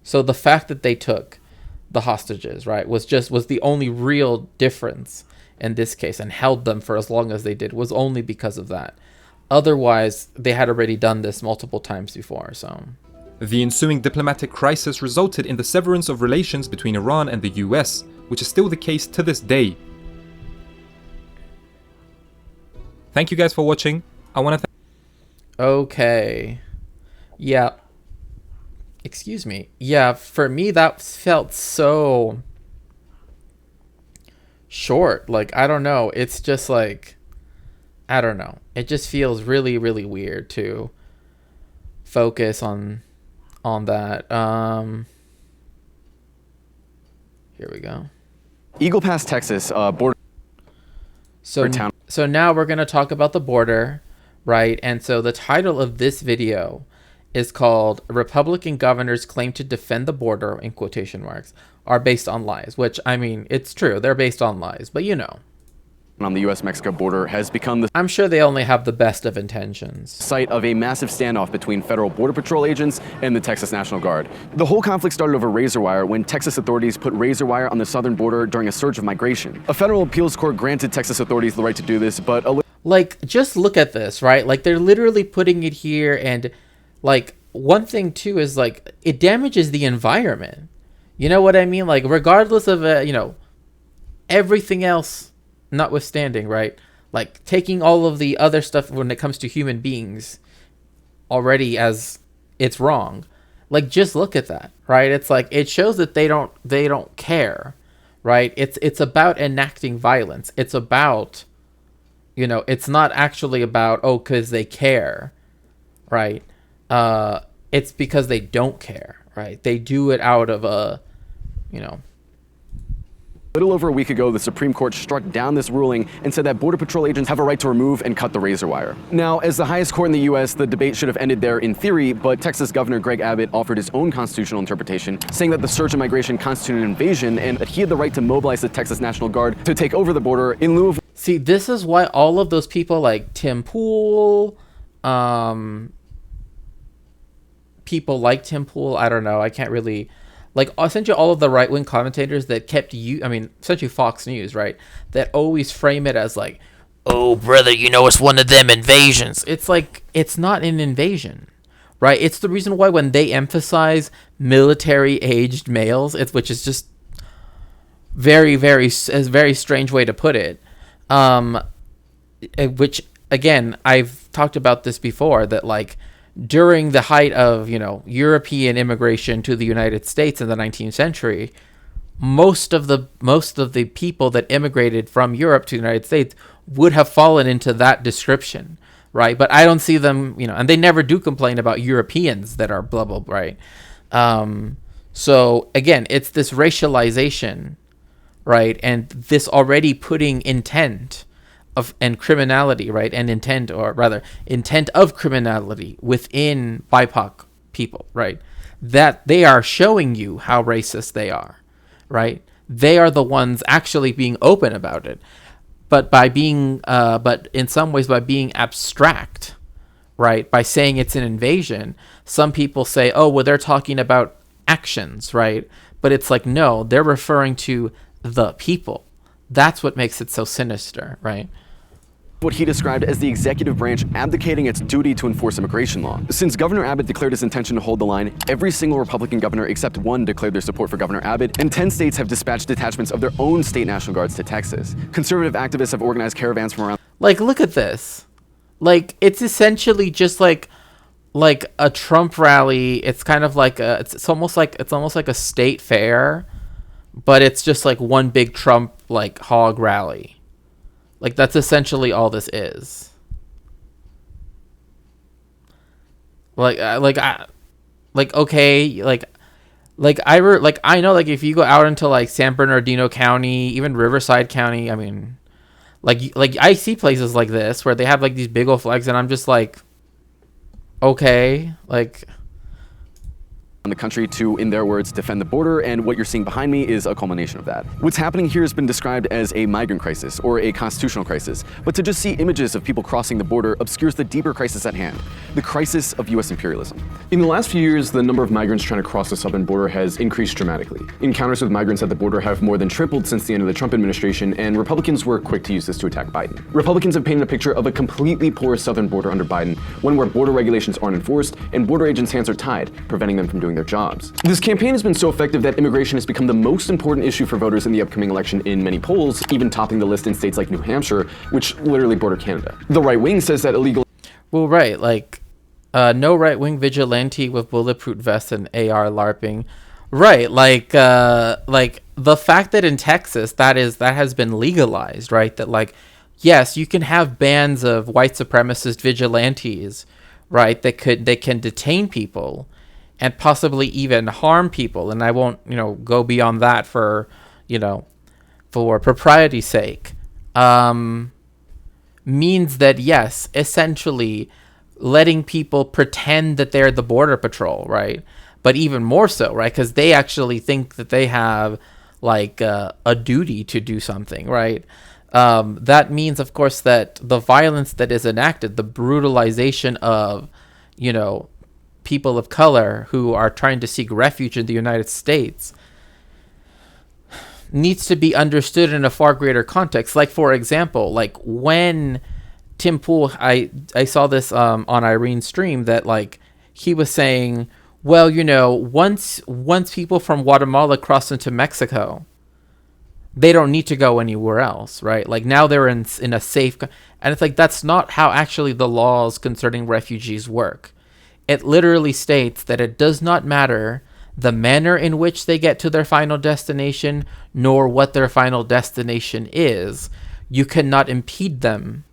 So the fact that they took the hostages, right, was the only real difference in this case, and held them for as long as they did was only because of that. Otherwise, they had already done this multiple times before, so. The ensuing diplomatic crisis resulted in the severance of relations between Iran and the US, which is still the case to this day. Thank you guys for watching. I want to Okay. Yeah. Excuse me. Yeah, for me that felt so short. Like, I don't know. It's just like, I don't know. It just feels really, really weird to focus on that. Here we go. Eagle Pass, Texas, border. So now we're going to talk about the border, right? And so the title of this video is called Republican Governors Claim to Defend the Border, in quotation marks, are based on lies, which, I mean, it's true. They're based on lies, but on the U.S.-Mexico border has become the I'm sure they only have the best of intentions. Site of a massive standoff between federal border patrol agents and the Texas National Guard. The whole conflict started over razor wire when Texas authorities put razor wire on the southern border during a surge of migration. A federal appeals court granted Texas authorities the right to do this, but like, just look at this, right? Like, they're literally putting it here, and like, one thing too is like, it damages the environment. You know what I mean? Like, regardless of everything else notwithstanding, right? Like, taking all of the other stuff when it comes to human beings already as it's wrong. Like, just look at that, right? It's like, it shows that they don't care, right? It's about enacting violence. It's about, it's not actually about, oh, because they care, right? It's because they don't care, right? They do it out of a, A little over a week ago, the Supreme Court struck down this ruling and said that Border Patrol agents have a right to remove and cut the razor wire. Now, as the highest court in the U.S., the debate should have ended there in theory, but Texas Governor Greg Abbott offered his own constitutional interpretation, saying that the surge in migration constituted an invasion and that he had the right to mobilize the Texas National Guard to take over the border in lieu of... See, this is why all of those people like Tim Pool, people like Tim Pool, I don't know, I can't really... like essentially all of the right wing commentators that kept you, I mean, essentially Fox News, right? That always frame it as like, oh brother, it's one of them invasions. It's like, it's not an invasion, right? It's the reason why when they emphasize military aged males, which is just a very strange way to put it. Which again, I've talked about this before, that like during the height of, European immigration to the United States in the 19th century, most of the people that immigrated from Europe to the United States would have fallen into that description, right? But I don't see them, and they never do complain about Europeans that are blah, blah, right? So again, it's this racialization, right? And this already putting intent and criminality, right? And intent of criminality within BIPOC people, right? That they are showing you how racist they are, right? They are the ones actually being open about it. But but in some ways by being abstract, right? By saying it's an invasion, some people say, oh, well, they're talking about actions, right? But it's like, no, they're referring to the people. That's what makes it so sinister, right? What he described as the executive branch abdicating its duty to enforce immigration law. Since Governor Abbott declared his intention to hold the line, every single Republican governor except one declared their support for Governor Abbott, and 10 states have dispatched detachments of their own state National Guards to Texas. Conservative activists have organized caravans from around... Like, look at this. Like, it's essentially just like a Trump rally. It's kind of like it's almost like a state fair, but it's just like one big Trump like hog rally. Like, that's essentially all this is. I know, like, if you go out into like San Bernardino County, even Riverside County, I mean, like I see places like this where they have like these big old flags, and I'm just like, okay, like, the country to, in their words, defend the border, and what you're seeing behind me is a culmination of that. What's happening here has been described as a migrant crisis or a constitutional crisis, but to just see images of people crossing the border obscures the deeper crisis at hand, the crisis of US imperialism. In the last few years, the number of migrants trying to cross the southern border has increased dramatically. Encounters with migrants at the border have more than tripled since the end of the Trump administration, and Republicans were quick to use this to attack Biden. Republicans have painted a picture of a completely porous southern border under Biden, one where border regulations aren't enforced and border agents' hands are tied, preventing them from doing their jobs. This campaign has been so effective that immigration has become the most important issue for voters in the upcoming election in many polls, even topping the list in states like New Hampshire, which literally border Canada. The right wing says that illegal... Well, right, like, no right-wing vigilante with bulletproof vests and AR LARPing. Right, like the fact that in Texas that has been legalized, right? That, like, yes, you can have bands of white supremacist vigilantes, right? They can detain people and possibly even harm people, and I won't, go beyond that for propriety's sake. Means that, yes, essentially letting people pretend that they're the border patrol, right? But even more so, right? Because they actually think that they have like a duty to do something, right? That means, of course, that the violence that is enacted, the brutalization of, people of color who are trying to seek refuge in the United States, needs to be understood in a far greater context. Like, for example, like when Tim Pool, I saw this on Irene's stream, that like he was saying, well, once people from Guatemala cross into Mexico, they don't need to go anywhere else, right? Like now they're in a safe, and it's like, that's not how actually the laws concerning refugees work. It literally states that it does not matter the manner in which they get to their final destination, nor what their final destination is. You cannot impede them.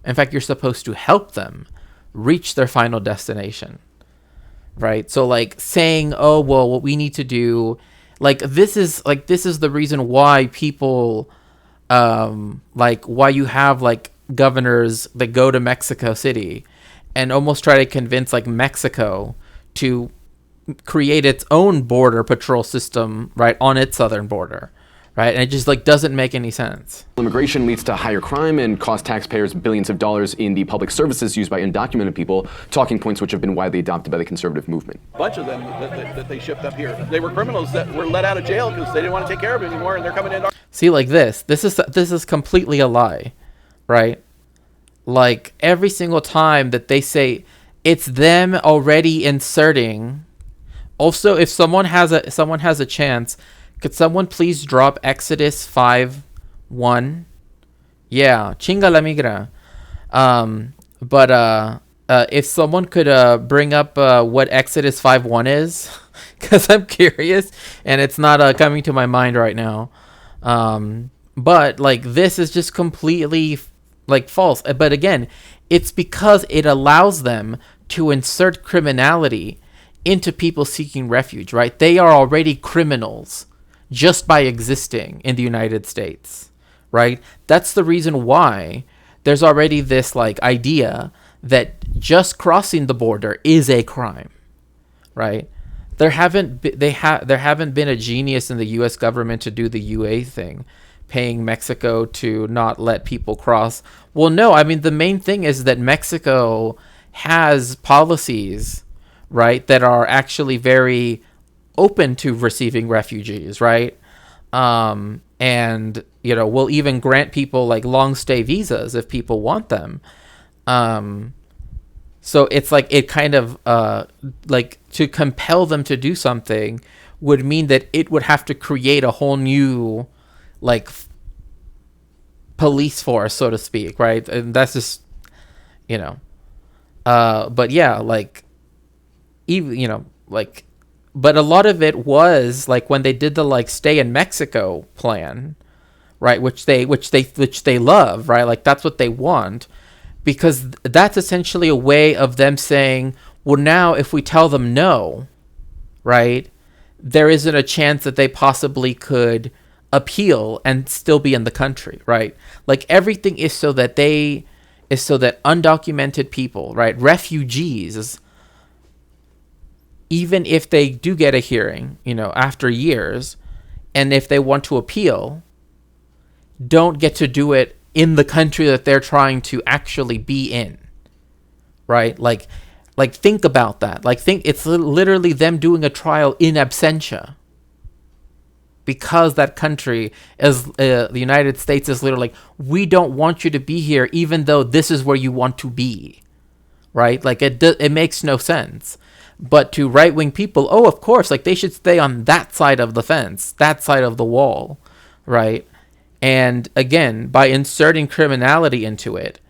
In fact, you're supposed to help them reach their final destination, right? So like saying, oh, well, what we need to do, this is the reason why people, why you have like governors that go to Mexico City and almost try to convince like Mexico to create its own border patrol system, right, on its southern border, right? And it just like doesn't make any sense. Immigration leads to higher crime and costs taxpayers billions of dollars in the public services used by undocumented people, talking points which have been widely adopted by the conservative movement. A bunch of them that they shipped up here, they were criminals that were let out of jail because they didn't want to take care of it anymore, and they're coming in. See, like this is completely a lie, right? Like every single time that they say it's them already inserting. Also, if someone has a chance, could someone please drop Exodus 5:1? Yeah, chinga la migra. But if someone could bring up what Exodus 5:1 is, because I'm curious and it's not coming to my mind right now. But like this is just completely like false. But again, it's because it allows them to insert criminality into people seeking refuge, right? They are already criminals just by existing in the United States, right? That's the reason why there's already this like idea that just crossing the border is a crime, right? There haven't been a genius in the U.S. government to do the UA thing, paying Mexico to not let people cross. Well, no, I mean the main thing is that Mexico has policies, right, that are actually very open to receiving refugees, right? And will even grant people like long stay visas if people want them. So it's like it kind of like to compel them to do something would mean that it would have to create a whole new like police force, so to speak, right? And that's just but yeah, like even like, but a lot of it was like when they did the like stay in Mexico plan, right? Which they love, right? Like that's what they want, because that's essentially a way of them saying, well, now if we tell them no, right, there isn't a chance that they possibly could appeal and still be in the country, right? Like everything is so that undocumented people, right, refugees, even if they do get a hearing, after years, and if they want to appeal, don't get to do it in the country that they're trying to actually be in, right? Like think about that. Like it's literally them doing a trial in absentia, because that country is the United States is literally like, we don't want you to be here, even though this is where you want to be, right? Like it makes no sense. But to right-wing people, oh, of course, like they should stay on that side of the fence, that side of the wall, right? And again, by inserting criminality into it,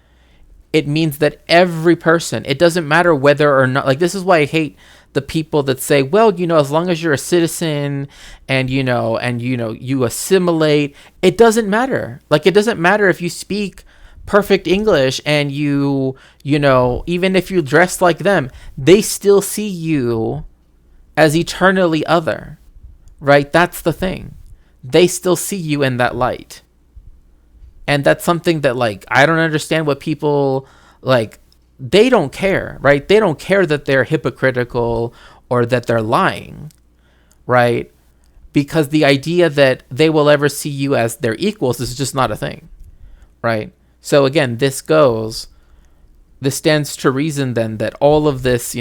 it means that every person, it doesn't matter whether or not, like this is why I hate the people that say, well, as long as you're a citizen and you assimilate, it doesn't matter. Like it doesn't matter if you speak perfect English and even if you dress like them, they still see you as eternally other, right? That's the thing. They still see you in that light. And that's something that like, I don't understand what people like, they don't care, right? They don't care that they're hypocritical or that they're lying, right? Because the idea that they will ever see you as their equals is just not a thing, right? So again, this stands to reason then that all of this,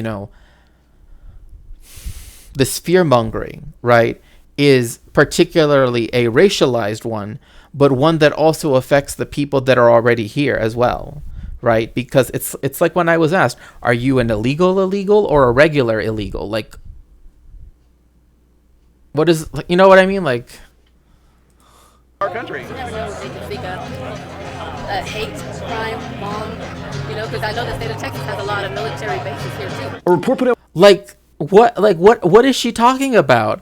this fear-mongering, right, is particularly a racialized one, but one that also affects the people that are already here as well, right? Because it's like when I was asked, are you an illegal or a regular illegal? Like, what is, you know what I mean? Like, Our country. You never know if they can think a hate crime bomb, because I know the state of Texas has a lot of military bases here too. A report put out like what is she talking about?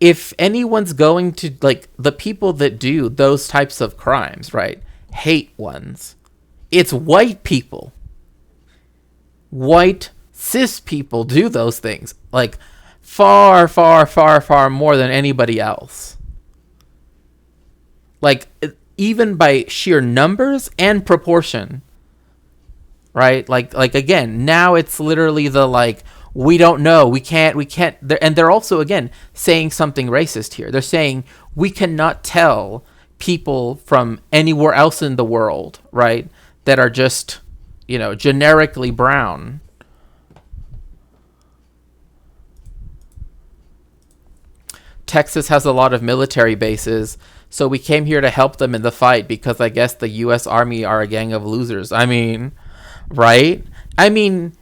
If anyone's going to, like, the people that do those types of crimes, right, hate ones, it's white people. White cis people do those things, like far, far, far, far more than anybody else. Like, even by sheer numbers and proportion, right? Like again, now it's literally the like, we don't know, we can't. And they're also, again, saying something racist here. They're saying we cannot tell people from anywhere else in the world, right, that are just, generically brown. Texas has a lot of military bases, so we came here to help them in the fight because I guess the U.S. Army are a gang of losers. I mean, right? I mean,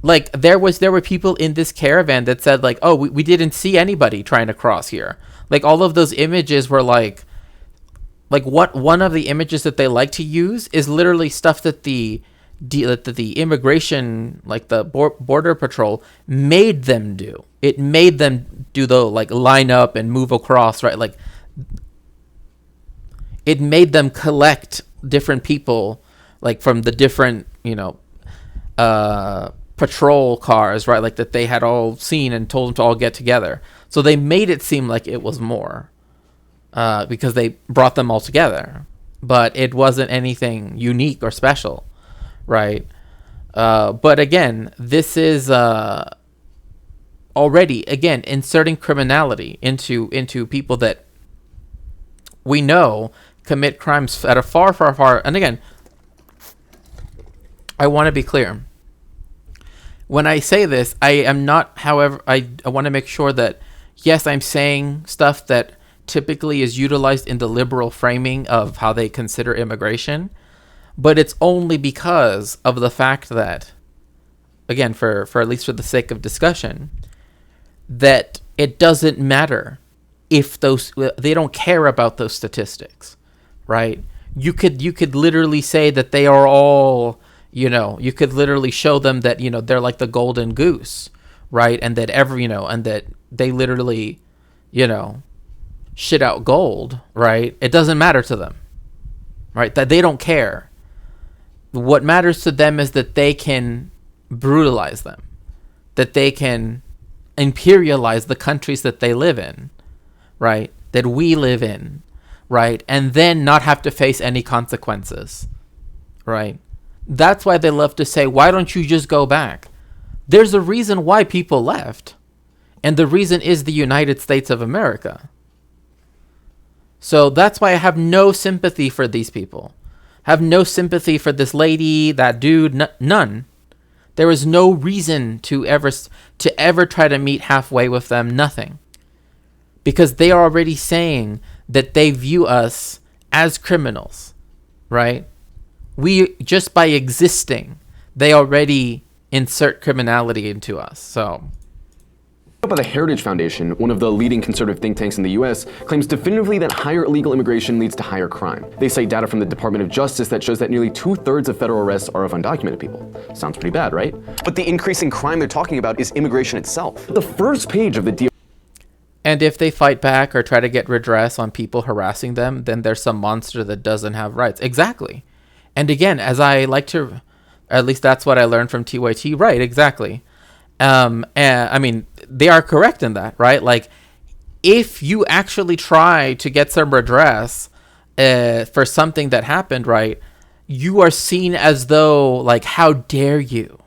like, there were people in this caravan that said, like, oh, we didn't see anybody trying to cross here. Like, all of those images were like what one of the images that they like to use is literally stuff that the immigration, like the border patrol, made them do. It made them do the, like, line up and move across, right? Like, it made them collect different people, like, from the different, patrol cars, right? Like, that they had all seen and told them to all get together. So they made it seem like it was more, because they brought them all together. But it wasn't anything unique or special, right? But again, this is already, again, inserting criminality into people that we know commit crimes at a far, far, far. And again, I want to be clear. When I say this, I am not, however, I want to make sure that, yes, I'm saying stuff that typically is utilized in the liberal framing of how they consider immigration, but it's only because of the fact that, again, for at least for the sake of discussion, that it doesn't matter if they don't care about those statistics, right? You could literally say that they are all, you could literally show them that, they're like the golden goose, right? And that and that they literally, shit out gold, right? It doesn't matter to them, right? That they don't care. What matters to them is that they can brutalize them, that they can imperialize the countries that they live in, right? That we live in, right? And then not have to face any consequences, right? That's why they love to say, why don't you just go back? There's a reason why people left. And the reason is the United States of America. So that's why I have no sympathy for these people. Have no sympathy for this lady, that dude, none. There is no reason to ever try to meet halfway with them, nothing. Because they are already saying that they view us as criminals, right? We, just by existing, they already insert criminality into us, so. By the Heritage Foundation, one of the leading conservative think tanks in the US, claims definitively that higher illegal immigration leads to higher crime. They cite data from the Department of Justice that shows that nearly 2/3 of federal arrests are of undocumented people. Sounds pretty bad, right? But the increasing crime they're talking about is immigration itself. The first page of the And if they fight back or try to get redress on people harassing them, then there's some monster that doesn't have rights. Exactly. And again, as I like to, at least that's what I learned from TYT, right, exactly. And I mean, they are correct in that, right? Like, if you actually try to get some redress for something that happened, right, you are seen as though, like, how dare you,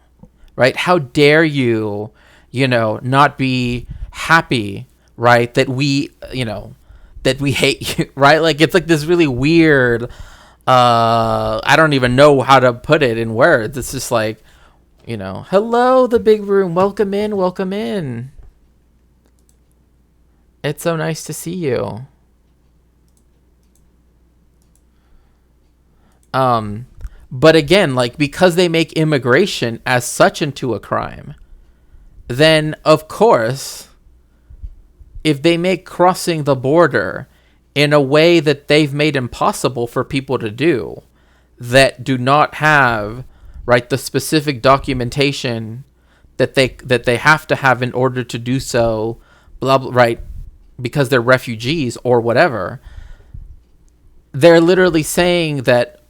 right? How dare you, not be happy, right, that we hate you, right? Like, it's like this really weird, I don't even know how to put it in words. It's just like, hello, the big room. Welcome in. Welcome in. It's so nice to see you. But again, like, because they make immigration as such into a crime, then of course, if they make crossing the border in a way that they've made impossible for people to do, that do not have, right, the specific documentation that they have to have in order to do so, blah, blah, right, because they're refugees or whatever, they're literally saying that,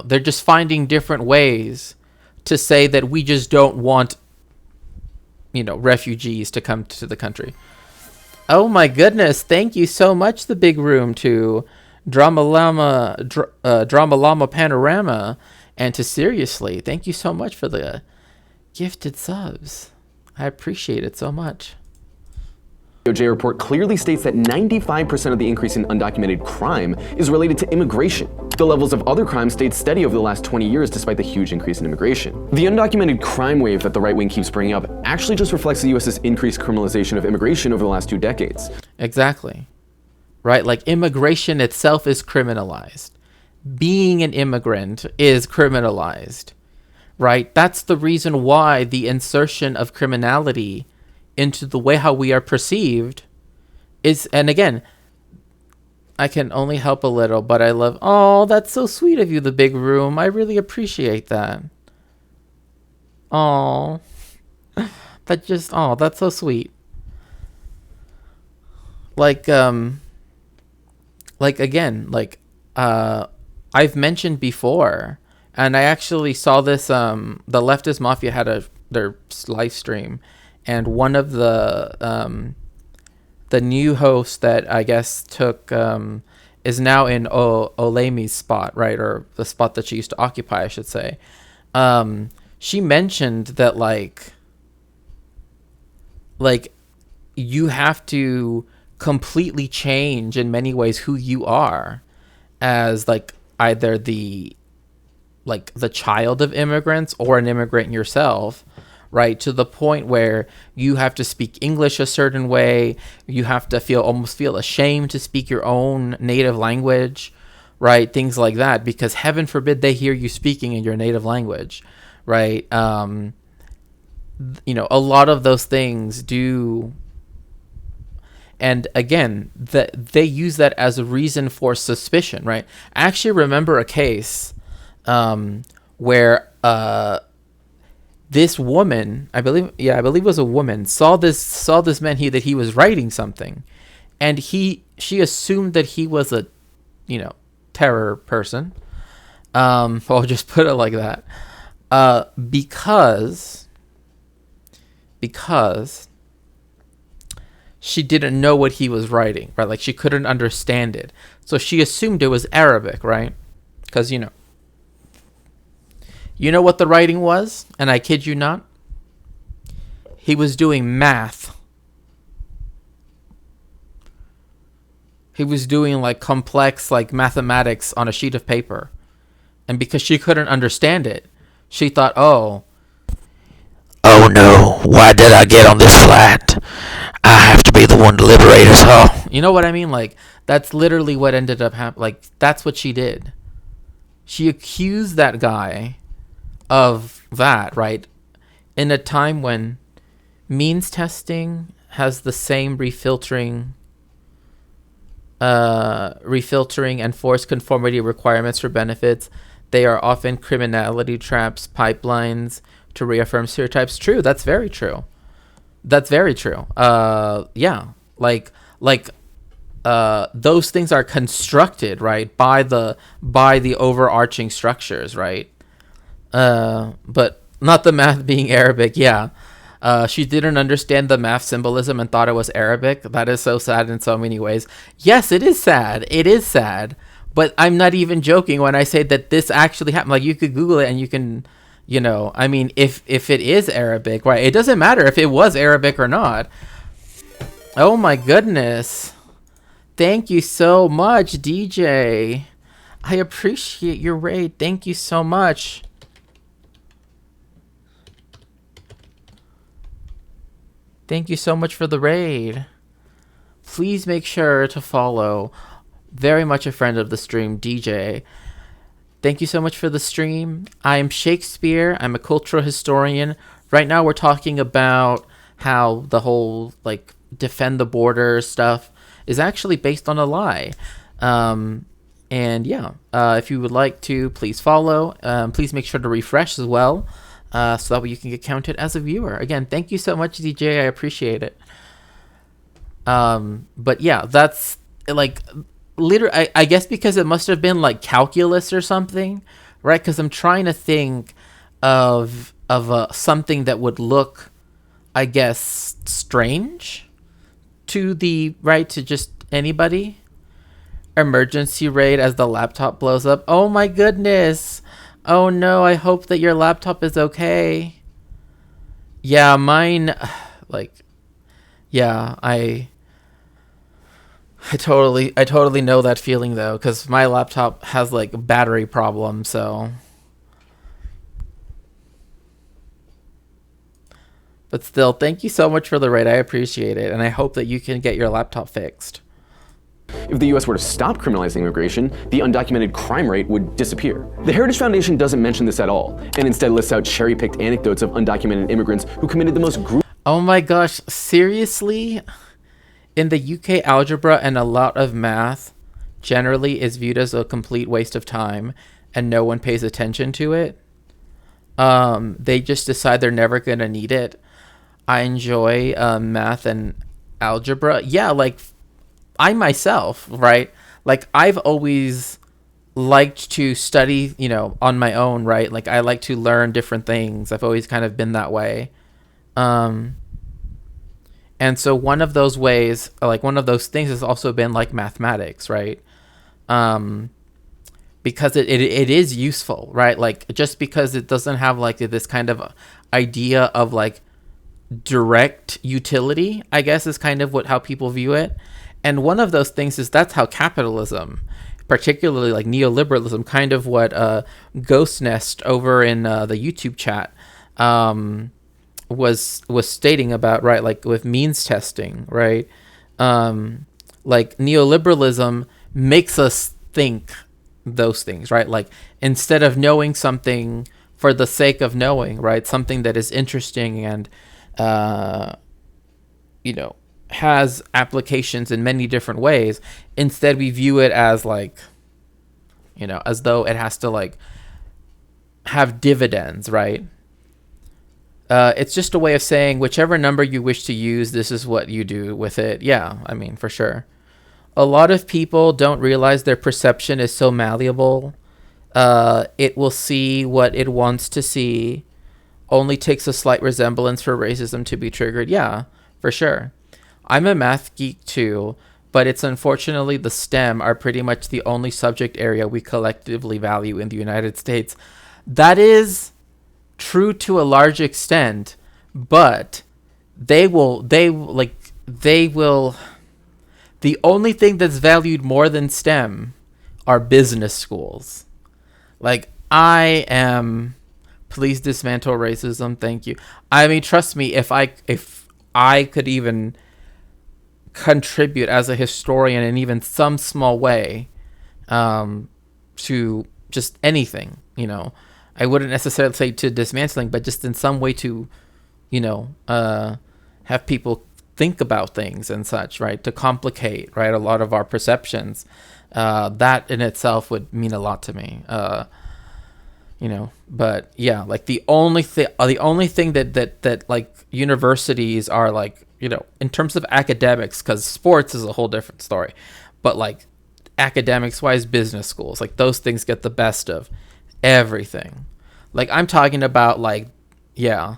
they're just finding different ways to say that we just don't want, refugees to come to the country. Oh my goodness, thank you so much, the big room, to Drama Llama Panorama, and to Seriously. Thank you so much for the gifted subs. I appreciate it so much. DOJ report clearly states that 95% of the increase in undocumented crime is related to immigration. The levels of other crimes stayed steady over the last 20 years despite the huge increase in immigration. The undocumented crime wave that the right wing keeps bringing up actually just reflects the US's increased criminalization of immigration over the last 2 decades. Exactly. Right? Like, immigration itself is criminalized. Being an immigrant is criminalized. Right? That's the reason why the insertion of criminality into the way how we are perceived is, and again, I can only help a little, but I love, oh, that's so sweet of you, the big room. I really appreciate that. Oh, that's so sweet. I've mentioned before, and I actually saw this, the Leftist Mafia had their live stream, and one of the new hosts that I guess took is now in Olemi's spot, right, or the spot that she used to occupy, I should say. She mentioned that like you have to completely change in many ways who you are as like either the child of immigrants or an immigrant yourself. Right, to the point where you have to speak English a certain way, you have to almost feel ashamed to speak your own native language, right? Things like that, because heaven forbid they hear you speaking in your native language, right? A lot of those things do, and again, they use that as a reason for suspicion, right? I actually remember a case where this woman, I believe it was a woman, saw this man that he was writing something, and she assumed that he was a, terror person. I'll just put it like that, because she didn't know what he was writing, right? Like she couldn't understand it, so she assumed it was Arabic, right? Because You know what the writing was? And I kid you not. He was doing math. He was doing like complex like mathematics on a sheet of paper. And because she couldn't understand it, she thought, oh no, why did I get on this flat? I have to be the one to liberate us all. You know what I mean? Like, that's literally what ended up happening. Like, that's what she did. She accused that guy of that, right? In a time when means testing has the same refiltering and forced conformity requirements for benefits, they are often criminality traps, pipelines to reaffirm stereotypes. True, that's very true. That's very true. Yeah, those things are constructed, right, by the overarching structures, right? But not the math being Arabic. Yeah. She didn't understand the math symbolism and thought it was Arabic. That is so sad in so many ways. Yes, it is sad. It is sad. But I'm not even joking when I say that this actually happened. Like, you could Google it and you can, I mean, if it is Arabic, right? It doesn't matter if it was Arabic or not. Oh my goodness. Thank you so much, DJ. I appreciate your raid. Thank you so much. Thank you so much for the raid. Please make sure to follow. Very much a friend of the stream, DJ. Thank you so much for the stream. I am Shakespeare. I'm a cultural historian. Right now we're talking about how the whole, like, defend the border stuff is actually based on a lie. And yeah, if you would like to, please follow. Please make sure to refresh as well. So that way you can get counted as a viewer. Again, thank you so much, DJ. I appreciate it. But yeah, that's like literally, I guess because it must have been like calculus or something, right? Because I'm trying to think of something that would look, I guess, strange to to just anybody. Emergency raid as the laptop blows up. Oh my goodness. Oh no, I hope that your laptop is okay. Yeah, mine, like, yeah, I totally know that feeling though, because my laptop has like battery problems. So, but still, thank you so much for the raid. I appreciate it, and I hope that you can get your laptop fixed. If the US were to stop criminalizing immigration, the undocumented crime rate would disappear. The Heritage Foundation doesn't mention this at all, and instead lists out cherry-picked anecdotes of undocumented immigrants who committed the most gruesome. Oh my gosh, seriously? In the UK, algebra and a lot of math generally is viewed as a complete waste of time, and no one pays attention to it. They just decide they're never gonna need it. I enjoy math and algebra. Yeah, like I myself, right? Like I've always liked to study, on my own, right? Like I like to learn different things. I've always kind of been that way. And so one of those ways, like one of those things has also been like mathematics, right? Because it is useful, right? Like just because it doesn't have like this kind of idea of like direct utility, I guess is kind of how people view it. And one of those things is that's how capitalism, particularly like neoliberalism, kind of what Ghost Nest over in the YouTube chat was stating about, right? Like with means testing, right? Like neoliberalism makes us think those things, right? Like instead of knowing something for the sake of knowing, right? Something that is interesting and has applications in many different ways. Instead, we view it as like, as though it has to like have dividends, right? It's just a way of saying whichever number you wish to use, this is what you do with it. Yeah, I mean, for sure. A lot of people don't realize their perception is so malleable. It will see what it wants to see. Only takes a slight resemblance for racism to be triggered. Yeah, for sure. I'm a math geek too, but it's unfortunately the STEM are pretty much the only subject area we collectively value in the United States. That is true to a large extent, but the only thing that's valued more than STEM are business schools. Like please dismantle racism. Thank you. I mean, trust me, if I could even contribute as a historian in even some small way to just anything, I wouldn't necessarily say to dismantling, but just in some way to, have people think about things and such, right? To complicate, right, a lot of our perceptions. That in itself would mean a lot to me. But yeah, like the only thing that like universities are like, in terms of academics, because sports is a whole different story, but like academics wise, business schools, like those things get the best of everything. Like I'm talking about like, yeah,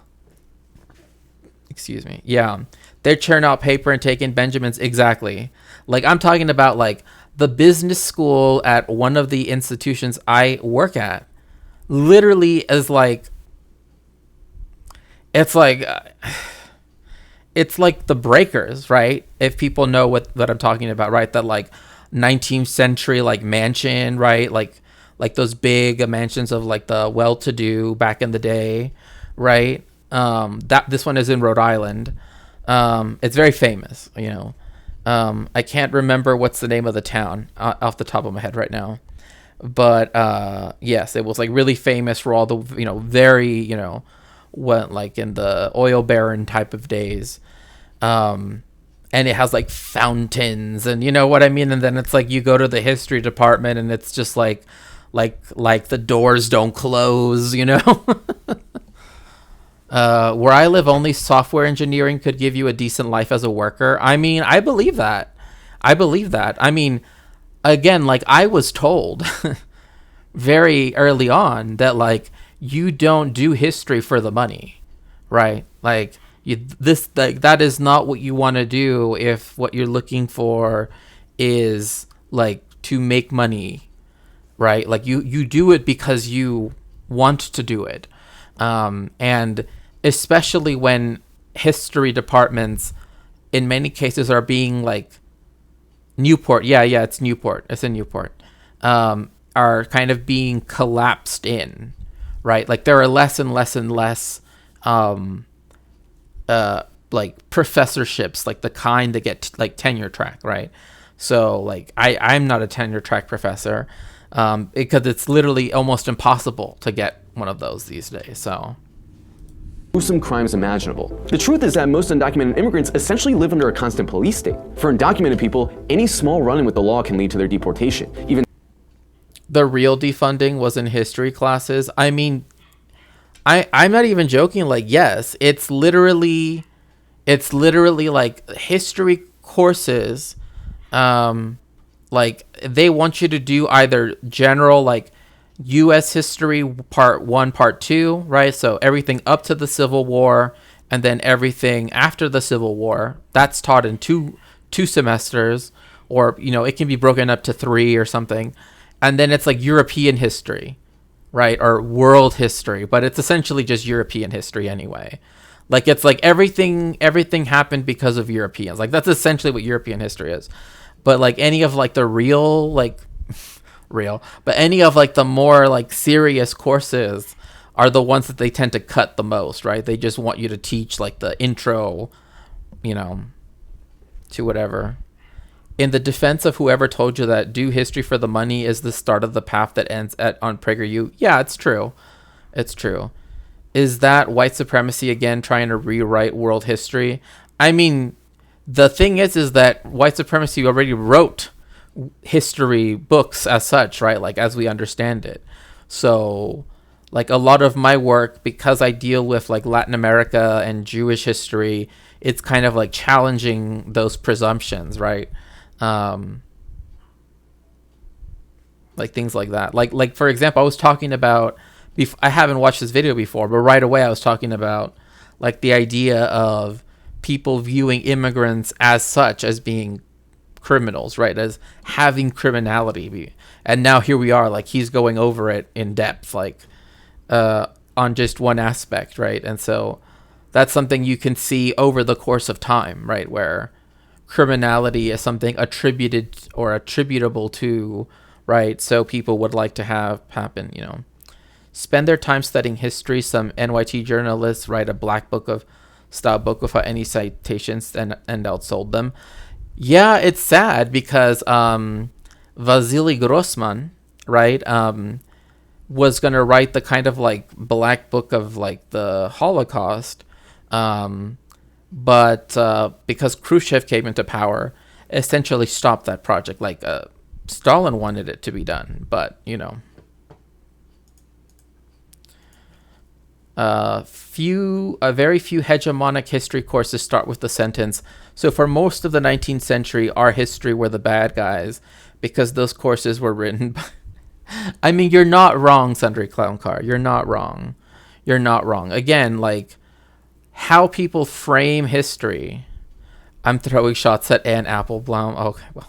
excuse me. Yeah. They churn out paper and take in Benjamins. Exactly. Like I'm talking about like the business school at one of the institutions I work at literally is like, it's like the Breakers, right? If people know what I'm talking about, right? That like 19th century like mansion, right? Like those big mansions of like the well-to-do back in the day, right? This one is in Rhode Island. It's very famous, I can't remember what's the name of the town off the top of my head right now. But yes, it was like really famous for all the, very, went like in the oil baron type of days. And it has like fountains and you know what I mean? And then it's like you go to the history department and it's just like the doors don't close, Where I live, only software engineering could give you a decent life as a worker. I mean, I believe that. I mean, again, like I was told very early on that like you don't do history for the money, right? Like that is not what you want to do if what you're looking for is like to make money, right? Like you do it because you want to do it. And especially when history departments in many cases are being like Newport. Yeah, it's Newport. It's in Newport. Are kind of being collapsed in, right? Like there are less and less and less like professorships, like the kind that get like tenure track, right? So like I'm not a tenure track professor because it's literally almost impossible to get one of those these days. So gruesome crimes imaginable. The truth is that most undocumented immigrants essentially live under a constant police state. For undocumented people, any small run-in with the law can lead to their deportation. Even the real defunding was in history classes. I mean, I'm not even joking. Like, yes, it's literally like history courses. Like they want you to do either general like U.S. history part 1, part 2, right? So everything up to the Civil War, and then everything after the Civil War. That's taught in two semesters, or it can be broken up to 3 or something. And then it's like European history, right? Or world history, but it's essentially just European history anyway. Like it's like everything happened because of Europeans. Like that's essentially what European history is. But like any of like the but any of like the more like serious courses are the ones that they tend to cut the most, right? They just want you to teach like the intro, to whatever. In the defense of whoever told you that do history for the money is the start of the path that ends on PragerU. Yeah, it's true. It's true. Is that white supremacy again trying to rewrite world history? I mean, the thing is that white supremacy already wrote history books as such, right? Like as we understand it. So like a lot of my work, because I deal with like Latin America and Jewish history, it's kind of like challenging those presumptions, right? Like things like that. Like for example, I was talking about, I haven't watched this video before, but right away I was talking about like the idea of people viewing immigrants as such, as being criminals, right? As having criminality. And now here we are, like he's going over it in depth, like on just one aspect, right? And so that's something you can see over the course of time, right? Where criminality is something attributed or attributable to, right? So people would like to have happen, spend their time studying history. Some NYT journalists write a black book of style book without any citations and outsold them. Yeah, it's sad because Vasily Grossman, right, was going to write the kind of like black book of like the Holocaust, but because Khrushchev came into power, essentially stopped that project. Like Stalin wanted it to be done, but very few hegemonic history courses start with the sentence, "So for most of the 19th century, our history were the bad guys," because those courses were written by... I mean, you're not wrong, Sundry Clown Car. You're not wrong. You're not wrong. Again, like, how people frame history... I'm throwing shots at Anne Applebaum. Okay, well...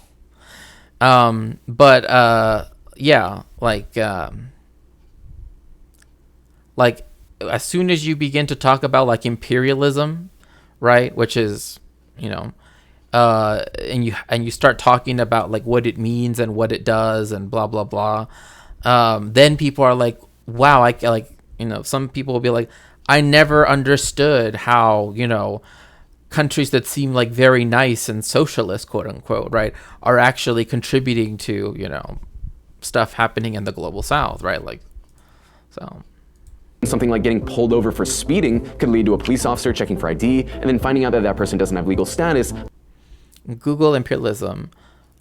yeah, like as soon as you begin to talk about like imperialism, right, which is, and you start talking about like what it means and what it does and blah blah blah, then people are like, wow, I like, some people will be like, I never understood how, countries that seem like very nice and socialist, quote unquote, right, are actually contributing to, stuff happening in the global south, right? Like, so something like getting pulled over for speeding could lead to a police officer checking for ID and then finding out that that person doesn't have legal status. Google imperialism,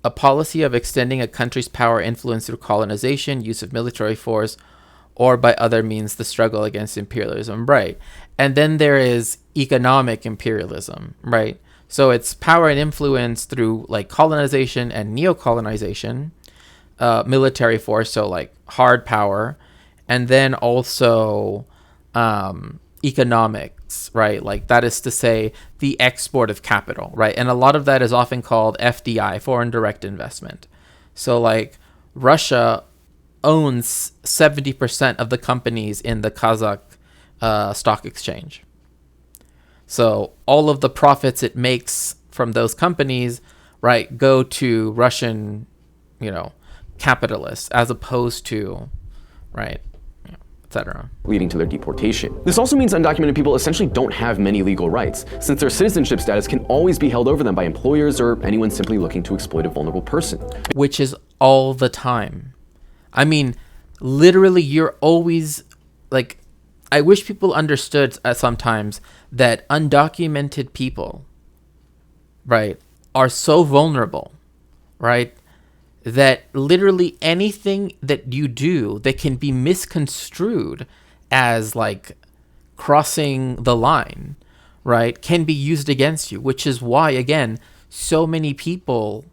a policy of extending a country's power influence through colonization, use of military force, or by other means the struggle against imperialism, right? And then there is economic imperialism, right? So it's power and influence through like colonization and neo-colonization, military force, so like hard power, and then also economics, right? Like that is to say the export of capital, right? And a lot of that is often called FDI, foreign direct investment. So like Russia owns 70% of the companies in the Kazakh stock exchange, So all of the profits it makes from those companies, right, go to Russian, capitalists, as opposed to, right, etc. leading to their deportation. This also means undocumented people essentially don't have many legal rights, since their citizenship status can always be held over them by employers or anyone simply looking to exploit a vulnerable person. Which is all the time. I mean, literally, you're always, like, I wish people understood sometimes that undocumented people, right, are so vulnerable, right, that literally anything that you do that can be misconstrued as like crossing the line, right, can be used against you, which is why, again, so many people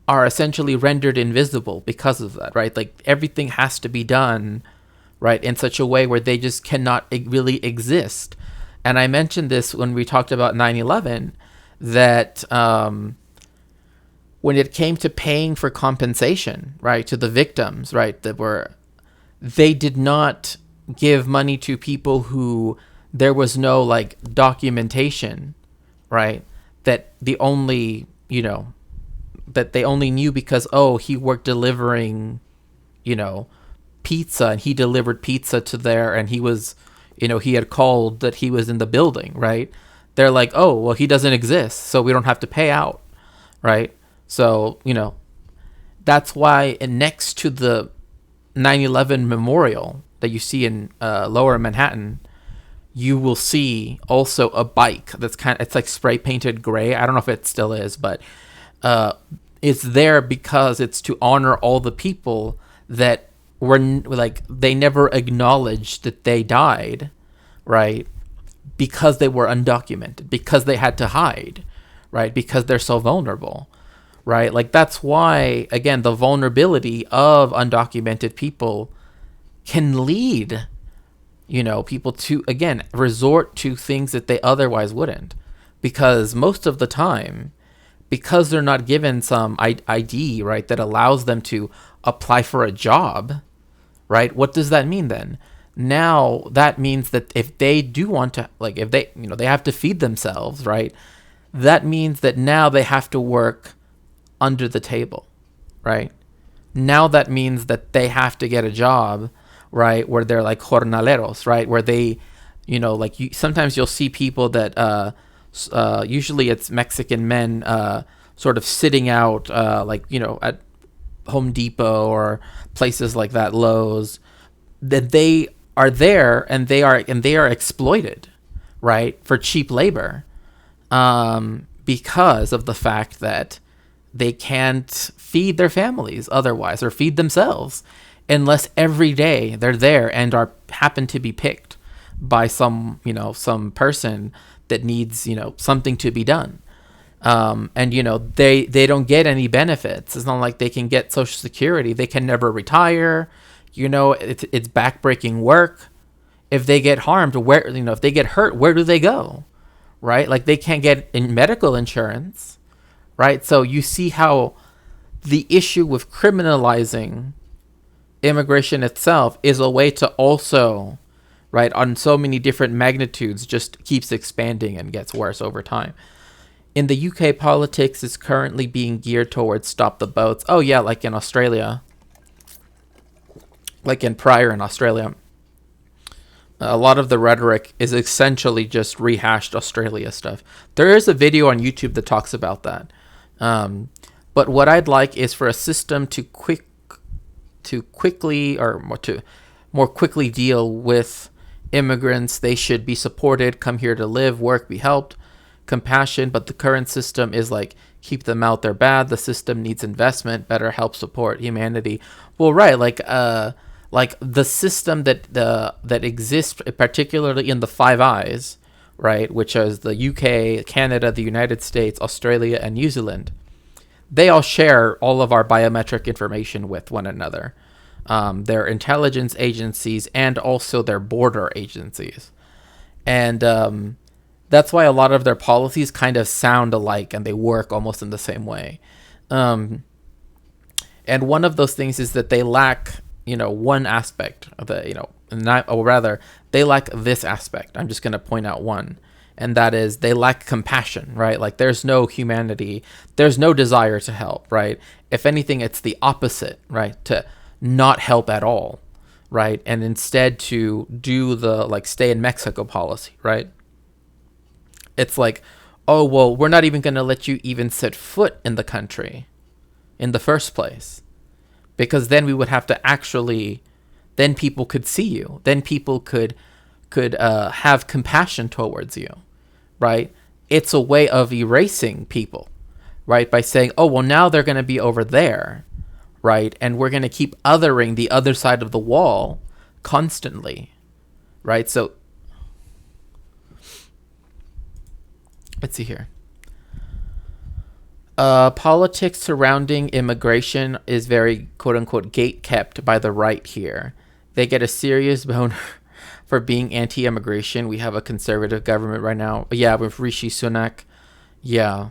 are essentially rendered invisible because of that, right? Like everything has to be done, right, in such a way where they just cannot really exist. And I mentioned this when we talked about 9/11, that when it came to paying for compensation, right, to the victims, right, they did not give money to people who there was no like documentation, right, that they only knew because, oh, he worked delivering, pizza, and he delivered pizza to there, and he was, he had called that he was in the building, right? They're like, oh, well, he doesn't exist, so we don't have to pay out, right? So, that's why next to the 9/11 memorial that you see in Lower Manhattan, you will see also a bike that's it's like spray painted gray. I don't know if it still is, but it's there because it's to honor all the people that were like, they never acknowledged that they died, right? Because they were undocumented, because they had to hide, right? Because they're so vulnerable. Right? Like that's why, again, the vulnerability of undocumented people can lead, people to, again, resort to things that they otherwise wouldn't. Because most of the time, because they're not given some ID, right, that allows them to apply for a job, right? What does that mean then? Now that means that if they do want to, like if they, they have to feed themselves, right? That means that now they have to work under the table, right? Now that means that they have to get a job, right, where they're like jornaleros, right, where they, sometimes you'll see people that usually it's Mexican men sort of sitting out at Home Depot or places like that, Lowe's, that they are there and they are exploited, right, for cheap labor, because of the fact that they can't feed their families otherwise, or feed themselves, unless every day they're there and happen to be picked by some person that needs, something to be done. And they don't get any benefits. It's not like they can get Social Security. They can never retire. It's backbreaking work. If they get harmed, if they get hurt, where do they go? Right? Like they can't get medical insurance. Right? So you see how the issue with criminalizing immigration itself is a way to also, right, on so many different magnitudes, just keeps expanding and gets worse over time. In the UK, politics is currently being geared towards stop the boats. Oh yeah, like in Australia, like in Pryor in Australia, a lot of the rhetoric is essentially just rehashed Australia stuff. There is a video on YouTube that talks about that. But what I'd like is for a system to more quickly deal with immigrants. They should be supported, come here to live, work, be helped, compassion. But the current system is like, keep them out, they're bad. The system needs investment, better help, support, humanity. Well, right, like the system that exists, particularly in the Five Eyes, right, which is the UK, Canada, the United States, Australia, and New Zealand. They all share all of our biometric information with one another. Their intelligence agencies and also their border agencies. And that's why a lot of their policies kind of sound alike and they work almost in the same way. And one of those things is that they lack, one aspect of the, they lack this aspect. I'm just going to point out one. and that is they lack compassion, right? Like there's no humanity, there's no desire to help, right? If anything, it's the opposite, right? To not help at all, right? And instead to do the like stay in Mexico policy, right? It's like, oh, well, we're not even going to let you even set foot in the country in the first place, because then we would have to actually, then people could see you, then people could have compassion towards you, right? It's a way of erasing people, right? By saying, oh, well, now they're going to be over there, right? And we're going to keep othering the other side of the wall constantly, right? So let's see here. Politics surrounding immigration is very quote-unquote gate-kept by the right here. They get a serious bone for being anti-immigration. We have a conservative government right now. Yeah, with Rishi Sunak. Yeah.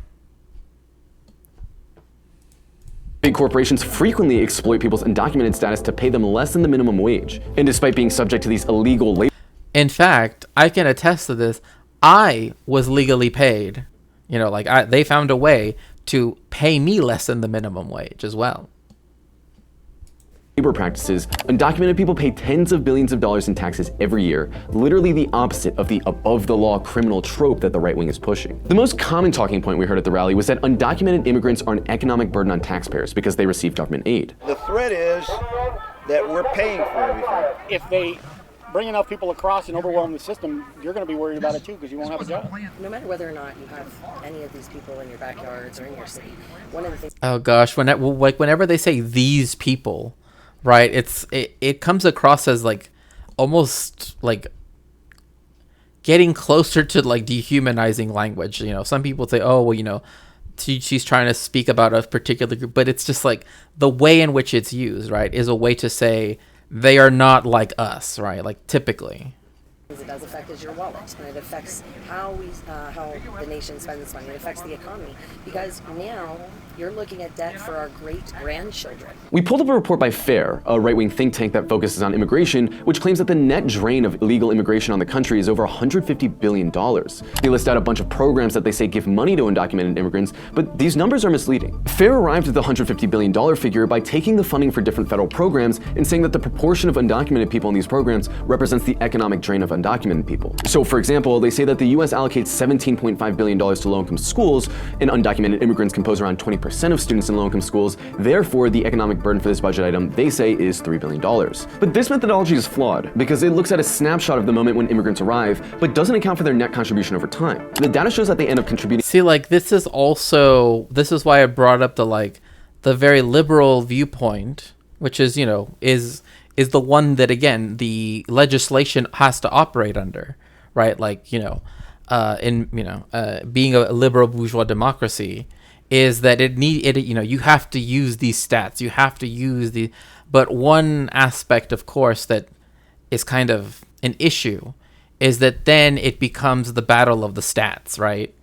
Big corporations frequently exploit people's undocumented status to pay them less than the minimum wage. And despite being subject to these illegal labor... In fact, I can attest to this. I was legally paid. You know, like they found a way to pay me less than the minimum wage as well. Labor practices, undocumented people pay tens of billions of dollars in taxes every year, literally the opposite of the above-the-law criminal trope that the right wing is pushing. The most common talking point we heard at the rally was that undocumented immigrants are an economic burden on taxpayers because they receive government aid. The threat is that we're paying for everything. If they bring enough people across and overwhelm the system, you're going to be worried about it too because you won't have a job. No matter whether or not you have any of these people in your backyards or in your city, one of the things... Oh gosh, whenever they say these people, right, it comes across as like almost like getting closer to like dehumanizing language. You know, some people say, oh, well, you know, she's trying to speak about a particular group, but it's just like the way in which it's used, right, is a way to say they are not like us, right? Like typically. It does affect is your wallet, and it affects how the nation spends its money. It affects the economy because now you're looking at debt for our great-grandchildren. We pulled up a report by FAIR, a right-wing think tank that focuses on immigration, which claims that the net drain of illegal immigration on the country is over $150 billion. They list out a bunch of programs that they say give money to undocumented immigrants, but these numbers are misleading. FAIR arrived at the $150 billion figure by taking the funding for different federal programs and saying that the proportion of undocumented people in these programs represents the economic drain of undocumented people. So, for example, they say that the U.S. allocates $17.5 billion to low-income schools, and undocumented immigrants compose around 20% of students in low-income schools. Therefore, the economic burden for this budget item, they say, is $3 billion. But this methodology is flawed because it looks at a snapshot of the moment when immigrants arrive, but doesn't account for their net contribution over time. The data shows that they end up contributing... See, like, this is why I brought up the very liberal viewpoint, which is, you know, is the one that, again, the legislation has to operate under, right? Like, you know, being a liberal bourgeois democracy is that you have to use these stats, you have to use but one aspect, of course, that is kind of an issue is that then it becomes the battle of the stats, right?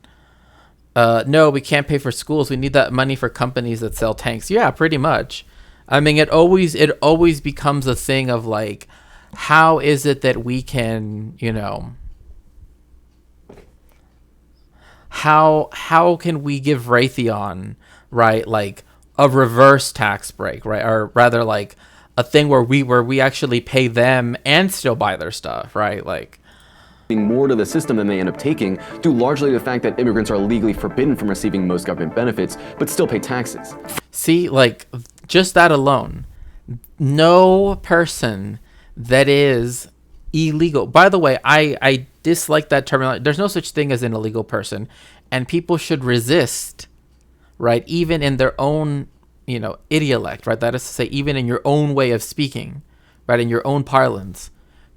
No, we can't pay for schools. We need that money for companies that sell tanks. Yeah, pretty much. I mean, it always becomes a thing of like, how is it that we can, you know, how can we give Raytheon, right, like a reverse tax break, right, or rather like a thing where we actually pay them and still buy their stuff, right, like more to the system than they end up taking, due largely to the fact that immigrants are legally forbidden from receiving most government benefits, but still pay taxes. See, like, just that alone, no person that is illegal. By the way, I dislike that terminology. There's no such thing as an illegal person, and people should resist, right, even in their own, you know, idiolect, right, that is to say, even in your own way of speaking, right, in your own parlance,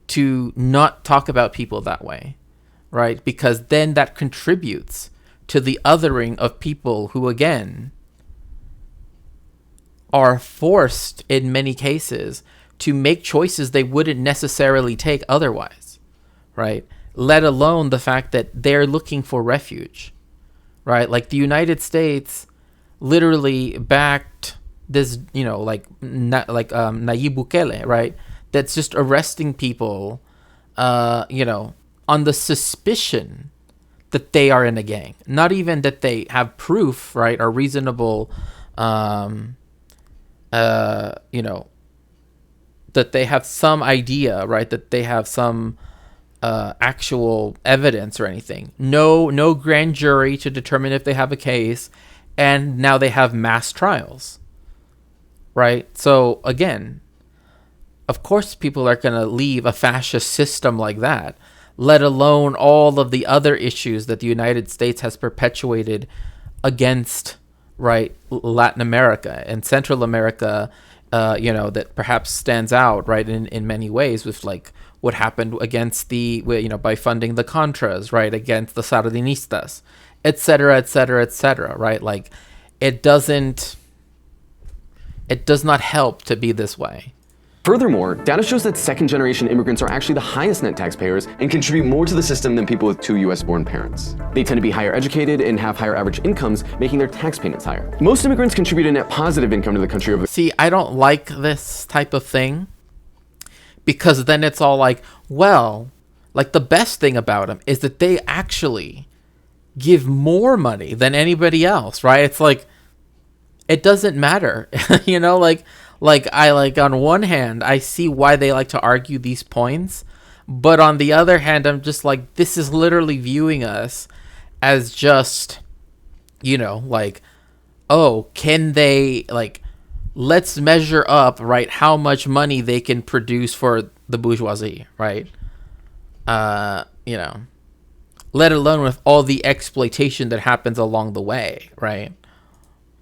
to not talk about people that way, right? Because then that contributes to the othering of people who, again, are forced in many cases to make choices they wouldn't necessarily take otherwise, right? Let alone the fact that they're looking for refuge, right? Like the United States literally backed this, you know, like Nayib Bukele, right? That's just arresting people, you know, on the suspicion, that they are in a gang, not even that they have proof, right, or reasonable, you know, that they have some idea, right, that they have some actual evidence or anything. No grand jury to determine if they have a case, and now they have mass trials, right? So again, of course people are going to leave a fascist system like that, let alone all of the other issues that the United States has perpetuated against, right, Latin America and Central America, you know, that perhaps stands out, right, in many ways with like what happened against the, you know, by funding the Contras, right, against the Sandinistas, et cetera, right? Like it does not help to be this way. Furthermore, data shows that second-generation immigrants are actually the highest net taxpayers and contribute more to the system than people with 2 US-born parents. They tend to be higher educated and have higher average incomes, making their tax payments higher. Most immigrants contribute a net positive income to the country over... See, I don't like this type of thing, because then it's all like, well, like the best thing about them is that they actually give more money than anybody else, right? It's like, it doesn't matter, you know, like I like on one hand, I see why they like to argue these points, but on the other hand, I'm just like, this is literally viewing us as just, you know, like, oh, can they, like, let's measure up, right, how much money they can produce for the bourgeoisie, right? You know, let alone with all the exploitation that happens along the way, right?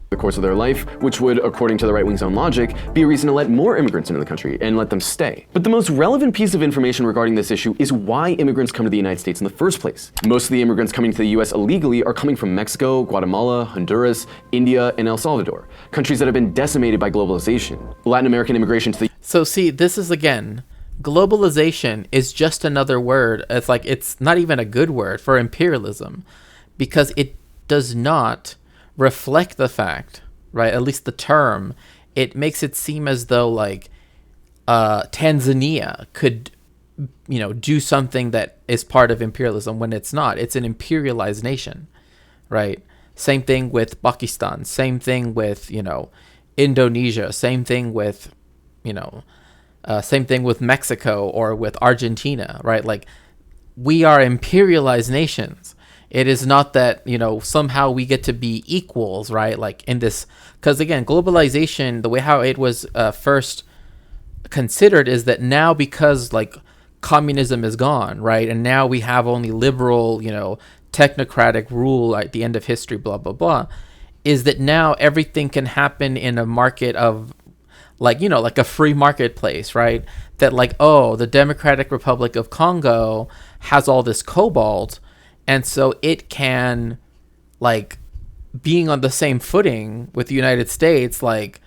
The course of their life, which would, according to the right wing's own logic, be a reason to let more immigrants into the country and let them stay. But the most relevant piece of information regarding this issue is why immigrants come to the United States in the first place. Most of the immigrants coming to the US illegally are coming from Mexico, Guatemala, Honduras, India, and El Salvador, countries that have been decimated by globalization. Latin American immigration to the... So see, this is again, globalization is just another word. It's like, it's not even a good word for imperialism, because it does not reflect the fact, right, at least the term, it makes it seem as though like Tanzania could, you know, do something that is part of imperialism when it's not. It's an imperialized nation, right? Same thing with Pakistan, same thing with, you know, Indonesia, same thing with, you know, same thing with Mexico or with Argentina, right? Like, we are imperialized nations. It is not that, you know, somehow we get to be equals, right? Like in this, because again, globalization, the way how it was first considered is that now, because like communism is gone, right? And now we have only liberal, you know, technocratic rule at the end of history, blah, blah, blah, is that now everything can happen in a market of, like, you know, like a free marketplace, right? That like, oh, the Democratic Republic of Congo has all this cobalt, and so it can, like, being on the same footing with the United States, like,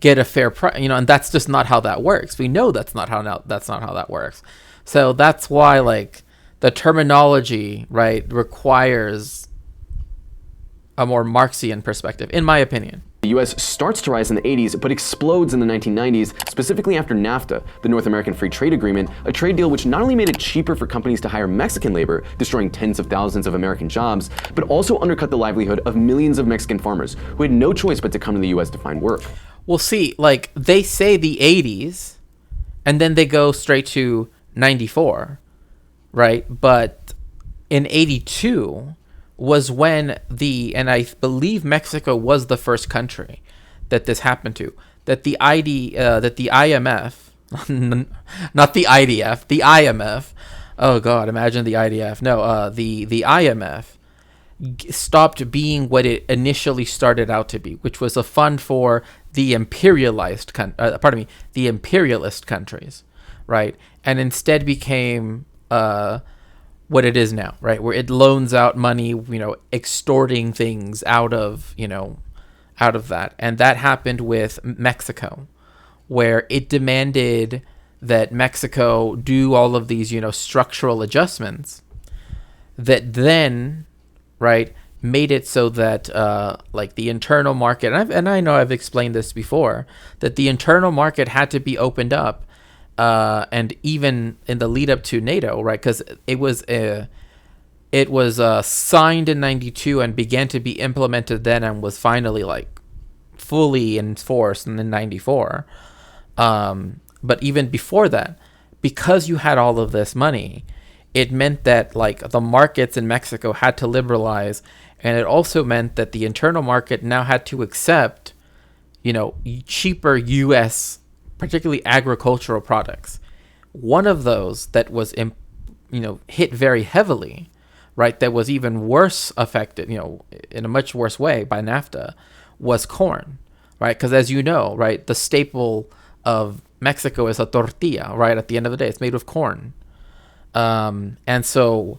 get a fair price, you know, and that's just not how that works. We know that's not how that works. So that's why, like, the terminology, right, requires a more Marxian perspective, in my opinion. The US starts to rise in the 80s, but explodes in the 1990s, specifically after NAFTA, the North American Free Trade Agreement, a trade deal which not only made it cheaper for companies to hire Mexican labor, destroying tens of thousands of American jobs, but also undercut the livelihood of millions of Mexican farmers who had no choice but to come to the US to find work. Well, see, like, they say the 80s, and then they go straight to 94, right? But in 82... was when and I believe Mexico was the first country that this happened to, that the IMF, not the IDF, the IMF, oh God, imagine the IDF, no, the IMF stopped being what it initially started out to be, which was a fund for the imperialist countries, right? And instead became, what it is now, right? Where it loans out money, you know, extorting things out of that. And that happened with Mexico, where it demanded that Mexico do all of these, you know, structural adjustments that then, right, made it so that, like, the internal market, and I know I've explained this before, that the internal market had to be opened up. And even in the lead up to NATO, right? Because it was it was signed in 92 and began to be implemented then and was finally like fully enforced in 94. But even before that, because you had all of this money, it meant that like the markets in Mexico had to liberalize, and it also meant that the internal market now had to accept, you know, cheaper U.S., particularly agricultural products. One of those that was, hit very heavily, right, that was even worse affected, in a much worse way by NAFTA, was corn, right? Because as you know, right, the staple of Mexico is a tortilla, right? At the end of the day, it's made of corn. And so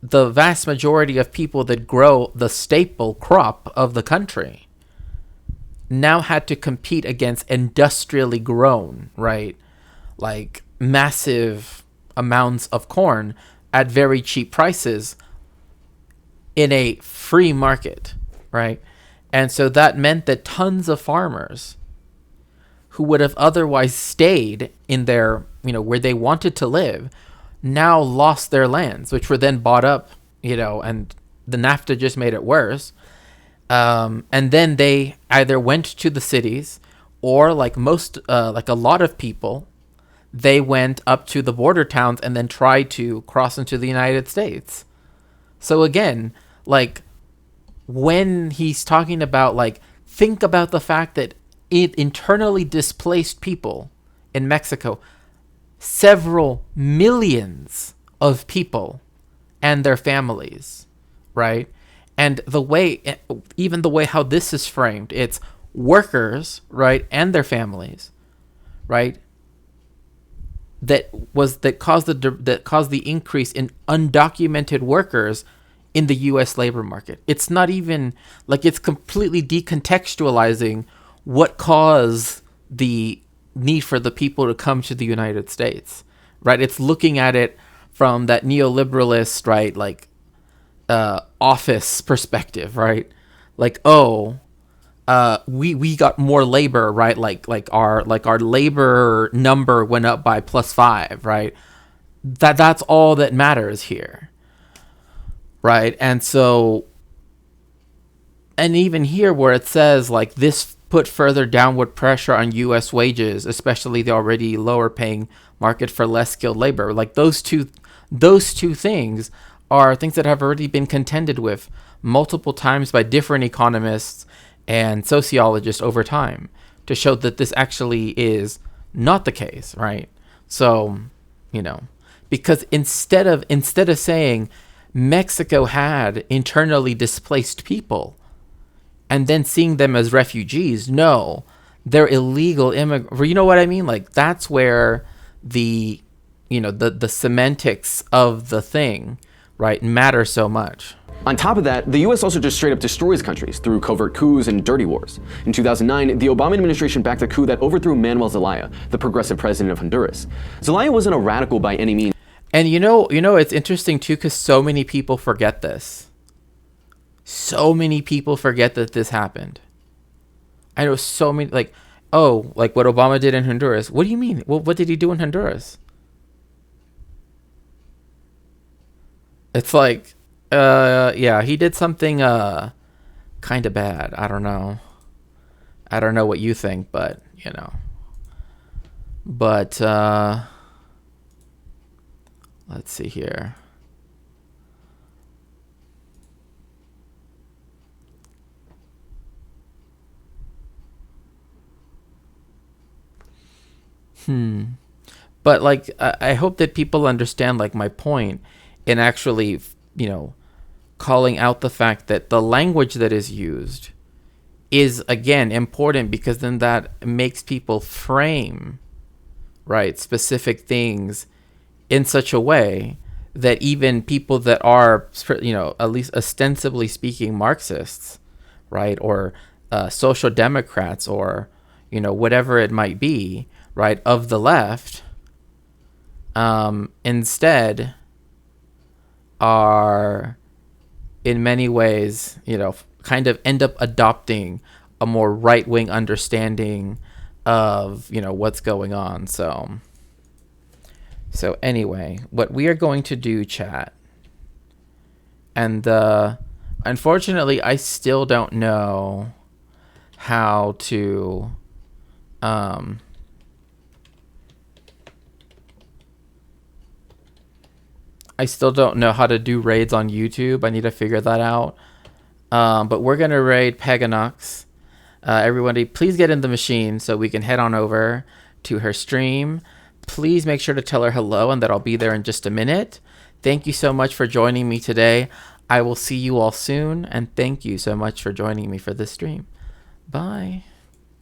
the vast majority of people that grow the staple crop of the country now had to compete against industrially grown, right? Like massive amounts of corn at very cheap prices in a free market, right? And so that meant that tons of farmers who would have otherwise stayed in their, where they wanted to live, now lost their lands, which were then bought up, and the NAFTA just made it worse. And then they either went to the cities, or like a lot of people, they went up to the border towns and then tried to cross into the United States. So again, like when he's talking about like, think about the fact that it internally displaced people in Mexico, several millions of people and their families, right? And even the way how this is framed, it's workers, right, and their families, right, that caused the increase in undocumented workers in the U.S. labor market. It's not even like, it's completely decontextualizing what caused the need for the people to come to the United States, right? It's looking at it from that neoliberalist, right, like office perspective, right? Like, we got more labor, right? Like our labor number went up by +5, right? That's all that matters here, right? And so, and even here where it says like this put further downward pressure on U.S. wages, especially the already lower paying market for less skilled labor. Like those two things are things that have already been contended with multiple times by different economists and sociologists over time to show that this actually is not the case, right? So, because instead of saying Mexico had internally displaced people and then seeing them as refugees, no, they're illegal immigrants. You know what I mean? Like that's where the semantics of the thing, right, matter so much. On top of that, the US also just straight up destroys countries through covert coups and dirty wars. In 2009, the Obama administration backed a coup that overthrew Manuel Zelaya, the progressive president of Honduras. Zelaya wasn't a radical by any means. And it's interesting too, because so many people forget this. So many people forget that this happened. I know so many, like what Obama did in Honduras. What do you mean? Well, what did he do in Honduras? It's like, yeah, he did something kind of bad. I don't know what you think, but let's see here. But like, I hope that people understand like my point in actually, calling out the fact that the language that is used is again important, because then that makes people frame, right, specific things in such a way that even people that are, at least ostensibly speaking Marxists, right, or social democrats, or, whatever it might be, right, of the left, instead are in many ways, kind of end up adopting a more right-wing understanding of, what's going on. So anyway, what we are going to do, chat, And unfortunately, I still don't know how to I still don't know how to do raids on YouTube. I need to figure that out. But we're gonna raid Peganox. Everybody, please get in the machine so we can head on over to her stream. Please make sure to tell her hello and that I'll be there in just a minute. Thank you so much for joining me today. I will see you all soon, and thank you so much for joining me for this stream. Bye.